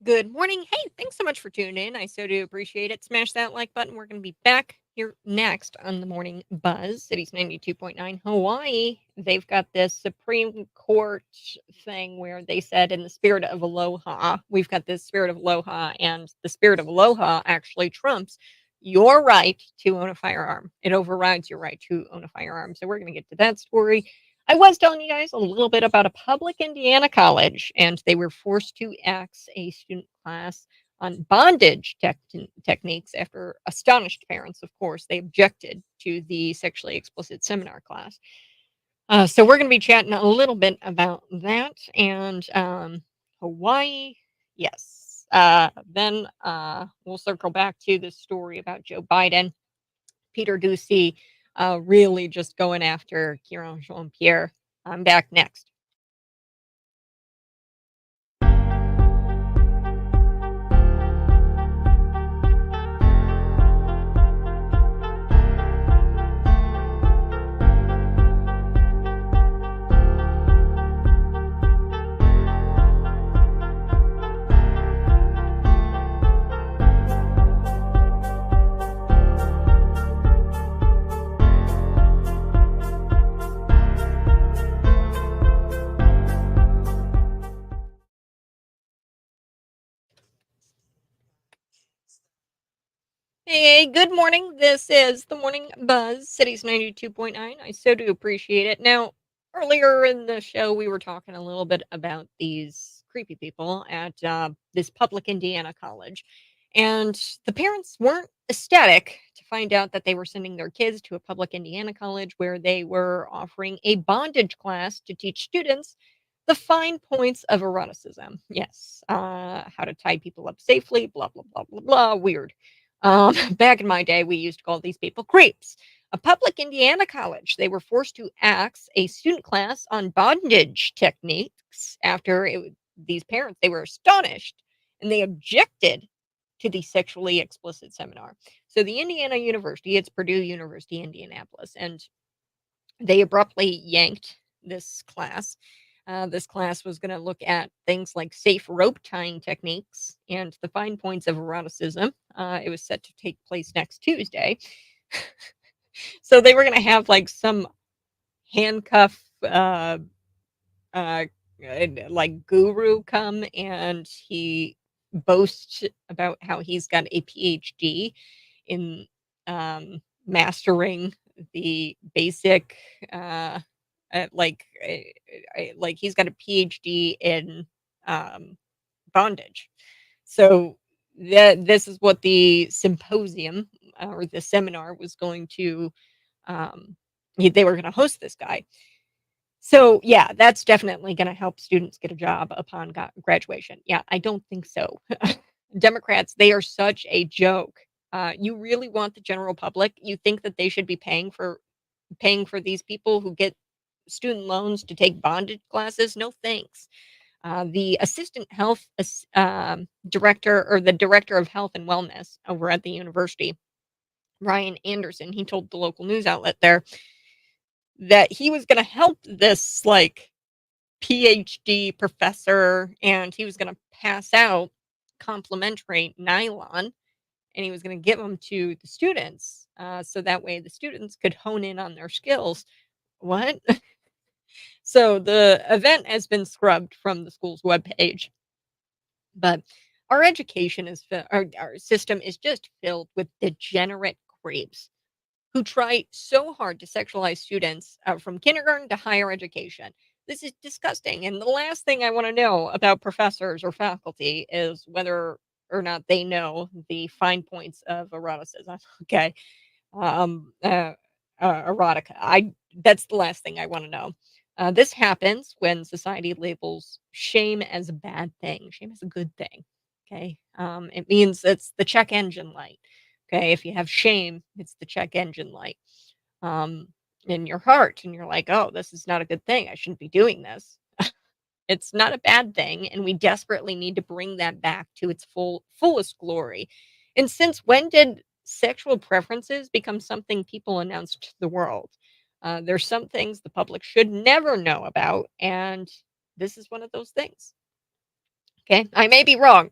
Good morning. Hey, thanks so much for tuning in. I so do appreciate it. Smash that like button. We're going to be back here next on the Morning Buzz, Cities 92.9 Hawaii. They've got this Supreme Court thing where they said, in the spirit of aloha, we've got this spirit of aloha, and the spirit of aloha actually trumps your right to own a firearm. It overrides your right to own a firearm. So we're going to get to that story. I was telling you guys a little bit about a public Indiana college, and they were forced to axe a student class on bondage techniques after astonished parents, of course, they objected to the sexually explicit seminar class. So we're going to be chatting a little bit about that and Hawaii. Yes. Then we'll circle back to the story about Joe Biden. Peter Doocy really just going after Kieran Jean-Pierre. I'm back next. Hey, good morning. This is the Morning Buzz, Cities 92.9. I so do appreciate it. Now, earlier in the show, we were talking a little bit about these creepy people at this public Indiana college. And the parents weren't ecstatic to find out that they were sending their kids to a public Indiana college where they were offering a bondage class to teach students the fine points of eroticism. Yes, how to tie people up safely, blah, blah, blah, blah, blah. Weird. Back in my day, we used to call these people creeps. A public Indiana college, they were forced to axe a student class on bondage techniques after these parents, they were astonished and they objected to the sexually explicit seminar. So the Indiana University, it's Purdue University, Indianapolis, and they abruptly yanked this class. This class was going to look at things like safe rope tying techniques and the fine points of eroticism. It was set to take place next Tuesday. So they were going to have like some handcuff, like guru come, and he boasts about how he's got a PhD in mastering the basic like he's got a PhD in bondage. So this is what the symposium or the seminar was going to they were going to host this guy. So yeah, that's definitely going to help students get a job upon graduation. Yeah, I don't think so. Democrats, they are such a joke. You really want the general public? You think that they should be paying for these people who get student loans to take bondage classes? No thanks. The assistant health director, or the director of health and wellness over at the university, Ryan Anderson, he told the local news outlet there that he was going to help this like PhD professor, and he was going to pass out complimentary nylon, and he was going to give them to the students, so that way the students could hone in on their skills. What? So the event has been scrubbed from the school's webpage, but our education is our system is just filled with degenerate creeps who try so hard to sexualize students from kindergarten to higher education. This is disgusting. And the last thing I want to know about professors or faculty is whether or not they know the fine points of eroticism. Okay. Erotica. That's the last thing I want to know. This happens when society labels shame as a bad thing. Shame is a good thing. Okay. It means it's the check engine light. Okay. If you have shame, it's the check engine light in your heart. And you're like, oh, this is not a good thing. I shouldn't be doing this. It's not a bad thing. And we desperately need to bring that back to its fullest glory. And since when did sexual preferences become something people announced to the world? There's some things the public should never know about. And this is one of those things. Okay. I may be wrong.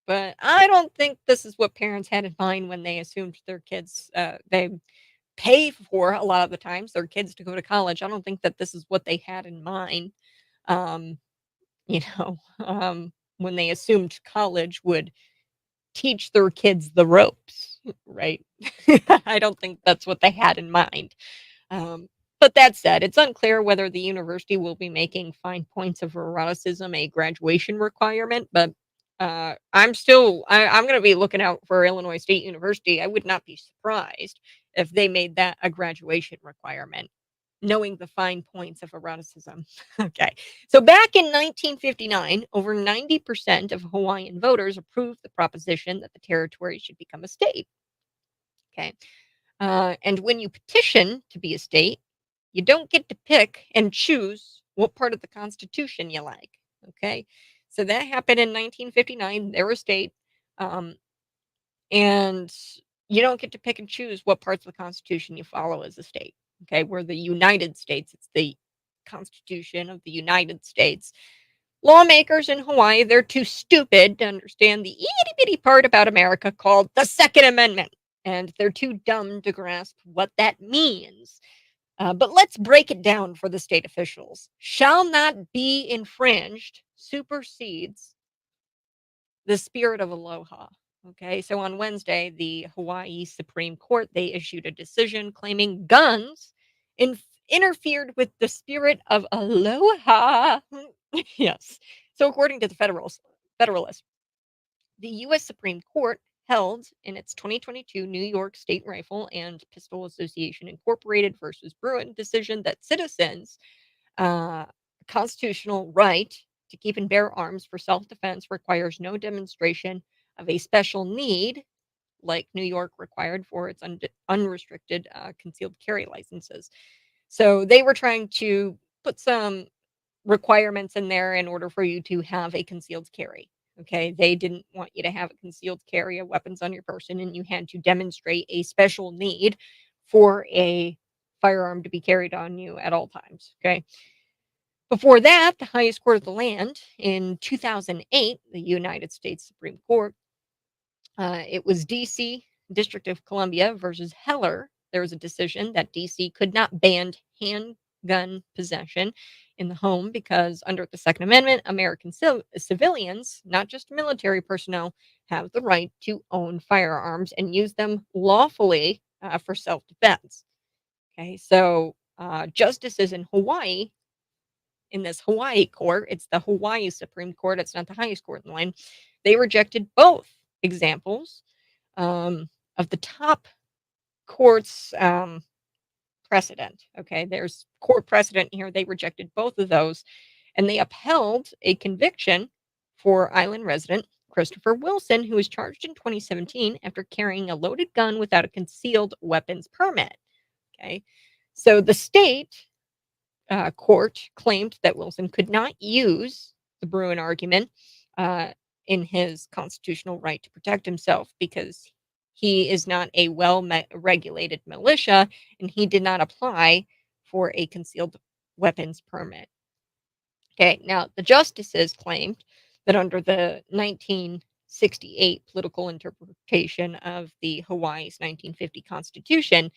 But I don't think this is what parents had in mind when they assumed their kids, they pay for a lot of the times their kids to go to college. I don't think that this is what they had in mind. Um, you know, when they assumed college would teach their kids the ropes, right? I don't think that's what they had in mind. Um, but that said, it's unclear whether the university will be making fine points of eroticism a graduation requirement. But I'm going to be looking out for Illinois State University. I would not be surprised if they made that a graduation requirement, knowing the fine points of eroticism. Okay. So back in 1959, over 90% of Hawaiian voters approved the proposition that the territory should become a state. Okay. And when you petition to be a state, you don't get to pick and choose what part of the Constitution you like. Okay. So that happened in 1959. They're a state. Um, and you don't get to pick and choose what parts of the Constitution you follow as a state. Okay. We're the United States, it's the Constitution of the United States. Lawmakers in Hawaii, they're too stupid to understand the itty bitty part about America called the Second Amendment, and they're too dumb to grasp what that means. But let's break it down for the state officials. Shall not be infringed supersedes the spirit of aloha. Okay, so on Wednesday, the Hawaii Supreme Court, they issued a decision claiming guns interfered with the spirit of aloha. Yes. So according to the Federalist, the U.S. Supreme Court held in its 2022 New York State Rifle and Pistol Association Incorporated versus Bruin decision that citizens' constitutional right to keep and bear arms for self-defense requires no demonstration of a special need like New York required for its unrestricted concealed carry licenses. So they were trying to put some requirements in there in order for you to have a concealed carry. Okay. They didn't want you to have a concealed carry of weapons on your person, and you had to demonstrate a special need for a firearm to be carried on you at all times. Okay. Before that, the highest court of the land in 2008, the United States Supreme Court, it was DC, District of Columbia versus Heller. There was a decision that DC could not ban handgun possession in the home because under the Second Amendment, American civilians, not just military personnel, have the right to own firearms and use them lawfully for self-defense. Okay, so justices in Hawaii, in this Hawaii court, it's the Hawaii Supreme Court, it's not the highest court in the land, they rejected both examples of the top court's precedent. Okay, there's court precedent here. They rejected both of those, and they upheld a conviction for island resident Christopher Wilson, who was charged in 2017 after carrying a loaded gun without a concealed weapons permit. Okay, so the state court claimed that Wilson could not use the Bruin argument in his constitutional right to protect himself because he is not a regulated militia and he did not apply for a concealed weapons permit. Okay, now the justices claimed that under the 1968 political interpretation of the Hawaii's 1950 Constitution,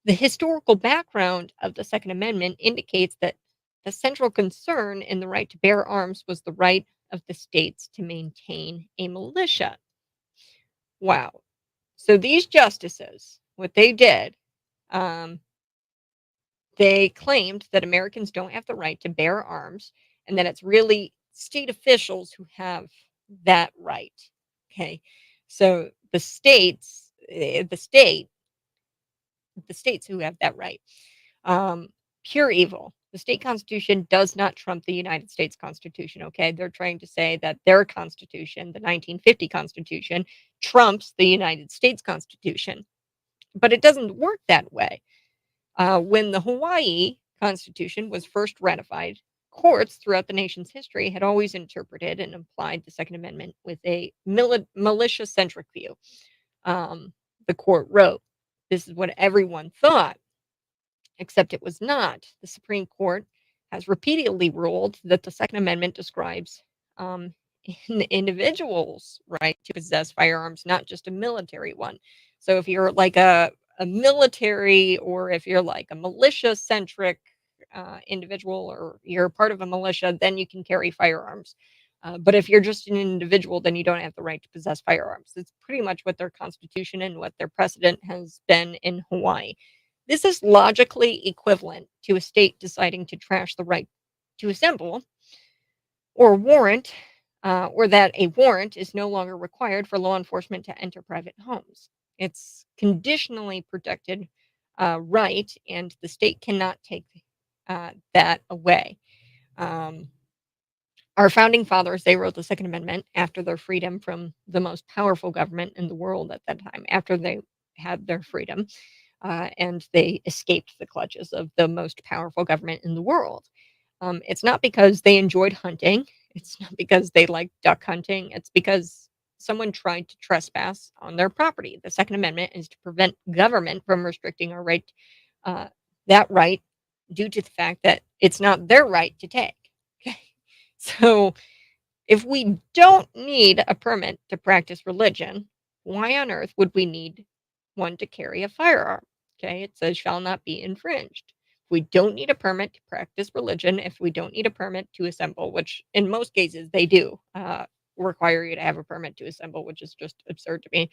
the historical background of the Second Amendment indicates that the central concern in the right to bear arms was the right of the states to maintain a militia. Wow. So these justices, what they did, they claimed that Americans don't have the right to bear arms and that it's really state officials who have that right. Okay. So the states who have that right. Pure evil. The state constitution does not trump the United States Constitution. Okay. They're trying to say that their constitution, the 1950 Constitution, trumps the United States Constitution. But it doesn't work that way. When the Hawaii Constitution was first ratified, courts throughout the nation's history had always interpreted and applied the Second Amendment with a militia-centric view. The court wrote, this is what everyone thought, except it was not. The Supreme Court has repeatedly ruled that the Second Amendment describes an individual's right to possess firearms, not just a military one. So if you're like a military, or if you're like a militia centric individual, or you're part of a militia, then you can carry firearms. But if you're just an individual, then you don't have the right to possess firearms. It's pretty much what their constitution and what their precedent has been in Hawaii. This is logically equivalent to a state deciding to trash the right to assemble, or warrant, or that a warrant is no longer required for law enforcement to enter private homes. It's conditionally protected right, and the state cannot take that away. Um, our founding fathers, they wrote the Second Amendment after their freedom from the most powerful government in the world at that time, after they had their freedom, and they escaped the clutches of the most powerful government in the world. It's not because they enjoyed hunting. It's not because they liked duck hunting. It's because someone tried to trespass on their property. The Second Amendment is to prevent government from restricting our right, uh, that right, due to the fact that it's not their right to take. Okay. So if we don't need a permit to practice religion, why on earth would we need one to carry a firearm? Okay, it says shall not be infringed. We don't need a permit to practice religion, if we don't need a permit to assemble, which in most cases they do require you to have a permit to assemble, which is just absurd to me.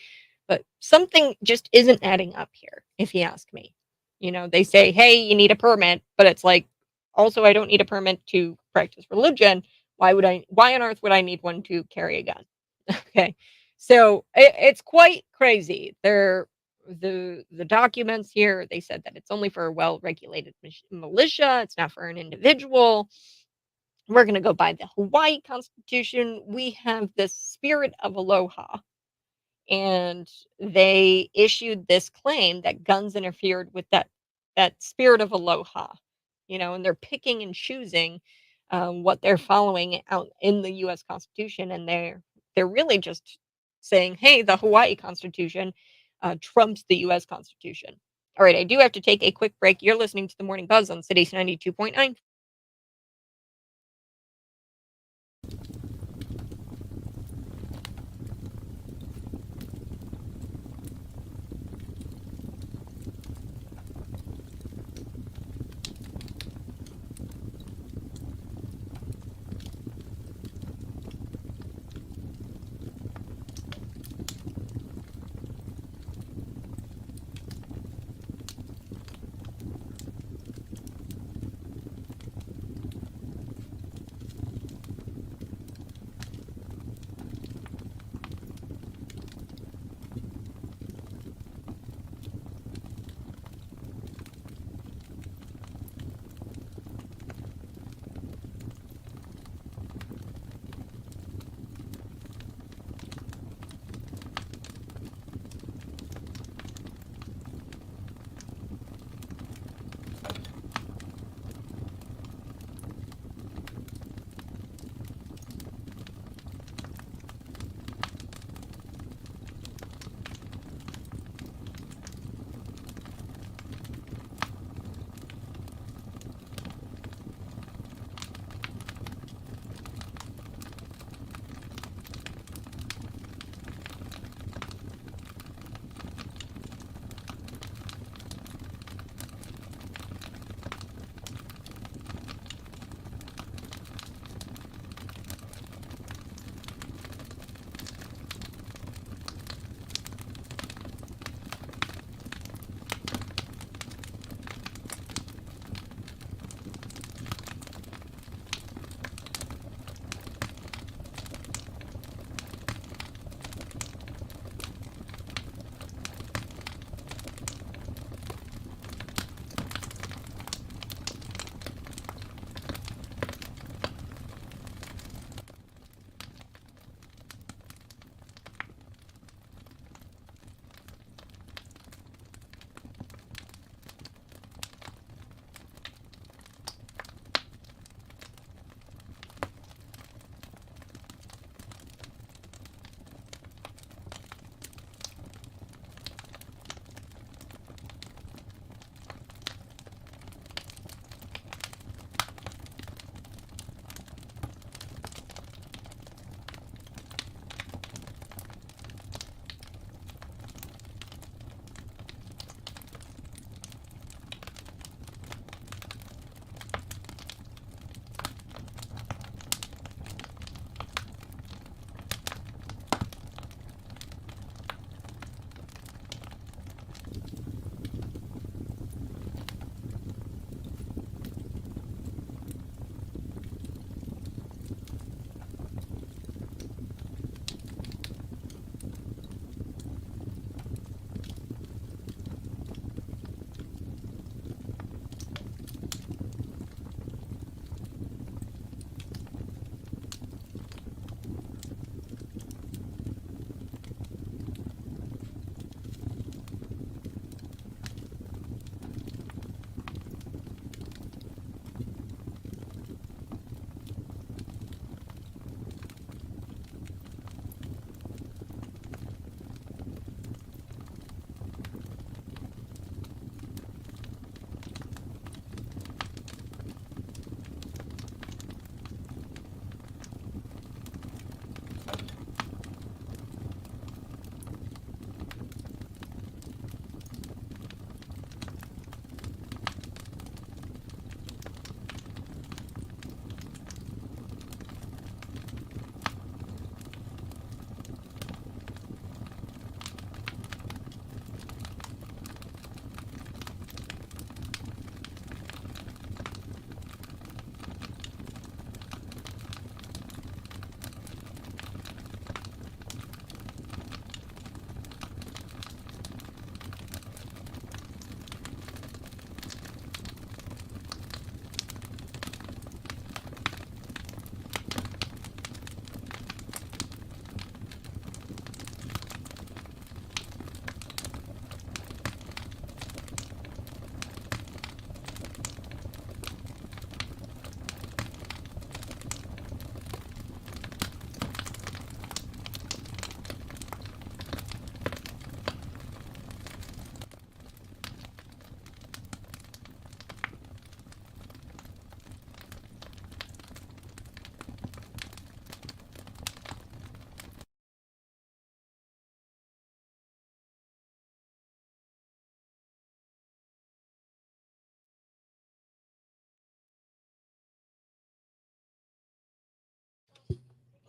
But something just isn't adding up here, if you ask me. They say, hey, you need a permit, but it's like, also, I don't need a permit to practice religion. Why on earth would I need one to carry a gun? Okay. So it's quite crazy. The documents here, they said that it's only for a well-regulated militia. It's not for an individual. We're going to go by the Hawaii Constitution. We have the spirit of Aloha, and they issued this claim that guns interfered with that spirit of Aloha, and they're picking and choosing what they're following out in the U.S. Constitution, and they're really just saying, hey, the Hawaii Constitution trumps the U.S. Constitution. All right, I do have to take a quick break. You're listening to the Morning Buzz on Cities 92.9.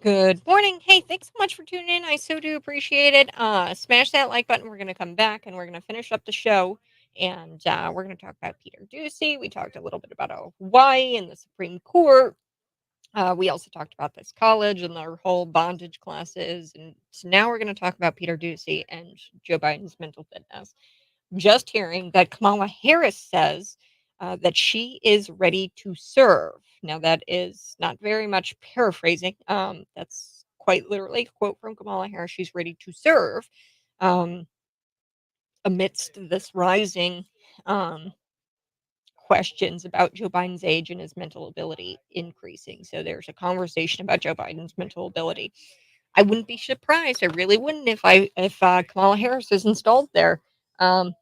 Good morning. Hey, thanks so much for tuning in. I so do appreciate it. Smash that like button. We're going to come back and we're going to finish up the show. And we're going to talk about Peter Doocy. We talked a little bit about Hawaii and the Supreme Court. We also talked about this college and their whole bondage classes. And so now we're going to talk about Peter Doocy and Joe Biden's mental fitness. Just hearing that Kamala Harris says that she is ready to serve. Now, that is not very much paraphrasing. That's quite literally a quote from Kamala Harris. She's ready to serve um, amidst this rising um, questions about Joe Biden's age and his mental ability increasing. So there's a conversation about Joe Biden's mental ability. I wouldn't be surprised. I really wouldn't if Kamala Harris is installed there. Um,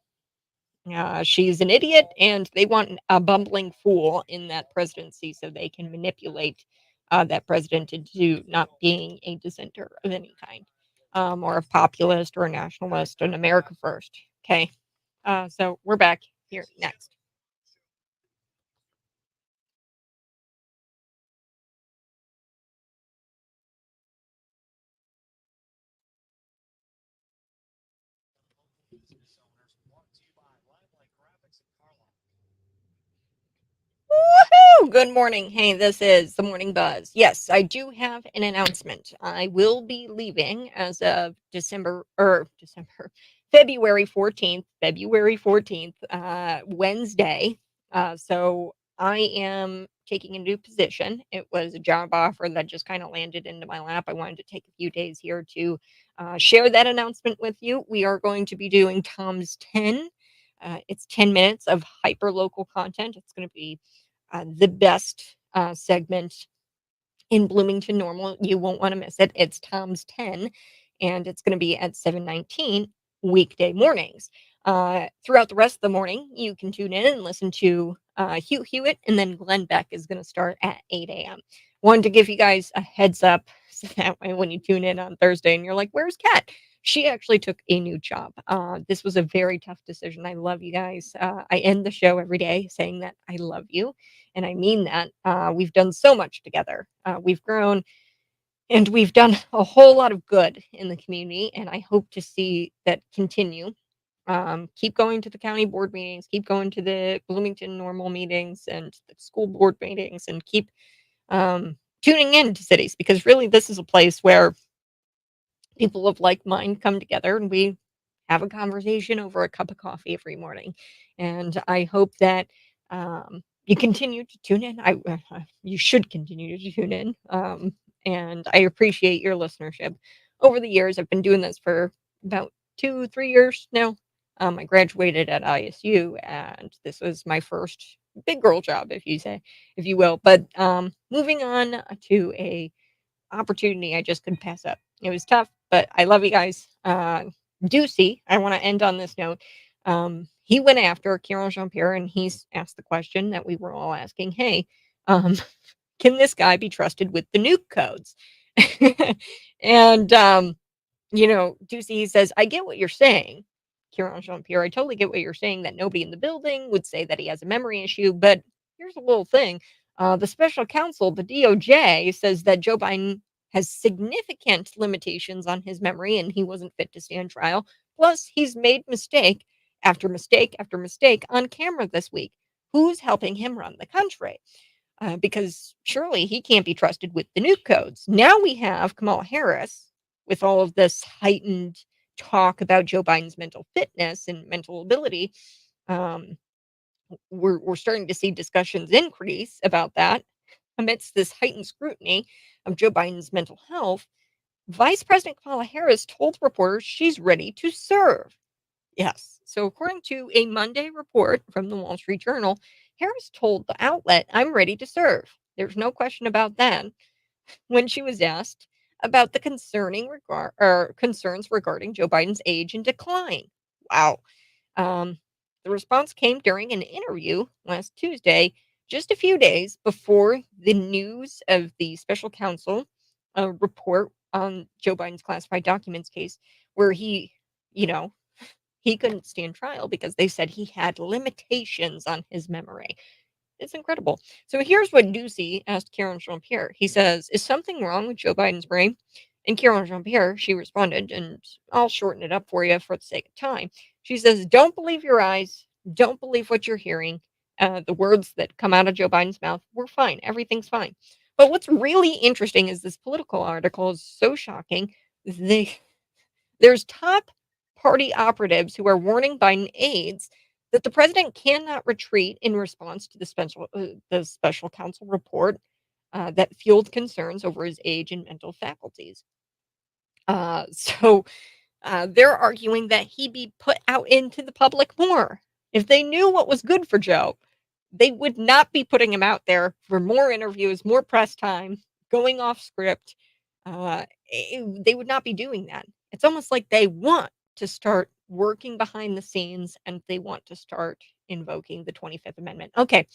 she's an idiot, and they want a bumbling fool in that presidency so they can manipulate that president into not being a dissenter of any kind, or a populist or a nationalist, an America first. Okay. So we're back here next. Woohoo! Good morning. Hey, this is the Morning Buzz. Yes, I do have an announcement. I will be leaving as of February 14th, Wednesday. So I am taking a new position. It was a job offer that just kind of landed into my lap. I wanted to take a few days here to share that announcement with you. We are going to be doing Tom's 10. It's 10 minutes of hyper local content. It's going to be the best segment in Bloomington Normal. You won't want to miss it. It's Tom's 10, and it's going to be at 7:19 weekday mornings. Throughout the rest of the morning, you can tune in and listen to Hugh Hewitt, and then Glenn Beck is going to start at 8 a.m. Wanted to give you guys a heads up so that way when you tune in on Thursday and you're like, where's Kat? She actually took a new job. This was a very tough decision. I love you guys. I end the show every day saying that I love you. And I mean that. We've done so much together. We've grown and we've done a whole lot of good in the community. And I hope to see that continue. Keep going to the county board meetings, keep going to the Bloomington normal meetings and the school board meetings, and keep tuning in to cities, because really this is a place where people of like mind come together and we have a conversation over a cup of coffee every morning. And I hope that you continue to tune in. You should continue to tune in. And I appreciate your listenership over the years. I've been doing this for about 2-3 years now. I graduated at ISU, and this was my first big girl job, if you will. But moving on to a opportunity I just couldn't pass up. It was tough, but I love you guys. Doocy, I want to end on this note. He went after Kieran Jean-Pierre, and he's asked the question that we were all asking. Hey, can this guy be trusted with the nuke codes? And, Doocy says, I get what you're saying, Kieran Jean-Pierre. I totally get what you're saying, that nobody in the building would say that he has a memory issue. But here's a little thing. The special counsel, the DOJ, says that Joe Biden has significant limitations on his memory and he wasn't fit to stand trial. Plus, he's made mistake after mistake after mistake on camera this week. Who's helping him run the country? Because surely he can't be trusted with the nuke codes. Now we have Kamala Harris with all of this heightened talk about Joe Biden's mental fitness and mental ability. We're starting to see discussions increase about that amidst this heightened scrutiny of Joe Biden's mental health. Vice President Kamala Harris told reporters she's ready to serve. Yes. So, according to a Monday report from the Wall Street Journal, Harris told the outlet, I'm ready to serve. There's no question about that. When she was asked about the concerns regarding Joe Biden's age and decline. Wow. The response came during an interview last Tuesday, just a few days before the news of the special counsel report on Joe Biden's classified documents case, where you know, he couldn't stand trial because they said he had limitations on his memory. It's incredible. So here's what Doocy asked Karen Jean-Pierre. He says, "Is something wrong with Joe Biden's brain?" And Karen Jean-Pierre, she responded, and I'll shorten it up for you for the sake of time. She says, "Don't believe your eyes. Don't believe what you're hearing. The words that come out of Joe Biden's mouth, we're fine. Everything's fine." But what's really interesting is this political article is so shocking. They There's top party operatives who are warning Biden aides that the president cannot retreat in response to the special counsel report that fueled concerns over his age and mental faculties. So they're arguing that he be put out into the public more. If they knew what was good for Joe, they would not be putting him out there for more interviews, more press time, going off script. They would not be doing that. It's almost like they want to start working behind the scenes and they want to start invoking the 25th Amendment. Okay,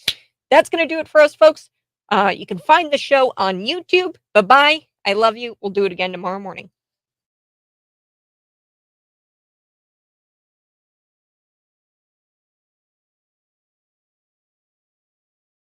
that's going to do it for us, folks. You can find the show on YouTube. Bye bye. I love you. We'll do it again tomorrow morning.